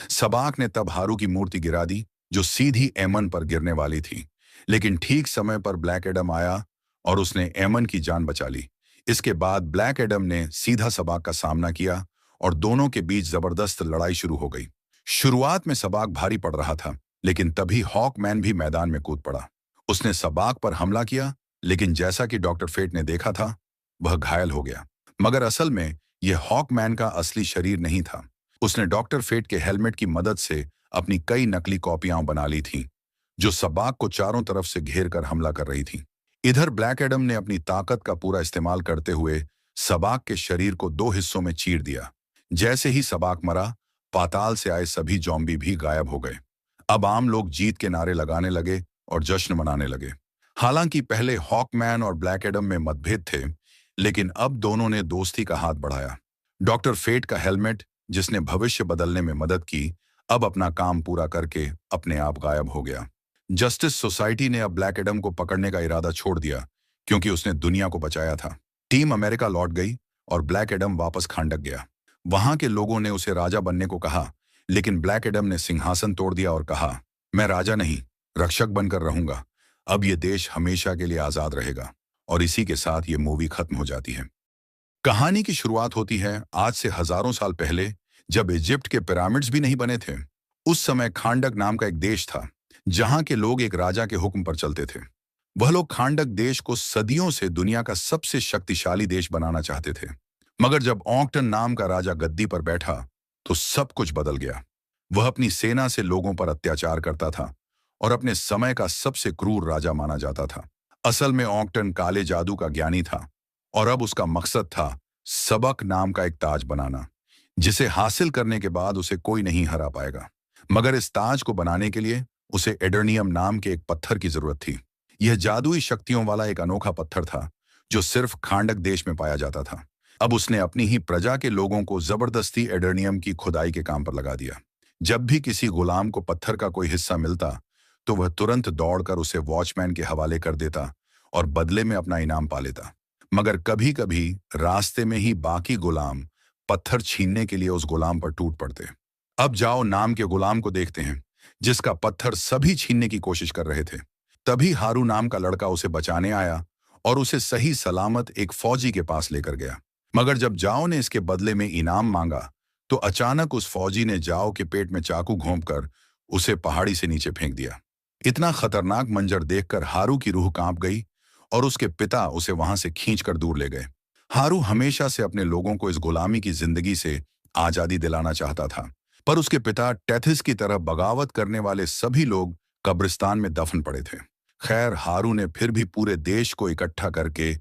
सबाक ने तब हारू की मूर्ति गिरा दी, जो सीधी एमन पर गिरने वाली थी। लेकिन ठीक समय पर ब्लैक एडम आया और उसने एमन की जान बचा ली। इसके बाद ब्लैक एडम ने सीधा सबाक का सामना किया और दोनों के बीच जबरदस्त लड़ाई शुरू हो गई। शुरुआत में सबाक भारी पड़ रहा था, लेकिन तभी हॉकमैन भी मैदान में कूद पड़ा। उसने सबाक पर हमला किया, लेकिन जैसा कि डॉक्टर फेट ने देखा था, वह घायल हो गया। मगर असल में यह हॉकमैन का असली शरीर नहीं था। उसने डॉक्टर फेट के हेलमेट की मदद से अपनी कई नकली कॉपियां बना ली थीं, जो सबाक को चारों तरफ से घेर कर हमला कर रही थीं। इधर ब्लैक एडम ने अपनी ताकत का पूरा इस्तेमाल करते हुए सबाक के शरीर को दो हिस्सों में चीर दिया। जैसे ही सबाक मरा, पाताल से आए सभी जॉम्बी भी गायब हो गए। अब आम लोग जीत के नारे लगाने लगे और जश्न मनाने लगे। हालांकि पहले हॉकमैन और ब्लैक एडम में मतभेद थे, लेकिन अब दोनों ने दोस्ती का हाथ बढ़ाया। डॉक्टर फेट का हेलमेट, जिसने भविष्य बदलने में मदद की, अब अपना काम पूरा करके अपने आप गायब हो गया। जस्टिस सोसाइटी ने अब ब्लैक एडम को पकड़ने का इरादा छोड़ दिया, क्योंकि उसने दुनिया को बचाया था। टीम अमेरिका लौट गई और ब्लैक एडम वापस खांडक गया। वहां के लोगों ने उसे राजा बनने को कहा, लेकिन ब्लैक एडम ने सिंहासन तोड़ दिया और कहा, मैं राजा नहीं, रक्षक बनकर रहूंगा। अब ये देश हमेशा के लिए आजाद रहेगा। और इसी के साथ ये मूवी खत्म हो जाती है। कहानी की शुरुआत होती है आज से हजारों साल पहले, जब इजिप्ट के पिरामिड्स भी नहीं बने थे। उस समय खांडक नाम का एक देश था, जहां के लोग एक राजा के हुक्म पर चलते थे। वह लोग खांडक देश को सदियों से दुनिया का सबसे शक्तिशाली देश बनाना चाहते थे। मगर जब ऑक्टन नाम का राजा गद्दी पर बैठा, तो सब कुछ बदल गया। वह अपनी सेना से लोगों पर अत्याचार करता था और अपने समय का सबसे क्रूर राजा माना जाता था। असल में ऑक्टन काले जादू का ज्ञानी था, और अब उसका मकसद था सबक नाम का एक ताज बनाना, जिसे हासिल करने के बाद उसे कोई नहीं हरा पाएगा। मगर इस ताज को बनाने के लिए उसे एडर्नियम नाम के एक पत्थर की जरूरत थी। यह जादुई शक्तियों वाला एक अनोखा पत्थर था, जो सिर्फ खांडक देश में पाया जाता था। अब उसने अपनी ही प्रजा के लोगों को जबरदस्ती एडर्नियम की खुदाई के काम पर लगा दिया। जब भी किसी गुलाम को पत्थर का कोई हिस्सा मिलता, तो वह तुरंत दौड़कर उसे वॉचमैन के हवाले कर देता और बदले में अपना इनाम पा लेता। मगर कभी कभी रास्ते में ही बाकी गुलाम पत्थर छीनने के लिए उस गुलाम पर टूट पड़ते। अब जाओ नाम के गुलाम को देखते हैं, जिसका पत्थर सभी छीनने की कोशिश कर रहे थे। तभी हारू नाम का लड़का उसे बचाने आया और उसे सही सलामत एक फौजी के पास लेकर गया। मगर जब जाओ ने इसके बदले में इनाम मांगा, तो अचानक उस फौजी ने जाओ के पेट में चाकू घोंपकर उसे पहाड़ी से नीचे फेंक दिया। इतना खतरनाक मंजर देखकर हारू की रूह कांप गई और उसके पिता उसे वहां से खींचकर दूर ले गए। हारू हमेशा से अपने लोगों को इस गुलामी की जिंदगी से आजादी दिलाना चाहता था, पर उसके पिता टेथिस की तरह बगावत करने वाले सभी लोग कब्रिस्तान में दफन पड़े थे। खैर, हारू ने फिर भी पूरे देश को इकट्ठा करके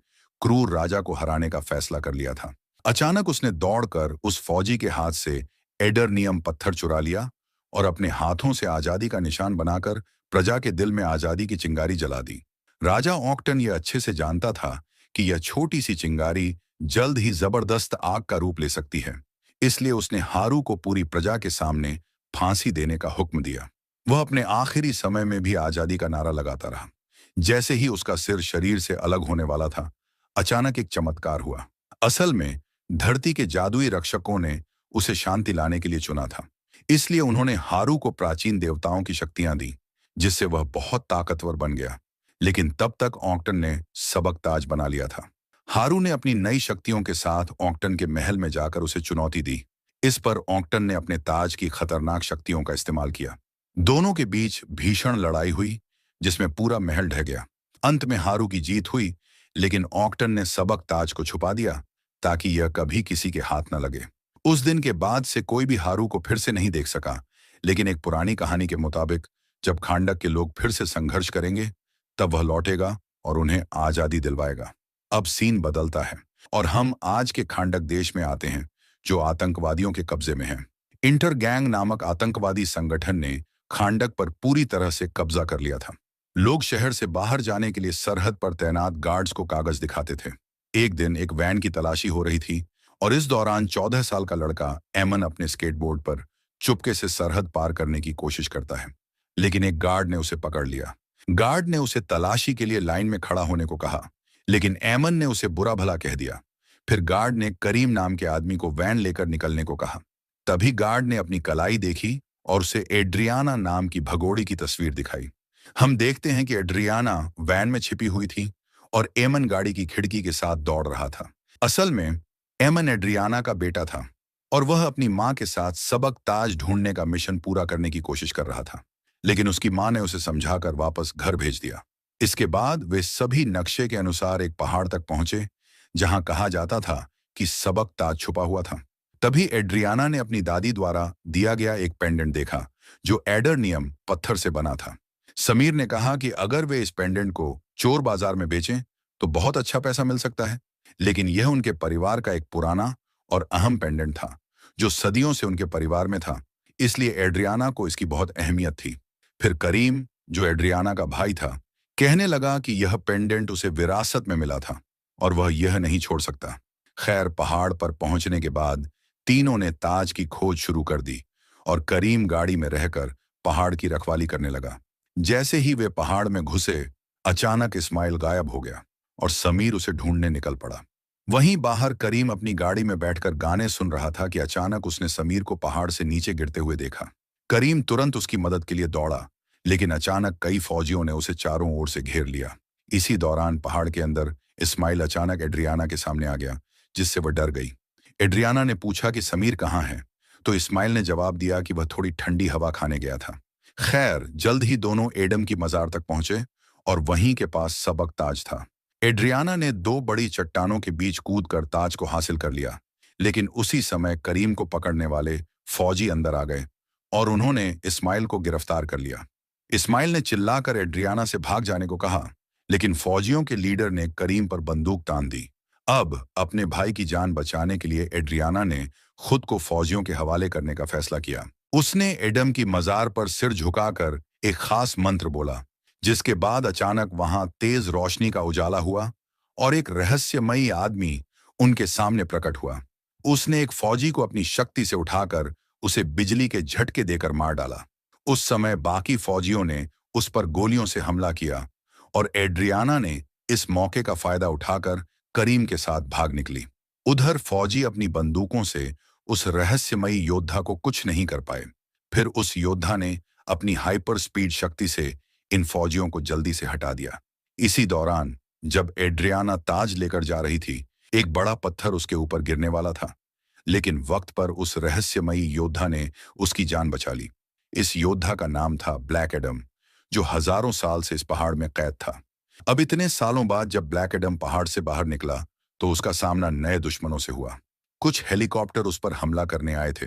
क्रूर राजा को हराने का फैसला कर लिया था। अचानक उसने दौड़कर उस फौजी के हाथ से एडरनियम पत्थर चुरा लिया और अपने हाथों से आजादी का निशान बनाकर प्रजा के दिल में आजादी की चिंगारी जला दी। राजा ऑक्टन यह अच्छे से जानता था कि यह छोटी सी चिंगारी जल्द ही जबरदस्त आग का रूप ले सकती है, इसलिए उसने हारू को पूरी प्रजा के सामने फांसी देने का हुक्म दिया। वह अपने आखिरी समय में भी आजादी का नारा लगाता रहा। जैसे ही उसका सिर शरीर से अलग होने वाला था, अचानक एक चमत्कार हुआ। असल में धरती के जादुई रक्षकों ने उसे शांति लाने के लिए चुना था, इसलिए उन्होंने हारू को प्राचीन देवताओं की शक्तियां दी, जिससे वह बहुत ताकतवर बन गया। लेकिन तब तक ऑक्टन ने सबक ताज बना लिया था। हारू ने अपनी नई शक्तियों के साथ ऑक्टन के महल में जाकर उसे चुनौती दी। इस पर ऑक्टन ने अपने ताज की खतरनाक शक्तियों का इस्तेमाल किया। दोनों के बीच भीषण लड़ाई हुई, जिसमें पूरा महल ढह गया। अंत में हारू की जीत हुई, लेकिन ऑक्टन ने सबक ताज को छुपा दिया ताकि यह कभी किसी के हाथ न लगे। उस दिन के बाद से कोई भी हारू को फिर से नहीं देख सका, लेकिन एक पुरानी कहानी के मुताबिक जब खांडक के लोग फिर से संघर्ष करेंगे, तब वह लौटेगा और उन्हें आजादी दिलवाएगा। अब सीन बदलता है और हम आज के खांडक देश में आते हैं, जो आतंकवादियों के कब्जे में है। इंटर गैंग नामक आतंकवादी संगठन ने खांडक पर पूरी तरह से कब्जा कर लिया था। लोग शहर से बाहर जाने के लिए सरहद पर तैनात गार्ड्स को कागज दिखाते थे। एक दिन एक वैन की तलाशी हो रही थी और इस दौरान 14 साल का लड़का एमन अपने स्केटबोर्ड पर चुपके से सरहद पार करने की कोशिश करता है, लेकिन एक गार्ड ने उसे पकड़ लिया। गार्ड ने उसे तलाशी के लिए लाइन में खड़ा होने को कहा, लेकिन एमन ने उसे बुरा भला कह दिया। फिर गार्ड ने करीम नाम के आदमी को वैन लेकर निकलने को कहा। तभी गार्ड ने अपनी कलाई देखी और उसे एड्रियाना नाम की भगोड़ी की तस्वीर दिखाई। हम देखते हैं कि एड्रियाना वैन में छिपी हुई थी और एमन गाड़ी की खिड़की के साथ दौड़ रहा था। असल में एमन एड्रियाना का बेटा था और वह अपनी मां के साथ सबक ताज ढूंढने का मिशन पूरा करने की कोशिश कर रहा था, लेकिन उसकी मां ने उसे समझाकर वापस घर भेज दिया। इसके बाद वे सभी नक्शे के अनुसार एक पहाड़ तक पहुंचे जहां कहा जाता था कि सबक ताज छुपा हुआ था। तभी एड्रियाना ने अपनी दादी द्वारा दिया गया एक पेंडेंट देखा जो एडरनियम पत्थर से बना था। समीर ने कहा कि अगर वे इस पेंडेंट को चोर बाजार में बेचें तो बहुत अच्छा पैसा मिल सकता है, लेकिन यह उनके परिवार का एक पुराना और अहम पेंडेंट था जो सदियों से उनके परिवार में था, इसलिए एड्रियाना को इसकी बहुत अहमियत थी। फिर करीम, जो एड्रियाना का भाई था, कहने लगा कि यह पेंडेंट उसे विरासत में मिला था और वह यह नहीं छोड़ सकता। खैर, पहाड़ पर पहुंचने के बाद तीनों ने ताज की खोज शुरू कर दी और करीम गाड़ी में रहकर पहाड़ की रखवाली करने लगा। जैसे ही वे पहाड़ में घुसे, अचानक इस्माइल गायब हो गया और समीर उसे ढूंढने निकल पड़ा। वहीं बाहर करीम अपनी गाड़ी में बैठकर गाने सुन रहा था कि अचानक उसने समीर को पहाड़ से नीचे गिरते हुए देखा। करीम तुरंत उसकी मदद के लिए दौड़ा, लेकिन अचानक कई फौजियों ने उसे चारों ओर से घेर लिया। इसी दौरान पहाड़ के अंदर इस्माइल अचानक एड्रियाना के सामने आ गया, जिससे वह डर गई। एड्रियाना ने पूछा कि समीर कहाँ है, तो इस्माइल ने जवाब दिया कि वह थोड़ी ठंडी हवा खाने गया था। खैर, जल्द ही दोनों एडम की मजार तक पहुंचे और वहीं के पास सबक ताज था। एड्रियाना ने दो बड़ी चट्टानों के बीच कूदकर ताज को हासिल कर लिया, लेकिन उसी समय करीम को पकड़ने वाले फौजी अंदर आ गए और उन्होंने इस्माइल को गिरफ्तार कर लिया। इस्माइल ने चिल्लाकर एड्रियाना से भाग जाने को कहा, लेकिन फौजियों के लीडर ने करीम पर बंदूक तान दी। अब अपने भाई की जान बचाने के लिए एड्रियाना ने खुद को फौजियों के हवाले करने का फैसला किया। उसने एडम की मजार पर सिर झुकाकर एक खास मंत्र बोला, जिसके बाद अचानक वहां तेज रोशनी का उजाला हुआ और एक रहस्यमयी आदमी उनके सामने प्रकट हुआ। उसने एक फौजी को अपनी शक्ति से उठाकर उसे बिजली के झटके देकर मार डाला। उस समय बाकी फौजियों ने उस पर गोलियों से हमला किया और एड्रियाना ने इस मौके का फायदा उठाकर करीम के साथ भाग निकली। उधर फौजी अपनी बंदूकों से उस रहस्यमयी योद्धा को कुछ नहीं कर पाए। फिर उस योद्धा ने अपनी हाइपर स्पीड शक्ति से इन फौजियों को जल्दी से हटा दिया। इसी दौरान जब एड्रियाना ताज लेकर जा रही थी, एक बड़ा पत्थर उसके ऊपर गिरने वाला था, लेकिन वक्त पर उस रहस्यमयी योद्धा ने उसकी जान बचा ली। इस योद्धा का नाम था ब्लैक एडम, जो हजारों साल से इस पहाड़ में कैद था। अब इतने सालों बाद जब ब्लैक एडम पहाड़ से बाहर निकला तो उसका सामना नए दुश्मनों से हुआ। कुछ हेलीकॉप्टर उस पर हमला करने आए थे,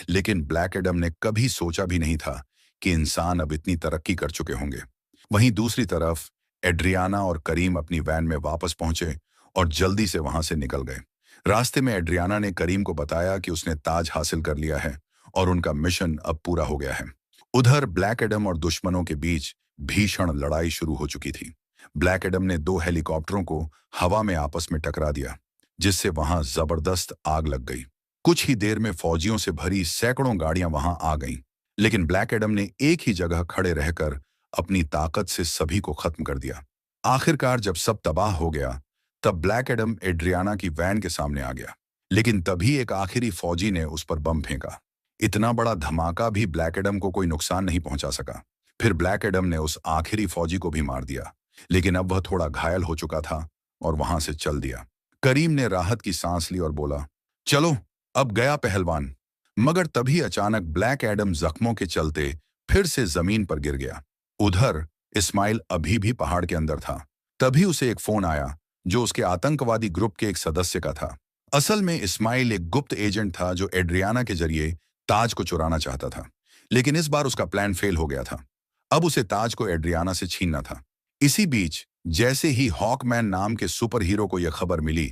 लेकिन ब्लैक एडम ने कभी सोचा भी नहीं था कि इंसान अब इतनी तरक्की कर चुके होंगे। वहीं दूसरी तरफ एड्रियाना और करीम अपनी वैन में वापस पहुंचे और जल्दी से वहां से निकल गए। रास्ते में एड्रियाना ने करीम को बताया कि उसने ताज हासिल कर लिया है और उनका मिशन अब पूरा हो गया है। उधर ब्लैक एडम और दुश्मनों के बीच भीषण लड़ाई शुरू हो चुकी थी। ब्लैक एडम ने दो हेलीकॉप्टरों को हवा में आपस में टकरा दिया, जिससे वहां जबरदस्त आग लग गई। कुछ ही देर में फौजियों से भरी सैकड़ों गाड़ियां वहां आ गईं, लेकिन ब्लैक एडम ने एक ही जगह खड़े रहकर अपनी ताकत से सभी को खत्म कर दिया। आखिरकार जब सब तबाह हो गया, तब ब्लैक एडम एड्रियाना की वैन के सामने आ गया, लेकिन तभी एक आखिरी फौजी ने उस पर बम फेंका। इतना बड़ा धमाका भी ब्लैक एडम को कोई नुकसान नहीं पहुंचा सका। फिर ब्लैक एडम ने उस आखिरी फौजी को भी मार दिया, लेकिन अब वह थोड़ा घायल हो चुका था और वहां से चल दिया। करीम ने राहत की सांस ली और बोला, चलो अब गया पहलवान। मगर तभी अचानक ब्लैक एडम जख्मों के चलते फिर से जमीन पर गिर गया। उधर इस्माइल अभी भी पहाड़ के अंदर था। तभी उसे एक फोन आया जो उसके आतंकवादी ग्रुप के एक सदस्य का था। असल में इस्माइल एक गुप्त एजेंट था जो एड्रियाना के जरिए ताज को चुराना चाहता था, लेकिन इस बार उसका प्लान फेल हो गया था। अब उसे ताज को एड्रियाना से छीनना था। इसी बीच जैसे ही हॉकमैन नाम के सुपर हीरो को यह खबर मिली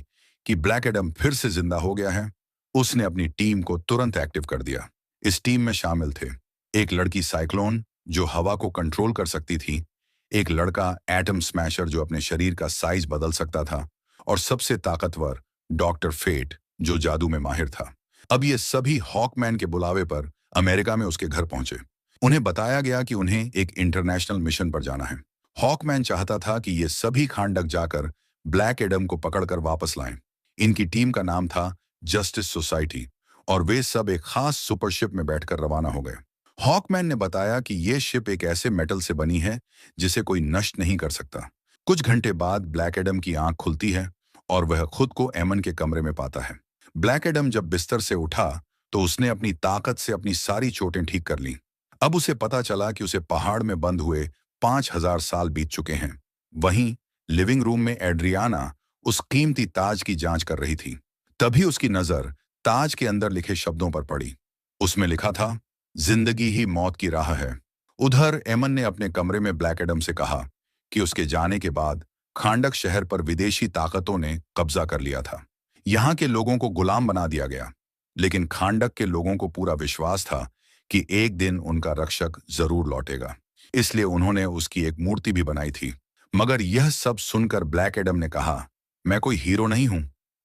कि ब्लैक एडम फिर से जिंदा हो गया है, उसने अपनी टीम को तुरंत एक्टिव कर दिया। इस टीम में शामिल थे एक लड़की साइक्लोन जो हवा को कंट्रोल कर सकती थी, एक लड़का एटम स्मैशर जो अपने शरीर का साइज बदल सकता था, और सबसे ताकतवर डॉक्टर फेट जो जादू में माहिर था। अब ये सभी हॉकमैन के बुलावे पर अमेरिका में उसके घर पहुंचे। उन्हें बताया गया कि उन्हें एक इंटरनेशनल मिशन पर जाना है। हॉकमैन चाहता था कि ये सभी खांडक जाकर ब्लैक एडम को पकड़कर वापस लाएं। इनकी टीम का नाम था जस्टिस सोसाइटी, और वे सब एक खास सुपरशिप में बैठकर रवाना हो गए। हॉकमैन ने बताया कि यह शिप एक ऐसे मेटल से बनी है जिसे कोई नष्ट नहीं कर सकता। कुछ घंटे बाद ब्लैक एडम की आंख खुलती है और वह खुद को एमन के कमरे में पाता है। ब्लैक एडम जब बिस्तर से उठा तो उसने अपनी ताकत से अपनी सारी चोटें ठीक कर लीं। अब उसे पता चला कि उसे पहाड़ में बंद हुए 5000 साल बीत चुके हैं। वहीं लिविंग रूम में एड्रियाना उस कीमती ताज की जांच कर रही थी। तभी उसकी नजर ताज के अंदर लिखे शब्दों पर पड़ी। उसमें लिखा था, जिंदगी ही मौत की राह है। उधर एमन ने अपने कमरे में ब्लैक एडम से कहा कि उसके जाने के बाद खांडक शहर पर विदेशी ताकतों ने कब्जा कर लिया था। यहाँ के लोगों को गुलाम बना दिया गया, लेकिन खांडक के लोगों को पूरा विश्वास था कि एक दिन उनका रक्षक जरूर लौटेगा। इसलिए उन्होंने उसकी एक मूर्ति भी बनाई थी। मगर यह सब सुनकर ब्लैक एडम ने कहा, मैं कोई हीरो नहीं हूं,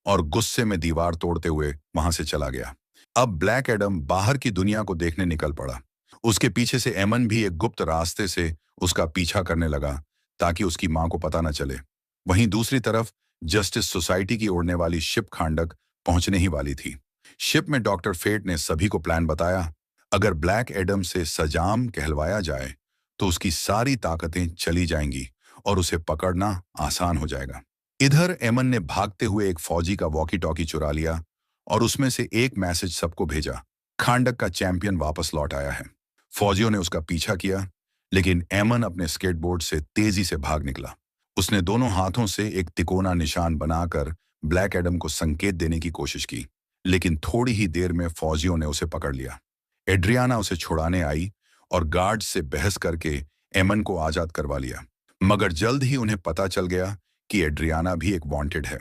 और गुस्से में दीवार तोड़ते हुए वहां से चला गया। अब ब्लैक एडम बाहर की दुनिया को देखने निकल पड़ा। उसके पीछे से एमन भी एक गुप्त रास्ते से उसका पीछा करने लगा ताकि उसकी मां को पता न चले। वहीं दूसरी तरफ जस्टिस सोसाइटी की उड़ने वाली शिप खांडक पहुंचने ही वाली थी। शिप में डॉक्टर फेट ने सभी को प्लान बताया। अगर ब्लैक एडम से सजाम कहलवाया जाए तो उसकी सारी ताकतें चली जाएंगी और उसे पकड़ना आसान हो जाएगा। इधर एमन ने भागते हुए एक फौजी का वॉकी टॉकी चुरा लिया और उसमें से एक मैसेज सबको भेजा, खांडक का चैंपियन वापस लौट आया है। फौजियों ने उसका पीछा किया, लेकिन एमन अपने स्केटबोर्ड से तेजी से भाग निकला। उसने दोनों हाथों से एक तिकोना निशान बनाकर ब्लैक एडम को संकेत देने की कोशिश की, लेकिन थोड़ी ही देर में फौजियों ने उसे पकड़ लिया। एड्रियाना उसे छुड़ाने आई और गार्ड से बहस करके एमन को आजाद करवा लिया। मगर जल्द ही उन्हें पता चल गया कि एड्रियाना भी एक वांटेड है।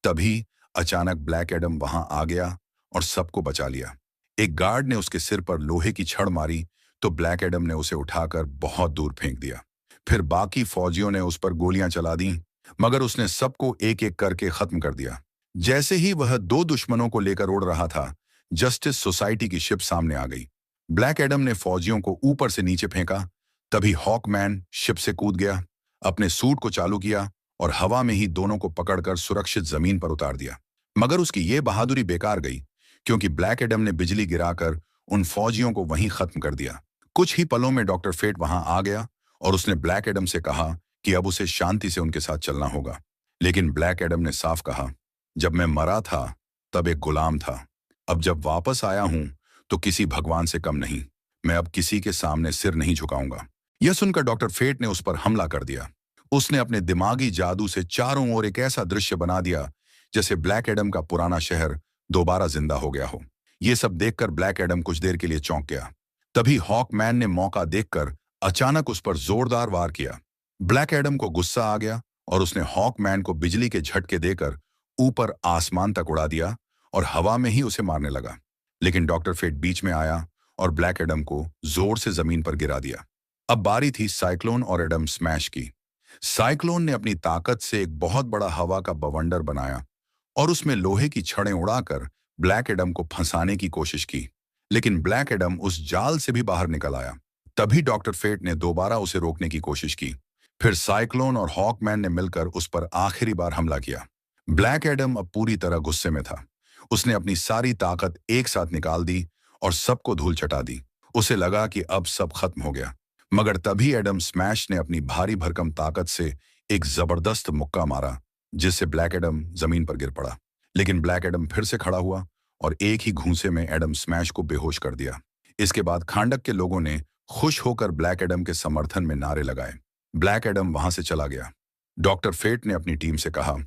तभी अचानक ब्लैक एडम वहां आ गया और सबको बचा लिया। एक गार्ड ने उसके सिर पर लोहे की छड़ मारी तो ब्लैक एडम ने उसे उठाकर बहुत दूर फेंक दिया। फिर बाकी फौजियों ने उस पर गोलियां चला दी, मगर उसने सबको एक एक करके खत्म कर दिया। जैसे ही वह दो दुश्मनों को लेकर उड़ रहा था, जस्टिस सोसाइटी की शिप सामने आ गई। ब्लैक एडम ने फौजियों को ऊपर से नीचे फेंका। तभी हॉकमैन शिप से कूद गया, अपने सूट को चालू किया और हवा में ही दोनों को पकड़कर सुरक्षित जमीन पर उतार दिया। मगर उसकी ये बहादुरी बेकार गई, क्योंकि ब्लैक एडम ने बिजली गिराकर उन फौजियों को वहीं खत्म कर दिया। कुछ ही पलों में डॉक्टर फेट वहां आ गया और उसने ब्लैक एडम से कहा कि अब उसे शांति से उनके साथ चलना होगा। लेकिन ब्लैक एडम ने साफ कहा, जब मैं मरा था तब एक गुलाम था, अब जब वापस आया हूं तो किसी भगवान से कम नहीं। मैं अब किसी के सामने सिर नहीं झुकाऊंगा। यह सुनकर डॉक्टर फेट ने उस पर हमला कर दिया। उसने अपने दिमागी जादू से चारों ओर एक ऐसा दृश्य बना दिया जैसे ब्लैक एडम का पुराना शहर दोबारा जिंदा हो गया हो। यह सब देखकर ब्लैक एडम कुछ देर के लिए चौंक गया। तभी हॉकमैन ने मौका देखकर अचानक उस पर जोरदार वार किया। ब्लैक एडम को गुस्सा आ गया और उसने हॉकमैन को बिजली के झटके देकर ऊपर आसमान तक उड़ा दिया और हवा में ही उसे मारने लगा। लेकिन डॉक्टर फेट बीच में आया और ब्लैक एडम को जोर से जमीन पर गिरा दिया। अब बारी थी साइक्लोन और एडम स्मैश की। साइक्लोन ने अपनी ताकत से एक बहुत बड़ा हवा का बवंडर बनाया और उसमें लोहे की छड़ें उड़ाकर ब्लैक एडम को फंसाने की कोशिश की, लेकिन ब्लैक एडम उस जाल से भी बाहर निकल आया। तभी डॉक्टर फेट ने दोबारा उसे रोकने की कोशिश की। फिर साइक्लोन और हॉकमैन ने मिलकर उस पर आखिरी बार हमला किया। ब्लैक एडम अब पूरी तरह गुस्से में था। उसने अपनी सारी ताकत एक साथ निकाल दी और सबको धूल चटा दी। उसे लगा कि अब सब खत्म हो गया। मगर तभी एडम स्मैश ने अपनी भारी भरकम ताकत से एक जबरदस्त मुक्का मारा, जिससे ब्लैक एडम जमीन पर गिर पड़ा। लेकिन ब्लैक एडम फिर से खड़ा हुआ और एक ही घूंसे में एडम स्मैश को बेहोश कर दिया। इसके बाद खांडक के लोगों ने खुश होकर ब्लैक एडम के समर्थन में नारे लगाए। ब्लैक एडम वहां से चला गया। डॉक्टर फेट ने अपनी टीम से कहा,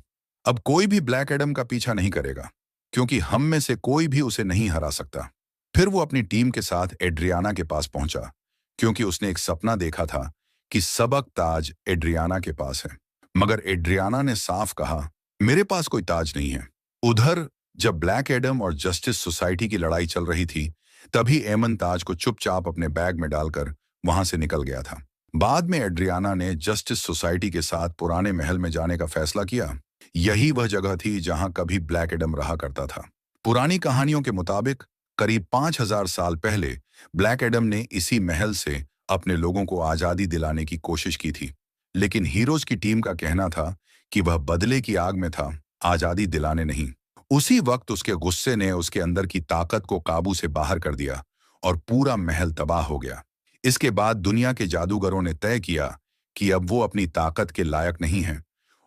अब कोई भी ब्लैक एडम का पीछा नहीं करेगा, क्योंकि हम में से कोई भी उसे नहीं हरा सकता। फिर वो अपनी टीम के साथ एड्रियाना के पास पहुंचा, क्योंकि उसने एक सपना देखा था कि सबक ताज एड्रियाना के पास है। मगर एड्रियाना ने साफ कहा, मेरे पास कोई ताज नहीं है। उधर जब ब्लैक एडम और जस्टिस सोसाइटी की लड़ाई चल रही थी, तभी एमन ताज को चुपचाप अपने बैग में डालकर वहां से निकल गया था। बाद में एड्रियाना ने जस्टिस सोसाइटी के साथ पुराने महल में जाने का फैसला किया। यही वह जगह थी जहां कभी ब्लैक एडम रहा करता था। पुरानी कहानियों के मुताबिक करीब 5000 साल पहले ब्लैक एडम ने इसी महल से अपने लोगों को आजादी दिलाने की कोशिश की थी। लेकिन हीरोज की टीम का कहना था कि वह बदले की आग में था, आजादी दिलाने नहीं। उसी वक्त उसके गुस्से ने उसके अंदर की ताकत को काबू से बाहर कर दिया और पूरा महल तबाह हो गया। इसके बाद दुनिया के जादूगरों ने तय किया कि अब वो अपनी ताकत के लायक नहीं है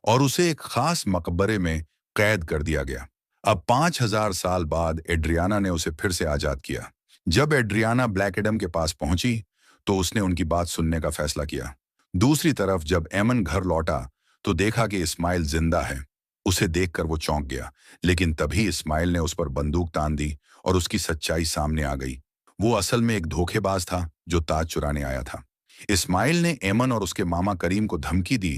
और उसे एक खास मकबरे में कैद कर दिया गया। अब 5000 साल बाद एड्रियाना ने उसे फिर से आजाद किया। जब एड्रियाना ब्लैक एडम के पास पहुंची तो उसने उनकी बात सुनने का फैसला किया। दूसरी तरफ जब एमन घर लौटा तो देखा कि इस्माइल जिंदा है। उसे देखकर वो चौंक गया, लेकिन तभी इस्माइल ने उस पर बंदूक तान दी और उसकी सच्चाई सामने आ गई। वो असल में एक धोखेबाज था जो ताज चुराने आया था। इस्माइल ने एमन और उसके मामा करीम को धमकी दी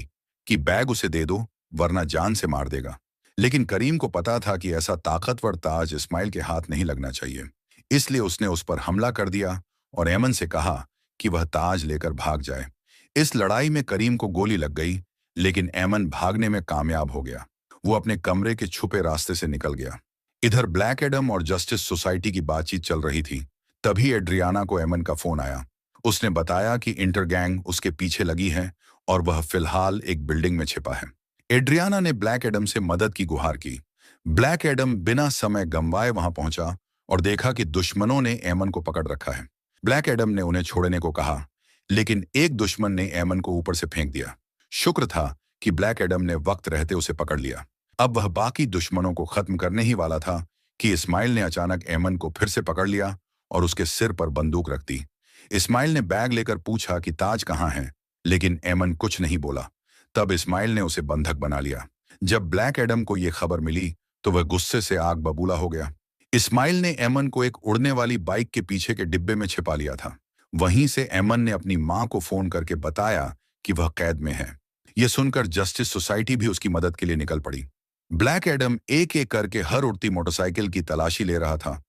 कि बैग उसे दे दो वरना जान से मार देगा। लेकिन करीम को पता था कि ऐसा ताकतवर ताज इस्माइल के हाथ नहीं लगना चाहिए, इसलिए उसने उस पर हमला कर दिया और एमन से कहा कि वह ताज लेकर भाग जाए। इस लड़ाई में करीम को गोली लग गई, लेकिन एमन भागने में कामयाब हो गया। वो अपने कमरे के छुपे रास्ते से निकल गया। इधर ब्लैक एडम और जस्टिस सोसाइटी की बातचीत चल रही थी। तभी एड्रियाना को एमन का फोन आया। उसने बताया कि इंटर गैंग उसके पीछे लगी है और वह फिलहाल एक बिल्डिंग में छिपा है। एड्रियाना ने ब्लैक एडम से मदद की गुहार की। ब्लैक एडम बिना समय गंवाए वहां पहुंचा और देखा कि दुश्मनों ने एमन को पकड़ रखा है। ब्लैक एडम ने उन्हें छोड़ने को कहा, लेकिन एक दुश्मन ने एमन को ऊपर से फेंक दिया। शुक्र था कि ब्लैक एडम ने वक्त रहते उसे पकड़ लिया। अब वह बाकी दुश्मनों को खत्म करने ही वाला था कि इस्माइल ने अचानक एमन को फिर से पकड़ लिया और उसके सिर पर बंदूक रख दी। इस्माइल ने बैग लेकर पूछा कि ताज कहाँ है, लेकिन एमन कुछ नहीं बोला। तब इस्माइल ने उसे बंधक बना लिया। जब ब्लैक एडम को यह खबर मिली तो वह गुस्से से आग बबूला हो गया। इस्माइल ने एमन को एक उड़ने वाली बाइक के पीछे के डिब्बे में छिपा लिया था। वहीं से एमन ने अपनी मां को फोन करके बताया कि वह कैद में है। यह सुनकर जस्टिस सोसाइटी भी उसकी मदद के लिए निकल पड़ी। ब्लैक एडम एक एक करके हर उड़ती मोटरसाइकिल की तलाशी ले रहा था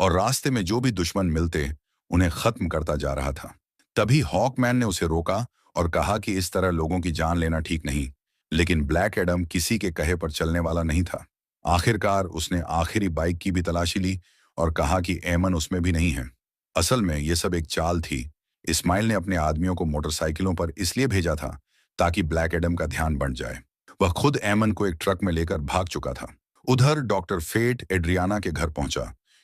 और रास्ते में जो भी दुश्मन मिलते उन्हें खत्म करता जा रहा था। तभी हॉकमैन ने उसे रोका और कहा कि इस तरह लोगों की जान लेना ठीक नहीं। लेकिन ब्लैक एडम किसी के कहे पर चलने वाला नहीं था। आखिरकार उसने आखिरी बाइक की भी तलाशी ली और कहा कि एमन उसमें भी नहीं है। असल में यह सब एक चाल थी। इस्माइल ने अपने आदमियों को मोटरसाइकिलों पर इसलिए भेजा था ताकि ब्लैक एडम का ध्यान बंट जाए। वह खुद एमन को एक ट्रक में लेकर भाग चुका था। उधर डॉक्टर फेट एड्रियाना के घर पहुंचा,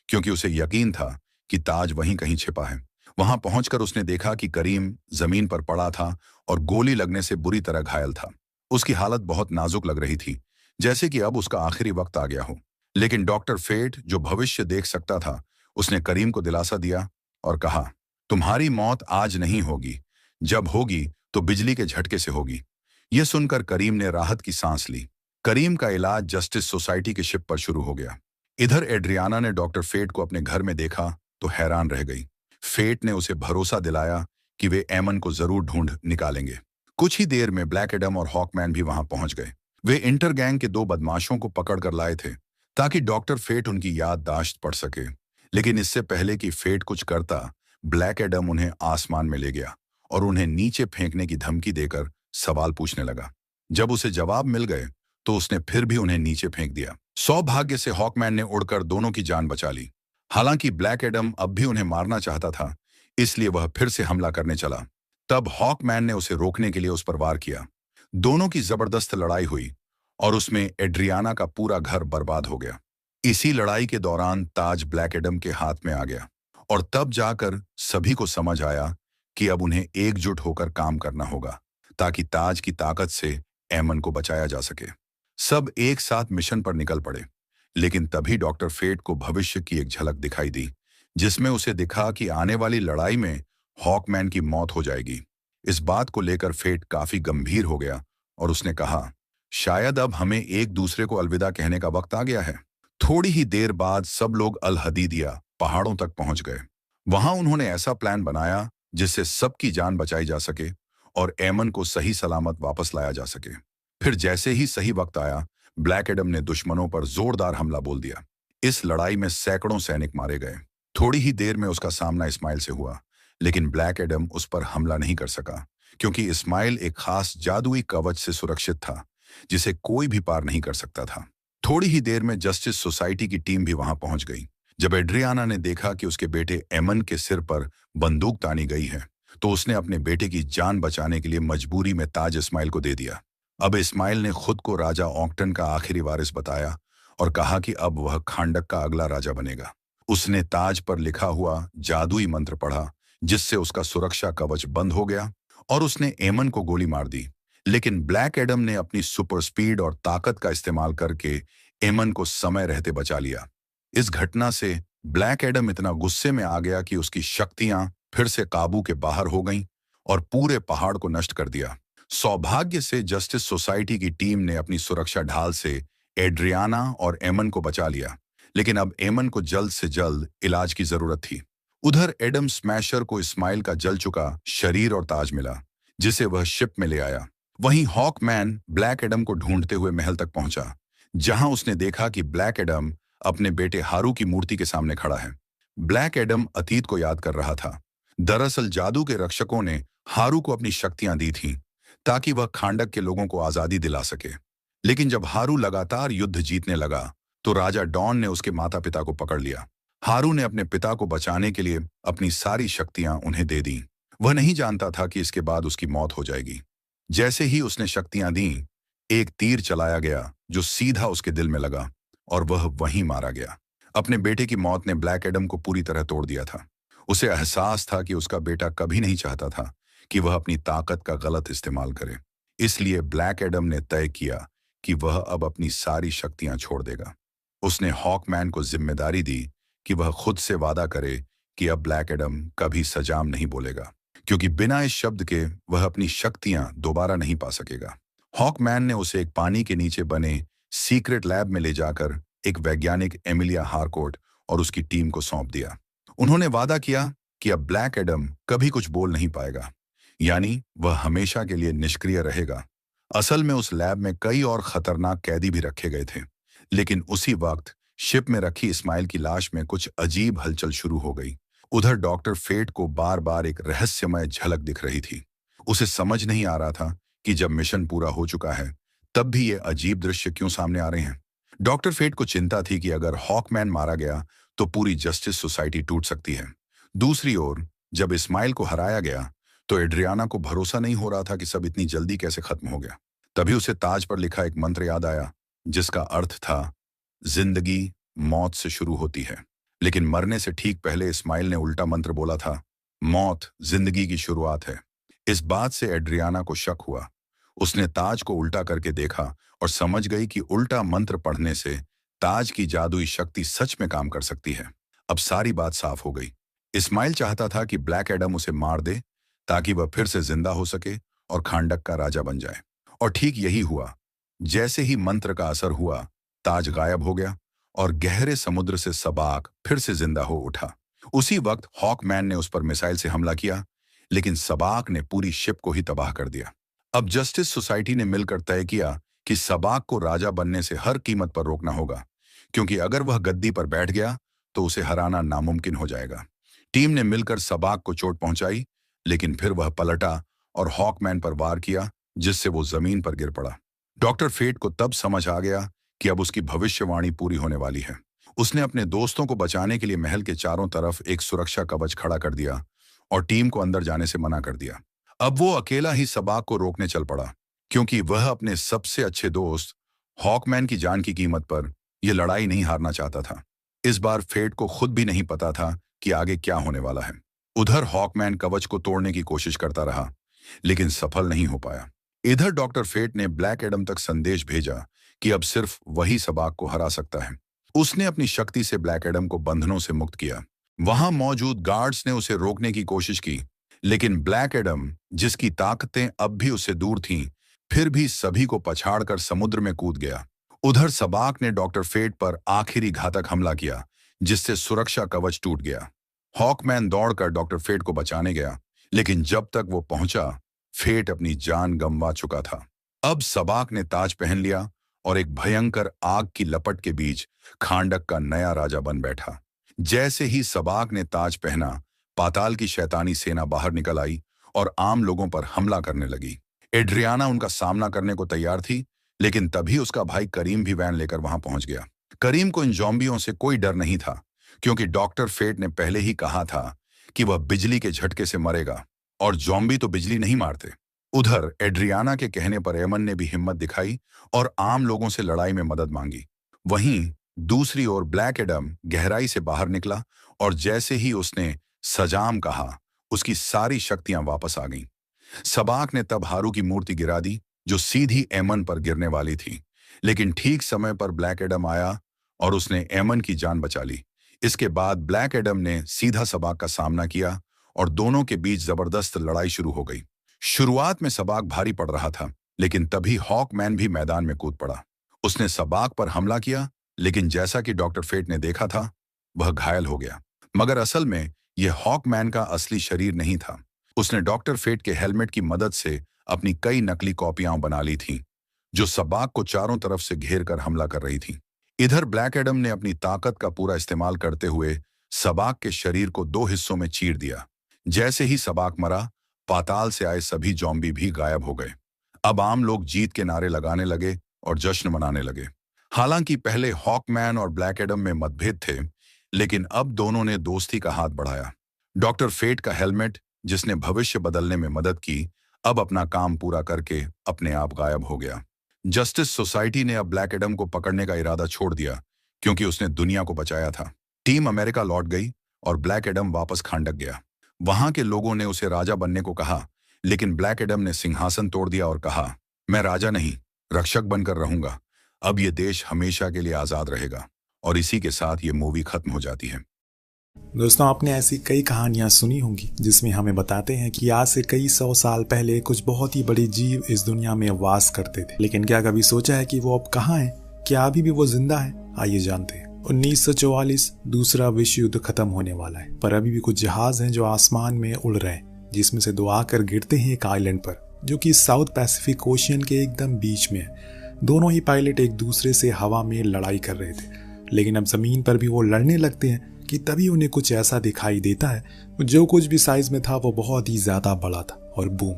क्योंकि उसे यकीन था कि ताज वहीं कहीं छिपा है। वहां पहुंचकर उसने देखा कि करीम जमीन पर पड़ा था और गोली लगने से बुरी तरह घायल था। उसकी हालत बहुत नाजुक लग रही थी, जैसे कि अब उसका आखिरी वक्त आ गया हो। लेकिन डॉक्टर फेट, जो भविष्य देख सकता था, उसने करीम को दिलासा दिया और कहा, तुम्हारी मौत आज नहीं होगी, जब होगी तो बिजली के झटके से होगी। यह सुनकर करीम ने राहत की सांस ली। करीम का इलाज जस्टिस सोसाइटी के शिप पर शुरू हो गया। इधर एड्रियाना ने डॉक्टर फेट को अपने घर में देखा तो हैरान रह गई। फेट ने उसे भरोसा दिलाया कि वे एमन को जरूर ढूंढ निकालेंगे। कुछ ही देर में ब्लैक एडम और हॉकमैन भी वहां पहुंच गए। वे इंटर गैंग के 2 बदमाशों को पकड़ कर लाए थे ताकि डॉक्टर फेट उनकी याददाश्त पढ़ सके। लेकिन इससे पहले कि फेट कुछ करता, ब्लैक एडम उन्हें आसमान में ले गया और उन्हें नीचे फेंकने की धमकी देकर सवाल पूछने लगा। जब उसे जवाब मिल गए तो उसने फिर भी उन्हें नीचे फेंक दिया। सौभाग्य से हॉकमैन ने उड़कर दोनों की जान बचा ली। हालांकि ब्लैक एडम अब भी उन्हें मारना चाहता था, इसलिए वह फिर से हमला करने चला। तब हॉकमैन ने उसे रोकने के लिए उस पर वार किया। दोनों की जबरदस्त लड़ाई हुई और उसमें एड्रियाना का पूरा घर बर्बाद हो गया। इसी लड़ाई के दौरान ताज ब्लैक एडम के हाथ में आ गया और तब जाकर सभी को समझ आया कि अब उन्हें एकजुट होकर काम करना होगा ताकि ताज की ताकत से एमन को बचाया जा सके। सब एक साथ मिशन पर निकल पड़े। लेकिन तभी डॉक्टर फेट को भविष्य की एक झलक दिखाई दी, जिसमें उसे दिखा कि आने वाली लड़ाई में हॉकमैन की मौत हो जाएगी। इस बात को लेकर फेट काफी गंभीर हो गया और उसने कहा, शायद अब हमें एक दूसरे को अलविदा कहने का वक्त आ गया है। थोड़ी ही देर बाद सब लोग अल हदीदिया पहाड़ों तक पहुंच गए। वहां उन्होंने ऐसा प्लान बनाया जिससे सबकी जान बचाई जा सके और एमन को सही सलामत वापस लाया जा सके। फिर जैसे ही सही वक्त आया, ब्लैक एडम ने दुश्मनों पर जोरदार हमला बोल दिया। इस लड़ाई में सैकड़ों सैनिक मारे गए। थोड़ी ही देर में उसका सामना इस्माइल से हुआ, लेकिन ब्लैक एडम उस पर हमला नहीं कर सका क्योंकि इस्माइल एक खास जादुई कवच से सुरक्षित था जिसे कोई भी पार नहीं कर सकता था। थोड़ी ही देर में जस्टिस सोसाइटी की टीम भी वहां पहुंच गई। जब एड्रियाना ने देखा कि उसके बेटे एमन के सिर पर बंदूक तानी गई है, तो उसने अपने बेटे की जान बचाने के लिए मजबूरी में ताज इस्माइल को दे दिया। अब इस्माइल ने खुद को राजा ऑक्टन का आखिरी वारिस बताया और कहा कि अब वह खांडक का अगला राजा बनेगा। उसने ताज पर लिखा हुआ जादुई मंत्र पढ़ा, जिससे उसका सुरक्षा कवच बंद हो गया और उसने एमन को गोली मार दी। लेकिन ब्लैक एडम ने अपनी सुपर स्पीड और ताकत का इस्तेमाल करके एमन को समय रहते बचा लिया। इस घटना से ब्लैक एडम इतना गुस्से में आ गया कि उसकी शक्तियां फिर से काबू के बाहर हो गईं और पूरे पहाड़ को नष्ट कर दिया। सौभाग्य से जस्टिस सोसाइटी की टीम ने अपनी सुरक्षा ढाल से एड्रियाना और एमन को बचा लिया, लेकिन अब एमन को जल्द से जल्द इलाज की जरूरत थी। उधर एडम स्मैशर को इस्माइल का जल चुका शरीर और ताज मिला, जिसे वह शिप में ले आया। वहीं हॉकमैन ब्लैक एडम को ढूंढते हुए महल तक पहुंचा, जहां उसने देखा कि ब्लैक एडम अपने बेटे हारू की मूर्ति के सामने खड़ा है। ब्लैक एडम अतीत को याद कर रहा था। दरअसल जादू के रक्षकों ने हारू को अपनी शक्तियां दी थीं ताकि वह खांडक के लोगों को आजादी दिला सके। लेकिन जब हारू लगातार युद्ध जीतने लगा, तो राजा डॉन ने उसके माता पिता को पकड़ लिया। हारू ने अपने पिता को बचाने के लिए अपनी सारी शक्तियां उन्हें दे दी। वह नहीं जानता था कि इसके बाद उसकी मौत हो जाएगी। जैसे ही उसने शक्तियां दी, एक तीर चलाया गया जो सीधा उसके दिल में लगा और वह वहीं मारा गया। अपने बेटे की मौत ने ब्लैक एडम को पूरी तरह तोड़ दिया था। उसे एहसास था कि उसका बेटा कभी नहीं चाहता था कि वह अपनी ताकत का गलत इस्तेमाल करे। इसलिए ब्लैक एडम ने तय किया कि वह अब अपनी सारी शक्तियां छोड़ देगा। उसने हॉकमैन को जिम्मेदारी दी कि वह खुद से वादा करे कि अब ब्लैक एडम कभी सजाम नहीं बोलेगा, क्योंकि बिना इस शब्द के वह अपनी शक्तियां दोबारा नहीं पा सकेगा। हॉकमैन ने उसे एक पानी के नीचे बने सीक्रेट लैब में ले जाकर एक वैज्ञानिक एमिलिया हारकोर्ट और उसकी टीम को सौंप दिया। उन्होंने वादा किया कि अब ब्लैक एडम कभी कुछ बोल नहीं पाएगा, यानी वह हमेशा के लिए निष्क्रिय रहेगा। असल में उस लैब में कई और खतरनाक कैदी भी रखे गए थे, लेकिन उसी वक्त शिप में रखी इस्माइल की लाश में कुछ अजीब हलचल शुरू हो गई। उधर डॉक्टर फेट को बार बार एक रहस्यमय झलक दिख रही थी। उसे समझ नहीं आ रहा था कि जब मिशन पूरा हो चुका है, तब भी ये अजीब दृश्य क्यों सामने आ रहे हैं। डॉक्टर फेट को चिंता थी कि अगर हॉकमैन मारा गया तो पूरी जस्टिस सोसाइटी टूट सकती है। दूसरी ओर जब इस्माइल को हराया गया, तो एड्रियाना को भरोसा नहीं हो रहा था कि सब इतनी जल्दी कैसे खत्म हो गया। तभी उसे ताज पर लिखा एक मंत्र याद आया, जिसका अर्थ था, जिंदगी मौत से शुरू होती है। लेकिन मरने से ठीक पहले इस्माइल ने उल्टा मंत्र बोला था, मौत जिंदगी की शुरुआत है। इस बात से एड्रियाना को शक हुआ। उसने ताज को उल्टा करके देखा और समझ गई कि उल्टा मंत्र पढ़ने से ताज की जादुई शक्ति सच में काम कर सकती है। अब सारी बात साफ हो गई। इस्माइल चाहता था कि ब्लैक एडम उसे मार दे ताकि वह फिर से जिंदा हो सके और खांडक का राजा बन जाए। और ठीक यही हुआ। जैसे ही मंत्र का असर हुआ, ताज गायब हो गया और गहरे समुद्र से सबाक फिर से जिंदा हो उठा। उसी वक्त हॉकमैन ने उस पर मिसाइल से हमला किया, लेकिन सबाक ने पूरी शिप को ही तबाह कर दिया। अब जस्टिस सोसाइटी ने मिलकर तय किया कि सबाक को राजा बनने से हर कीमत पर रोकना होगा, क्योंकि अगर वह गद्दी पर बैठ गया तो उसे हराना नामुमकिन हो जाएगा। टीम ने मिलकर सबाक को चोट पहुंचाई, लेकिन फिर वह पलटा और हॉकमैन पर वार किया, जिससे वो जमीन पर गिर पड़ा। डॉक्टर फेट को तब समझ आ गया कि अब उसकी भविष्यवाणी पूरी होने वाली है। उसने अपने दोस्तों को बचाने के लिए महल के चारों तरफ एक सुरक्षा कवच खड़ा कर दिया और टीम को अंदर जाने से मना कर दिया। अब वो अकेला ही सबाक को रोकने चल पड़ा, क्योंकि वह अपने सबसे अच्छे दोस्त हॉकमैन की जान की कीमत पर यह लड़ाई नहीं हारना चाहता था। इस बार फेट को खुद भी नहीं पता था कि आगे क्या होने वाला है। उधर हॉकमैन कवच को तोड़ने की कोशिश करता रहा, लेकिन सफल नहीं हो पाया। इधर डॉक्टर फेट ने ब्लैक एडम तक संदेश भेजा कि अब सिर्फ वही सबाक को हरा सकता है। उसने अपनी शक्ति से ब्लैक एडम को बंधनों से मुक्त किया। वहां मौजूद गार्ड्स ने उसे रोकने की कोशिश की, लेकिन ब्लैक एडम, जिसकी ताकतें अब भी उससे दूर थीं, फिर भी सभी को पछाड़कर समुद्र में कूद गया। उधर सबाक ने डॉक्टर फेट पर आखिरी घातक हमला किया, जिससे सुरक्षा कवच टूट गया। हॉकमैन दौड़कर डॉक्टर फेट को बचाने गया, लेकिन जब तक वो पहुंचा, फेट अपनी जान गंवा चुका था। अब सबाक ने ताज पहन लिया और एक भयंकर आग की लपट के बीच खांडक का नया राजा बन बैठा। जैसे ही सबाक ने ताज पहना, पाताल की शैतानी सेना बाहर निकल आई और आम लोगों पर हमला करने लगी। एड्रियाना उनका सामना करने को तैयार थी, लेकिन तभी उसका भाई करीम भी वैन लेकर वहां पहुंच गया। करीम को इन ज़ॉम्बियों से कोई डर नहीं था, क्योंकि डॉक्टर फेट ने पहले ही कहा था कि वह बिजली के झटके से मरेगा, और ज़ॉम्बी तो बिजली नहीं मारते। उधर एड्रियाना के कहने पर एमन ने भी हिम्मत दिखाई और आम लोगों से लड़ाई में मदद मांगी। वहीं दूसरी ओर ब्लैक एडम गहराई से बाहर निकला, और जैसे ही उसने सजाम कहा, उसकी सारी शक्तियां वापस आ गईं। सबाक ने तब हारू की मूर्ति गिरा दी, जो सीधी एमन पर गिरने वाली थी, लेकिन ठीक समय पर ब्लैक एडम आया और उसने एमन की जान बचा ली। इसके बाद ब्लैक एडम ने सीधा सबाक का सामना किया और दोनों के बीच जबरदस्त लड़ाई शुरू हो गई। शुरुआत में सबाक भारी पड़ रहा था, लेकिन तभी हॉकमैन भी मैदान में कूद पड़ा। उसने सबाक पर हमला किया, लेकिन जैसा कि डॉक्टर फेट ने देखा था, वह घायल हो गया। मगर असल में यह हॉकमैन का असली शरीर नहीं था। उसने डॉक्टर फेट के हेलमेट की मदद से अपनी कई नकली कॉपियां बना ली थीं, जो सबाक को चारों तरफ से घेर कर हमला कर रही थीं। इधर ब्लैक एडम ने अपनी ताकत का पूरा इस्तेमाल करते हुए सबाक के शरीर को 2 हिस्सों में चीर दिया। जैसे ही सबाक मरा, पाताल से आए सभी ज़ॉम्बी भी गायब हो गए। अब आम लोग जीत के नारे लगाने लगे और जश्न मनाने लगे। हालांकि पहले हॉकमैन और ब्लैक एडम में मतभेद थे, लेकिन अब दोनों ने दोस्ती का हाथ बढ़ाया। डॉक्टर फेट का हेलमेट, जिसने भविष्य बदलने में मदद की, अब अपना काम पूरा करके अपने आप गायब हो गया। जस्टिस सोसाइटी ने अब ब्लैक एडम को पकड़ने का इरादा छोड़ दिया, क्योंकि उसने दुनिया को बचाया था। टीम अमेरिका लौट गई और ब्लैक एडम वापस खांडक गया। वहां के लोगों ने उसे राजा बनने को कहा, लेकिन ब्लैक एडम ने सिंहासन तोड़ दिया और कहा, मैं राजा नहीं, रक्षक बनकर रहूंगा। अब ये देश हमेशा के लिए आजाद रहेगा। और इसी के साथ ये मूवी खत्म हो जाती है। दोस्तों, आपने ऐसी कई कहानियां सुनी होंगी जिसमें हमें बताते हैं कि आज से कई 100 साल पहले कुछ बहुत ही बड़े जीव इस दुनिया में वास करते थे। लेकिन क्या कभी सोचा है कि वो अब कहाँ हैं? क्या अभी भी वो जिंदा है? आइए जानते हैं। 1944 दूसरा विश्व युद्ध खत्म होने वाला है, पर अभी भी कुछ जहाज हैं जो आसमान में उड़ रहे हैं, जिसमें से 2 आकर गिरते हैं एक आइलैंड पर, जो कि साउथ पैसिफिक ओशियन के एकदम बीच में है। दोनों ही पायलट एक दूसरे से हवा में लड़ाई कर रहे थे, लेकिन अब जमीन पर भी वो लड़ने लगते हैं कि तभी उन्हें कुछ ऐसा दिखाई देता है, जो कुछ भी साइज में था वो बहुत ही ज्यादा बड़ा था, और बूम,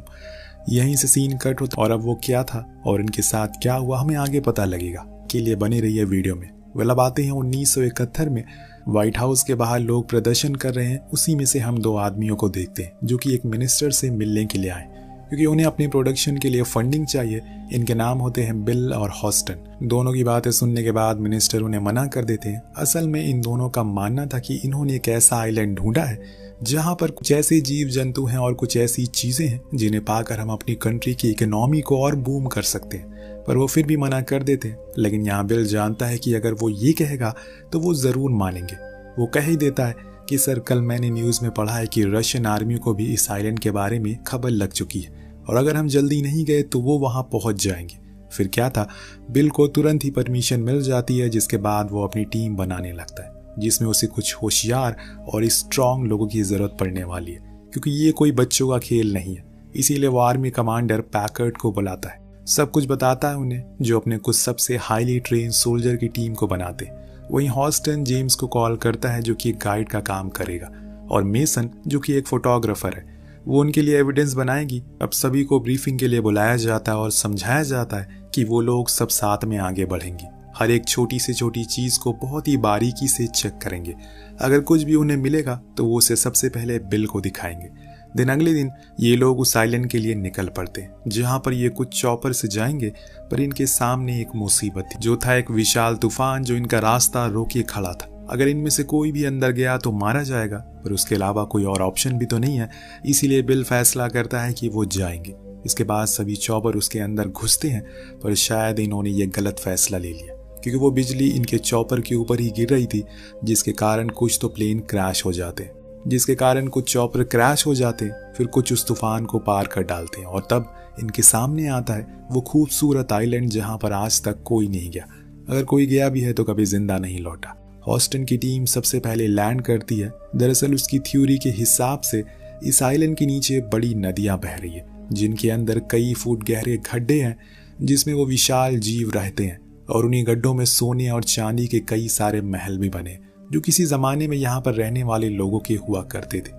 यहीं से सीन कट होता। और अब वो क्या था और इनके साथ क्या हुआ, हमें आगे पता लगेगा। के लिए बने रहिए वीडियो में। वेल, अब आते हैं 1971 में। व्हाइट हाउस के बाहर लोग प्रदर्शन कर रहे हैं। उसी में से हम 2 आदमियों को देखते हैं जो कि एक मिनिस्टर से मिलने के लिए आए, क्योंकि उन्हें अपनी प्रोडक्शन के लिए फंडिंग चाहिए। इनके नाम होते हैं बिल और हॉस्टन। दोनों की बातें सुनने के बाद मिनिस्टर उन्हें मना कर देते हैं। असल में इन दोनों का मानना था कि इन्होंने एक ऐसा आइलैंड ढूंढा है जहां पर कुछ ऐसे जीव जंतु हैं और कुछ ऐसी चीजें हैं जिन्हें पाकर हम अपनी कंट्री की इकोनॉमी को और बूम कर सकते हैं, पर वो फिर भी मना कर देते हैं। लेकिन यहाँ बिल जानता है कि अगर वो ये कहेगा तो वो जरूर मानेंगे। वो कह ही देता है कि सर, कल मैंने न्यूज में पढ़ा है कि रशियन आर्मी को भी इस आइलैंड के बारे में खबर लग चुकी है, और अगर हम जल्दी नहीं गए तो वो वहां पहुंच जाएंगे। फिर क्या था, बिल को तुरंत ही परमिशन मिल जाती है, जिसके बाद वो अपनी टीम बनाने लगता है, जिसमें उसे कुछ होशियार और स्ट्रांग लोगों की जरूरत पड़ने वाली है, क्योंकि ये कोई बच्चों का खेल नहीं है। इसीलिए वो आर्मी कमांडर पैकर्ड को बुलाता है, सब कुछ बताता है उन्हें, जो अपने कुछ सबसे हाईली ट्रेन सोल्जर की टीम को बनाते हैं। वहीं हॉस्टन जेम्स को कॉल करता है, जो कि एक गाइड का काम करेगा, और मेसन जो कि एक फोटोग्राफर है, वो उनके लिए एविडेंस बनाएगी। अब सभी को ब्रीफिंग के लिए बुलाया जाता है और समझाया जाता है कि वो लोग सब साथ में आगे बढ़ेंगे। हर एक छोटी से छोटी चीज को बहुत ही बारीकी से चेक करेंगे। अगर कुछ भी उन्हें मिलेगा तो वो उसे सबसे पहले बिल को दिखाएंगे। दिन अगले दिन ये लोग उस आइलैंड के लिए निकल पड़ते हैं, जहां पर ये कुछ चॉपर से जाएंगे, पर इनके सामने एक मुसीबत थी, जो था एक विशाल तूफान जो इनका रास्ता रोके खड़ा था। अगर इनमें से कोई भी अंदर गया तो मारा जाएगा, पर उसके अलावा कोई और ऑप्शन भी तो नहीं है। इसीलिए बिल फैसला करता है कि वो जाएंगे। इसके बाद सभी चॉपर उसके अंदर घुसते हैं, पर शायद इन्होंने ये गलत फैसला ले लिया, क्योंकि वो बिजली इनके चॉपर के ऊपर ही गिर रही थी, जिसके कारण कुछ तो प्लेन क्रैश हो जाते, फिर कुछ उस तूफान को पार कर डालते हैं, और तब इनके सामने आता है वो खूबसूरत आइलैंड जहां पर आज तक कोई नहीं गया। अगर कोई गया भी है तो कभी जिंदा नहीं लौटा। हॉस्टन की टीम सबसे पहले लैंड करती है। दरअसल उसकी थ्योरी के हिसाब से इस आइलैंड के नीचे बड़ी नदियां बह रही है, जिनके अंदर कई फुट गहरे गड्ढे हैं, जिसमें वो विशाल जीव रहते हैं, और उन्हीं गड्ढों में सोने और चांदी के कई सारे महल भी बने, जो किसी जमाने में यहाँ पर रहने वाले लोगों के हुआ करते थे।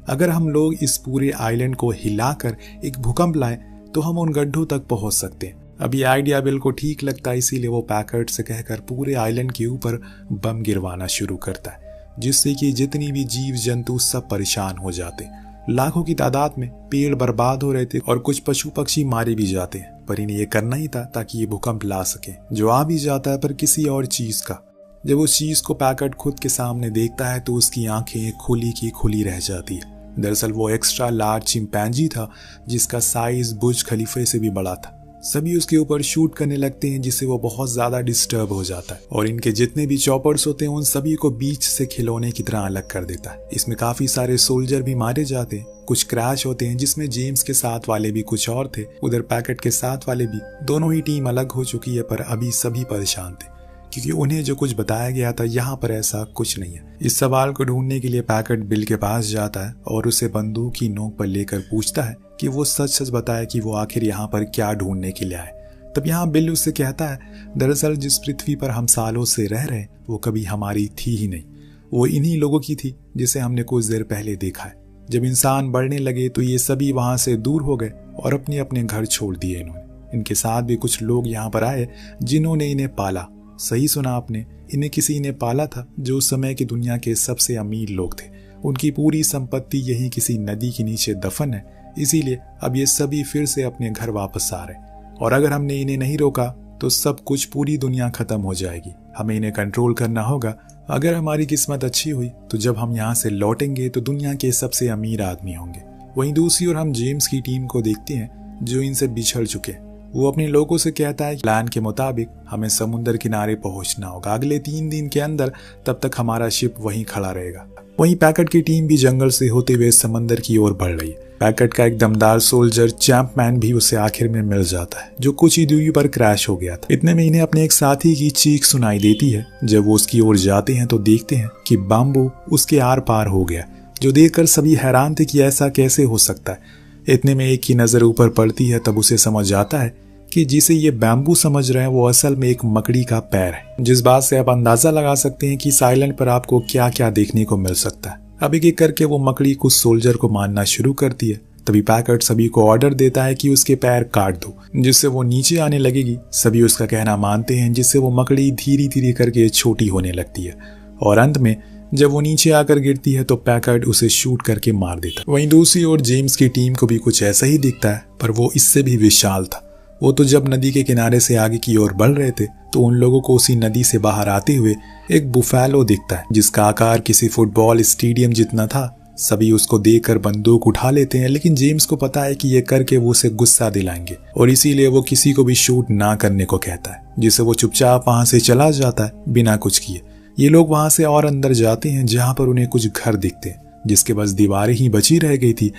अगर हम लोग इस पूरे आइलैंड को हिलाकर एक भूकंप लाएं तो हम उन गड्ढों तक पहुंच सकते हैं। अब ये आइडिया बिल को ठीक लगता है, इसीलिए वो पैकर्ड से कहकर पूरे आइलैंड के ऊपर बम गिरवाना शुरू करता है, जिससे कि जितनी भी जीव जंतु सब परेशान हो जाते। लाखों की तादाद में पेड़ बर्बाद हो रहे थे और कुछ पशु पक्षी मारे भी जाते हैं, पर इन्हें ये करना ही था ताकि ये भूकंप ला सके, जो आ भी जाता है पर किसी और चीज का। जब उस चीज को पैकर्ड खुद के सामने देखता है तो उसकी आंखें खुली की खुली रह जाती है। दरअसल वो एक्स्ट्रा लार्ज चिंपैंजी था जिसका साइज बुर्ज खलीफे से भी बड़ा था। सभी उसके ऊपर शूट करने लगते हैं, जिससे वो बहुत ज्यादा डिस्टर्ब हो जाता है और इनके जितने भी चॉपर्स होते हैं उन सभी को बीच से खिलौने की तरह अलग कर देता है। इसमें काफी सारे सोल्जर भी मारे जाते हैं, कुछ क्रैश होते हैं जिसमें जेम्स के साथ वाले भी कुछ और थे, उधर पैकेट के साथ वाले भी। दोनों ही टीम अलग हो चुकी है पर अभी सभी परेशान थे क्योंकि उन्हें जो कुछ बताया गया था यहाँ पर ऐसा कुछ नहीं है। इस सवाल को ढूंढने के लिए पैकेट बिल के पास जाता है और उसे बंदूक की नोक पर लेकर पूछता है कि वो सच सच बताए कि वो आखिर यहाँ पर क्या ढूंढने के लिए आए। तब यहाँ बिल उससे कहता है, दरअसल जिस पृथ्वी पर हम सालों से रह रहे वो कभी हमारी थी ही नहीं, वो इन्हीं लोगों की थी जिसे हमने कुछ देर पहले देखा है। जब इंसान बढ़ने लगे तो ये सभी वहां से दूर हो गए और अपने अपने घर छोड़ दिए इन्होंने। इनके साथ भी कुछ लोग यहाँ पर आए जिन्होंने इन्हें पाला। सही सुना आपने, इन्हें किसी ने पाला था जो उस समय की दुनिया के सबसे अमीर लोग थे। उनकी पूरी संपत्ति यही किसी नदी के नीचे दफन है, इसीलिए अब ये सभी फिर से अपने घर वापस आ रहे। और अगर हमने इन्हें नहीं रोका तो सब कुछ, पूरी दुनिया खत्म हो जाएगी। हमें इन्हें कंट्रोल करना होगा। अगर हमारी किस्मत अच्छी हुई तो जब हम यहाँ से लौटेंगे तो दुनिया के सबसे अमीर आदमी होंगे। वहीं दूसरी ओर हम जेम्स की टीम को देखते हैं जो इनसे बिछड़ चुके। वो अपने लोगों से कहता है प्लान के मुताबिक हमें समुद्र किनारे पहुंचना होगा अगले 3 दिन के अंदर, तब तक हमारा शिप वहीं खड़ा रहेगा। वहीं पैकेट की टीम भी जंगल से होते हुए समंदर की ओर बढ़ रही है। पैकेट का एक दमदार सोल्जर चैंपमैन भी उसे आखिर में मिल जाता है, जो कुछ ही दूरी पर क्रैश हो गया था। इतने में इन्हें अपने एक साथी की चीख सुनाई देती है। जब वो उसकी ओर जाते हैं तो देखते हैं कि बाम्बू उसके आर पार हो गया, जो देखकर सभी हैरान थे कि ऐसा कैसे हो सकता है। इतने में एक की नजर ऊपर पड़ती है, तब उसे समझ आता है कि जिसे ये बैम्बू समझ रहे हैं वो असल में एक मकड़ी का पैर है, जिस बात से आप अंदाजा लगा सकते हैं कि इस आइलैंड पर आपको क्या क्या देखने को मिल सकता है। अब एक एक करके वो मकड़ी कुछ सोल्जर को मारना शुरू करती है। तभी पैकेट सभी को ऑर्डर देता है कि उसके पैर काट दो, जिससे वो नीचे आने लगेगी। सभी उसका कहना मानते हैं, जिससे वो मकड़ी धीरे धीरे करके छोटी होने लगती है और अंत में जब वो नीचे आकर गिरती है तो पैकेट उसे शूट करके मार देता है। वहीं दूसरी ओर जेम्स की टीम को भी कुछ ऐसा ही दिखता है, पर वो इससे भी विशाल था। वो तो जब नदी के किनारे से आगे की ओर बढ़ रहे थे तो उन लोगों को उसी नदी से बाहर आते हुए एक बुफैलो दिखता है, जिसका आकार किसी फुटबॉल स्टेडियम जितना था। सभी उसको देखकर बंदूक उठा लेते हैं, लेकिन जेम्स को पता है कि ये करके वो उसे गुस्सा दिलाएंगे और इसीलिए वो किसी को भी शूट ना करने को कहता है, जिससे वो चुपचाप वहां से चला जाता है बिना कुछ किए। ये लोग वहां से और अंदर जाते हैं जहां पर उन्हें कुछ घर दिखते हैं, जिसके बस दीवारें ही बची रह गई थी,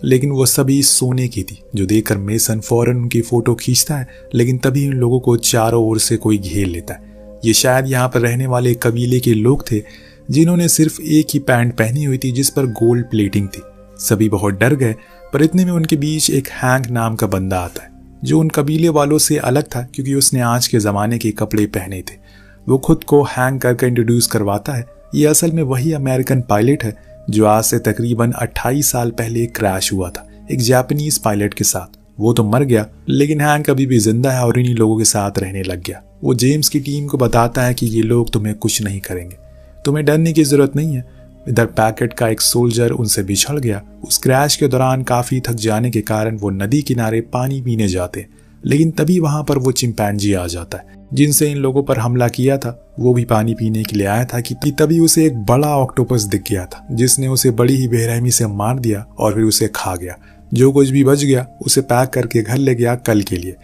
लेकिन वो सभी सोने की थी, जो देखकर मेसन फौरन उनकी फोटो खींचता है। लेकिन तभी उन लोगों को चारों ओर से कोई घेर लेता है। ये शायद यहाँ पर रहने वाले कबीले के लोग थे जिन्होंने सिर्फ एक ही पैंट पहनी हुई थी जिस पर गोल्ड प्लेटिंग थी। सभी बहुत डर गए, पर इतने में उनके बीच एक हैंक नाम का बंदा आता है, जो उन कबीले वालों से अलग था क्योंकि उसने आज के जमाने के कपड़े पहने थे। वो खुद को हैंक करके इंट्रोड्यूस करवाता है। ये असल में वही अमेरिकन पायलट है जो आज से तकरीबन 28 साल पहले क्रैश हुआ था एक जापानीज पायलट के साथ। वो तो मर गया, लेकिन हैंक अभी भी जिंदा है और इन्हीं लोगों के साथ रहने लग गया। वो जेम्स की टीम को बताता है कि ये लोग तुम्हें कुछ नहीं करेंगे, तुम्हें डरने की जरूरत नहीं है। इधर पैकेट का एक सोल्जर उनसे बिछड़ गया। उस क्रैश के दौरान काफी थक जाने के कारण वो नदी किनारे पानी पीने जाते, लेकिन तभी वहां पर वो चिंपैंजी आ जाता है जिनसे इन लोगों पर हमला किया था। वो भी पानी पीने के लिए आया था कि तभी उसे एक बड़ा ऑक्टोपस दिख गया था, जिसने उसे बड़ी ही बेरहमी से मार दिया और फिर उसे खा गया। जो कुछ भी बच गया उसे पैक करके घर ले गया कल के लिए।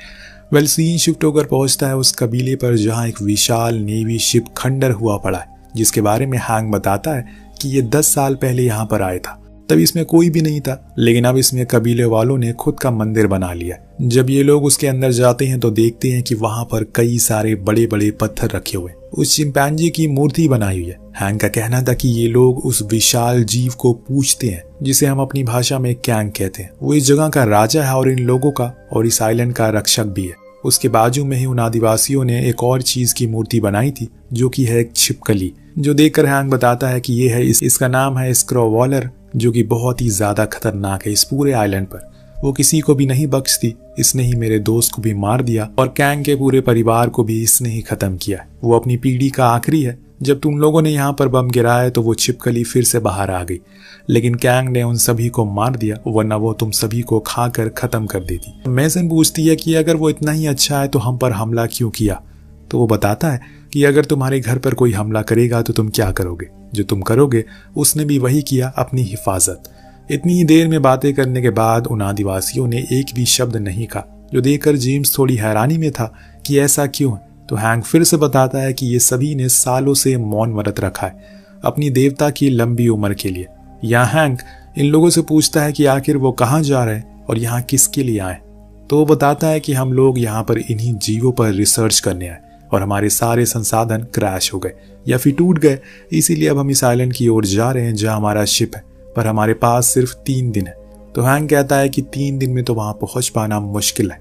वेल, सीन शिफ्ट होकर पहुंचता है उस कबीले पर जहां एक विशाल नेवी शिप खंडर हुआ पड़ा है, जिसके बारे में हैंक बताता है कि ये 10 साल पहले यहाँ पर आया था। तब इसमें कोई भी नहीं था, लेकिन अब इसमें कबीले वालों ने खुद का मंदिर बना लिया। जब ये लोग उसके अंदर जाते हैं तो देखते हैं कि वहां पर कई सारे बड़े बड़े पत्थर रखे हुए, उस चिंपैंजी की मूर्ति बनाई हुई है। हैंक का कहना था कि ये लोग उस विशाल जीव को पूजते हैं, जिसे हम अपनी भाषा में कैंग कहते हैं। वो इस जगह का राजा है और इन लोगों का और इस आइलैंड का रक्षक भी है। उसके बाजू में ही उन आदिवासियों ने एक और चीज की मूर्ति बनाई थी, जो कि है एक छिपकली, जो देखकर हैंक बताता है कि ये है इसका नाम है स्क्रोवॉलर, जो कि बहुत ही ज्यादा खतरनाक है इस पूरे आइलैंड पर। वो किसी को भी नहीं बख्शती। इसने ही मेरे दोस्त को भी मार दिया और कैंग के पूरे परिवार को भी इसने ही खत्म किया। वो अपनी पीढ़ी का आखिरी है। जब तुम लोगों ने यहाँ पर बम गिराया तो वो छिपकली फिर से बाहर आ गई, लेकिन कैंग ने उन सभी को मार दिया, वरना वो तुम सभी को खाकर खत्म कर देती। मेसन पूछती है कि अगर वो इतना ही अच्छा है तो हम पर हमला क्यों किया। तो वो बताता है कि अगर तुम्हारे घर पर कोई हमला करेगा तो तुम क्या करोगे। जो तुम करोगे उसने भी वही किया, अपनी हिफाजत। इतनी ही देर में बातें करने के बाद उन आदिवासियों ने एक भी शब्द नहीं कहा, जो देखकर जेम्स थोड़ी हैरानी में था कि ऐसा क्यों है। तो हैंक फिर से बताता है कि ये सभी ने सालों से मौन व्रत रखा है अपनी देवता की लंबी उम्र के लिए। यहाँ हैंक इन लोगों से पूछता है कि आखिर वो कहाँ जा रहे हैं और यहाँ किसके लिए आए। तो वो बताता है कि हम लोग यहाँ पर इन्हीं जीवों पर रिसर्च करने आए और हमारे सारे संसाधन क्रैश हो गए या फिर टूट गए, इसीलिए अब हम इस आइलैंड की ओर जा रहे हैं जहाँ हमारा शिप है, पर हमारे पास सिर्फ 3 दिन है। तो हैंक कहता है कि 3 दिन में तो वहां पहुंच पाना मुश्किल है,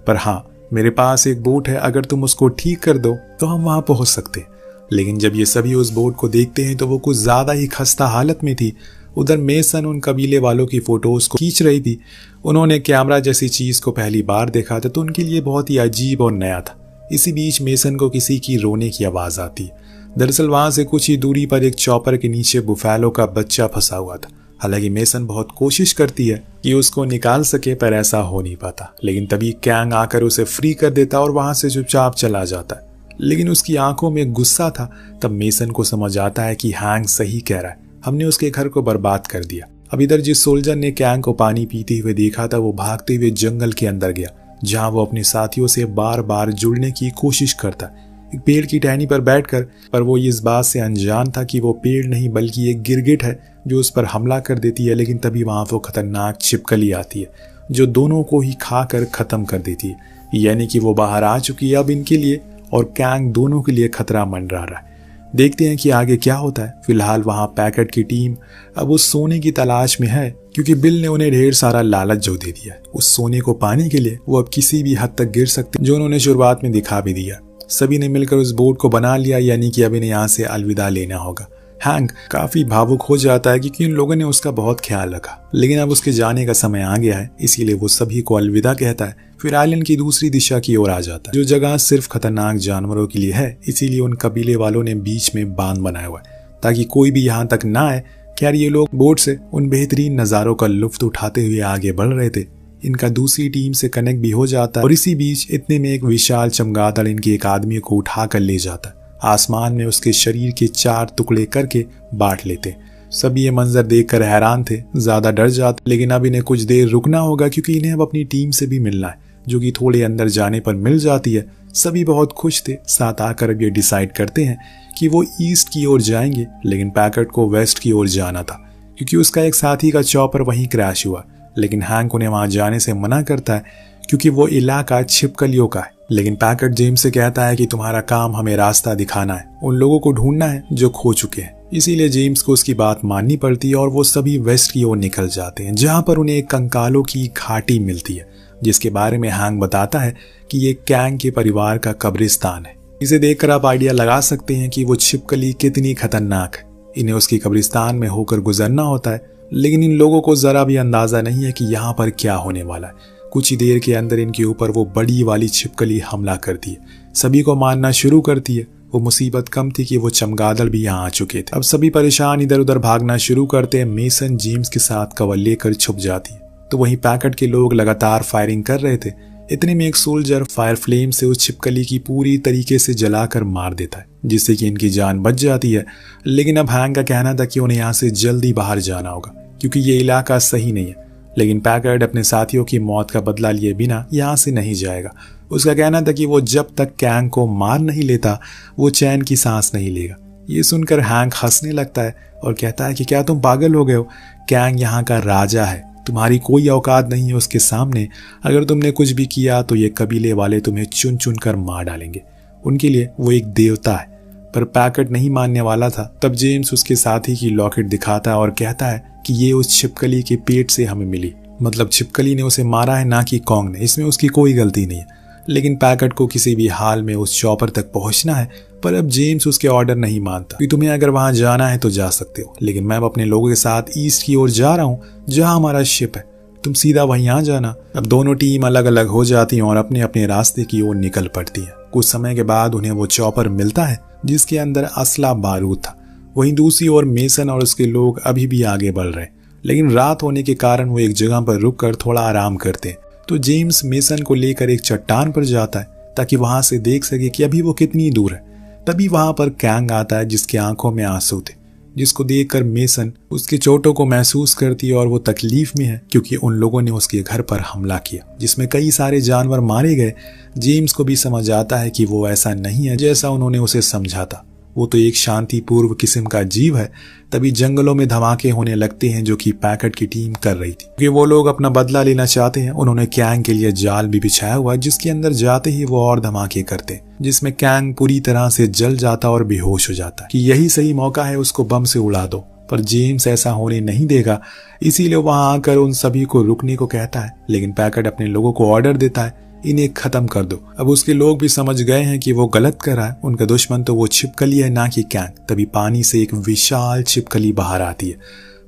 पर हाँ मेरे पास एक बोट है, अगर तुम उसको ठीक कर दो तो हम वहां पहुंच सकते हैं। लेकिन जब ये सभी उस बोट को देखते हैं तो वो कुछ ज्यादा ही खस्ता हालत में थी। उधर मेसन उन कबीले वालों की फोटोज को खींच रही थी। उन्होंने कैमरा जैसी चीज को पहली बार देखा था तो उनके लिए बहुत ही अजीब और नया था। इसी बीच मेसन को किसी की रोने की आवाज आती है। दरअसल वहां से कुछ ही दूरी पर एक चॉपर के नीचे बुफैलो का बच्चा फंसा हुआ था। हालांकि मेसन बहुत कोशिश करती है कि उसको निकाल सके, पर ऐसा हो नहीं पाता। लेकिन तभी कैंग आकर उसे फ्री कर देता और वहां से चुपचाप चला जाता है। लेकिन उसकी आंखों में गुस्सा था। तब मेसन को समझ आता है कि हैंक सही कह रहा है, हमने उसके घर को बर्बाद कर दिया। अब इधर जिस सोल्जर ने कैंग को पानी पीते हुए देखा था वो भागते हुए जंगल के अंदर गया, जहां वो अपने साथियों से बार बार जुड़ने की कोशिश करता। एक पेड़ की टहनी पर बैठकर, पर वो इस बात से अनजान था कि वो पेड़ नहीं बल्कि एक गिरगिट है जो उस पर हमला कर देती है। लेकिन तभी वहां वो खतरनाक छिपकली आती है जो दोनों को ही खाकर खत्म कर देती है। यानी कि वो बाहर आ चुकी है अब इनके लिए, और कैंग दोनों के लिए खतरा मंडरा रहा है। देखते हैं कि आगे क्या होता है। फिलहाल वहां पैकेट की टीम अब उस सोने की तलाश में है, क्योंकि बिल ने उन्हें ढेर सारा लालच जो दे दिया। उस सोने को पाने के लिए वो अब किसी भी हद तक गिर सकते, जो उन्होंने शुरुआत में दिखा भी दिया। सभी ने मिलकर उस बोट को बना लिया, यानी कि अब इन्हें यहाँ से अलविदा लेना होगा। हैंक काफी भावुक हो जाता है क्योंकि उन लोगों ने उसका बहुत ख्याल रखा, लेकिन अब उसके जाने का समय आ गया है, इसीलिए वो सभी को अलविदा कहता है। फिर आइलैंड की दूसरी दिशा की ओर आ जाता है, जो जगह सिर्फ खतरनाक जानवरों के लिए है। इसीलिए उन कबीले वालों ने बीच में बांध बनाया हुआ है ताकि कोई भी यहाँ तक ना आए। खैर ये लोग बोट से उन बेहतरीन नज़ारों का लुत्फ उठाते हुए आगे बढ़ रहे थे। इनका दूसरी टीम से कनेक्ट भी हो जाता है और इसी बीच इतने में एक विशाल चमगादड़ इनके एक आदमी को उठा कर ले जाता है। आसमान में उसके शरीर के 4 टुकड़े करके बांट लेते। सभी ये मंजर देखकर हैरान थे, ज्यादा डर जाते। लेकिन अब इन्हें कुछ देर रुकना होगा क्योंकि इन्हें अब अपनी टीम से भी मिलना है, जो कि थोड़े अंदर जाने पर मिल जाती है। सभी बहुत खुश थे। साथ आकर अब ये डिसाइड करते हैं कि वो ईस्ट की ओर जाएंगे, लेकिन पैकेट को वेस्ट की ओर जाना था क्योंकि उसका एक साथी का चॉपर वहीं क्रैश हुआ। लेकिन हैंक उन्हें वहां जाने से मना करता है क्योंकि वो इलाका छिपकलियों का है। लेकिन पैकेट जेम्स से कहता है कि तुम्हारा काम हमें रास्ता दिखाना है, उन लोगों को ढूंढना है जो खो चुके हैं। इसीलिए जेम्स को उसकी बात माननी पड़ती है और वो सभी वेस्ट की ओर निकल जाते हैं, जहां पर उन्हें एक कंकालों की घाटी मिलती है, जिसके बारे में हैंक बताता है कि ये कैंग के परिवार का कब्रिस्तान है। इसे देखकर आप आइडिया लगा सकते हैं कि वो छिपकली कितनी खतरनाक है। इन्हें उसकी कब्रिस्तान में होकर गुजरना होता है, लेकिन इन लोगों को जरा भी अंदाजा नहीं है कि यहाँ पर क्या होने वाला है। कुछ ही देर के अंदर इनके ऊपर वो बड़ी वाली छिपकली हमला करती है, सभी को मारना शुरू करती है। वो मुसीबत कम थी कि वो चमगादड़ भी यहाँ आ चुके थे। अब सभी परेशान इधर उधर भागना शुरू करते हैं। मेसन जेम्स के साथ कवर लेकर छुप जाती है, तो वहीं पैकेट के लोग लगातार फायरिंग कर रहे थे। इतने में एक सोल्जर फायर फ्लेम से उस छिपकली की पूरी तरीके से जलाकर मार देता है, जिससे कि इनकी जान बच जाती है। लेकिन अब हैंक का कहना था कि उन्हें यहाँ से जल्दी बाहर जाना होगा क्योंकि ये इलाका सही नहीं है। लेकिन पैकेट अपने साथियों की मौत का बदला लिए बिना यहाँ से नहीं जाएगा। उसका कहना था कि वो जब तक कैंग को मार नहीं लेता वो चैन की सांस नहीं लेगा। ये सुनकर हैंक हंसने लगता है और कहता है कि क्या तुम पागल हो गए हो? कैंग यहाँ का राजा है, तुम्हारी कोई औकात नहीं है उसके सामने। अगर तुमने कुछ भी किया तो ये कबीले वाले तुम्हें चुन चुन कर मार डालेंगे। उनके लिए वो एक देवता है। पर पैकेट नहीं मानने वाला था। तब जेम्स उसके साथी की लॉकेट दिखाता है और कहता है कि ये उस छिपकली के पेट से हमें मिली, मतलब छिपकली ने उसे मारा है, ना कि कॉन्ग ने। इसमें उसकी कोई गलती नहीं है। लेकिन पैकेट को किसी भी हाल में उस चॉपर तक पहुंचना है, पर अब जेम्स उसके ऑर्डर नहीं मानता कि तुम्हें अगर वहां जाना है तो जा सकते हो, लेकिन मैं अब अपने लोगों के साथ ईस्ट की ओर जा रहा हूँ जहाँ हमारा शिप है, तुम सीधा वहीं आ जाना। अब दोनों टीम अलग अलग हो जाती हैं और अपने अपने रास्ते की ओर निकल पड़ती है। कुछ समय के बाद उन्हें वो चॉपर मिलता है जिसके अंदर असला बारूद था। वहीं दूसरी ओर मेसन और उसके लोग अभी भी आगे बढ़ रहे, लेकिन रात होने के कारण वो एक जगह पर रुककर थोड़ा आराम करते हैं। तो जेम्स मेसन को लेकर एक चट्टान पर जाता है ताकि वहां से देख सके कि अभी वो कितनी दूर है। तभी वहां पर कैंग आता है जिसकी आंखों में आंसू थे, जिसको देखकर मेसन उसके चोटों को महसूस करती है और वो तकलीफ में है क्योंकि उन लोगों ने उसके घर पर हमला किया जिसमें कई सारे जानवर मारे गए। जेम्स को भी समझ आता है कि वो ऐसा नहीं है जैसा उन्होंने उसे समझा था, वो तो एक शांतिपूर्व किस्म का जीव है। तभी जंगलों में धमाके होने लगते हैं जो कि पैकेट की टीम कर रही थी क्योंकि वो लोग अपना बदला लेना चाहते हैं। उन्होंने कैंग के लिए जाल भी बिछाया हुआ जिसके अंदर जाते ही वो और धमाके करते, जिसमें कैंग पूरी तरह से जल जाता और बेहोश हो जाता कि यही सही मौका है, उसको बम से उड़ा दो। पर जेम्स ऐसा होने नहीं देगा, इसीलिए वहां आकर उन सभी को रुकने को कहता है। लेकिन पैकेट अपने लोगों को ऑर्डर देता है, इन्हें खत्म कर दो। अब उसके लोग भी समझ गए हैं कि वो गलत कर रहा है, उनका दुश्मन तो वो छिपकली है ना कि कैंग। तभी पानी से एक विशाल छिपकली बाहर आती है।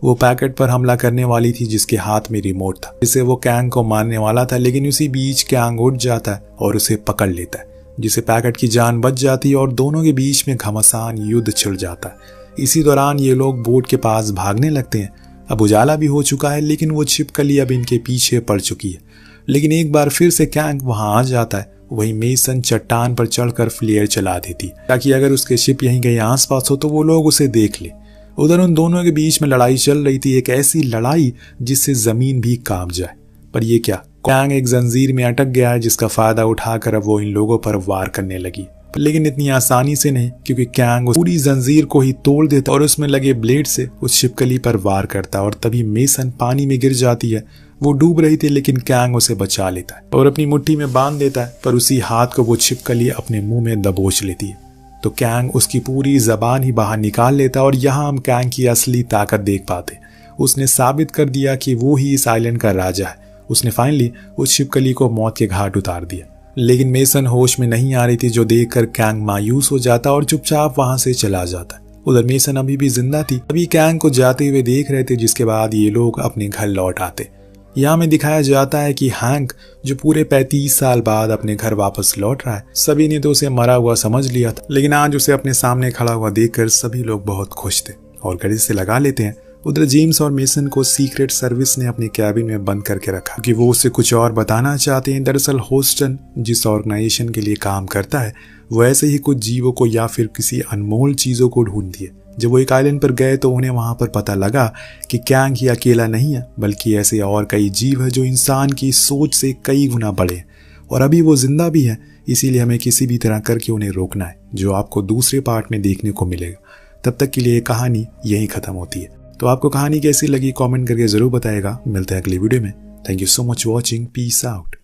वो पैकेट पर हमला करने वाली थी जिसके हाथ में रिमोट था, जिसे वो कैंग को मारने वाला था। लेकिन उसी बीच कैंग उठ जाता है और उसे पकड़ लेता है, जिसे पैकेट की जान बच जाती है और दोनों के बीच में घमासान युद्ध छिड़ जाता है। इसी दौरान ये लोग बोट के पास भागने लगते हैं। अब उजाला भी हो चुका है लेकिन वो छिपकली अब इनके पीछे पड़ चुकी है। लेकिन एक बार फिर से कैंग वहां आ जाता है। वहीं मेसन चट्टान पर चढ़कर फ्लेयर चला देती ताकि अगर उसके शिप यहीं कहीं आसपास हो तो वो लोग उसे देख ले। उधर उन दोनों के बीच में लड़ाई चल रही थी, एक ऐसी लड़ाई जिससे जमीन भी कांप जाए। पर ये क्या, कैंग एक जंजीर में अटक गया है जिसका फायदा उठाकर अब वो इन लोगों पर वार करने लगी। लेकिन इतनी आसानी से नहीं, क्योंकि कैंग पूरी जंजीर को ही तोड़ देता और उसमें लगे ब्लेड से उस छिपकली पर वार करता और तभी मेसन पानी में गिर जाती है। वो डूब रही थी लेकिन कैंग उसे बचा लेता है और अपनी मुट्ठी में बांध देता है, पर उसी हाथ को वो छिपकली अपने मुंह में दबोच लेती है। तो कैंग उसकी पूरी जबान ही बाहर निकाल लेता और यहाँ हम कैंग की असली ताकत देख पाते। उसने साबित कर दिया कि वो ही इस आइलैंड का राजा है। उसने फाइनली उस छिपकली को मौत के घाट उतार दिया। लेकिन मेसन होश में नहीं आ रही थी, जो देखकर कैंग मायूस हो जाता और चुपचाप वहां से चला जाता। उधर मेसन अभी भी जिंदा थी, अभी कैंग को जाते हुए देख रहे थे, जिसके बाद ये लोग अपने घर लौट आते। यहाँ में दिखाया जाता है कि हैंक जो पूरे 35 साल बाद अपने घर वापस लौट रहा है। सभी ने तो उसे मरा हुआ समझ लिया था, लेकिन आज उसे अपने सामने खड़ा हुआ देखकर सभी लोग बहुत खुश थे और गले से लगा लेते हैं। उधर जेम्स और मेसन को सीक्रेट सर्विस ने अपने कैबिन में बंद करके रखा क्योंकि वो उससे कुछ और बताना चाहते हैं। दरअसल होस्टन जिस ऑर्गेनाइजेशन के लिए काम करता है वो ऐसे ही कुछ जीवों को या फिर किसी अनमोल चीजों को ढूंढती है। जब वो एक आइलैंड पर गए तो उन्हें वहां पर पता लगा कि कैंग ही अकेला नहीं है, बल्कि ऐसे और कई जीव है जो इंसान की सोच से कई गुना बड़े हैं और अभी वो जिंदा भी है। इसीलिए हमें किसी भी तरह करके उन्हें रोकना है, जो आपको दूसरे पार्ट में देखने को मिलेगा। तब तक के लिए कहानी यहीं खत्म होती है। तो आपको कहानी कैसी लगी कमेंट करके जरूर बताएगा। मिलते हैं अगली वीडियो में। Thank you so much watching. Peace out.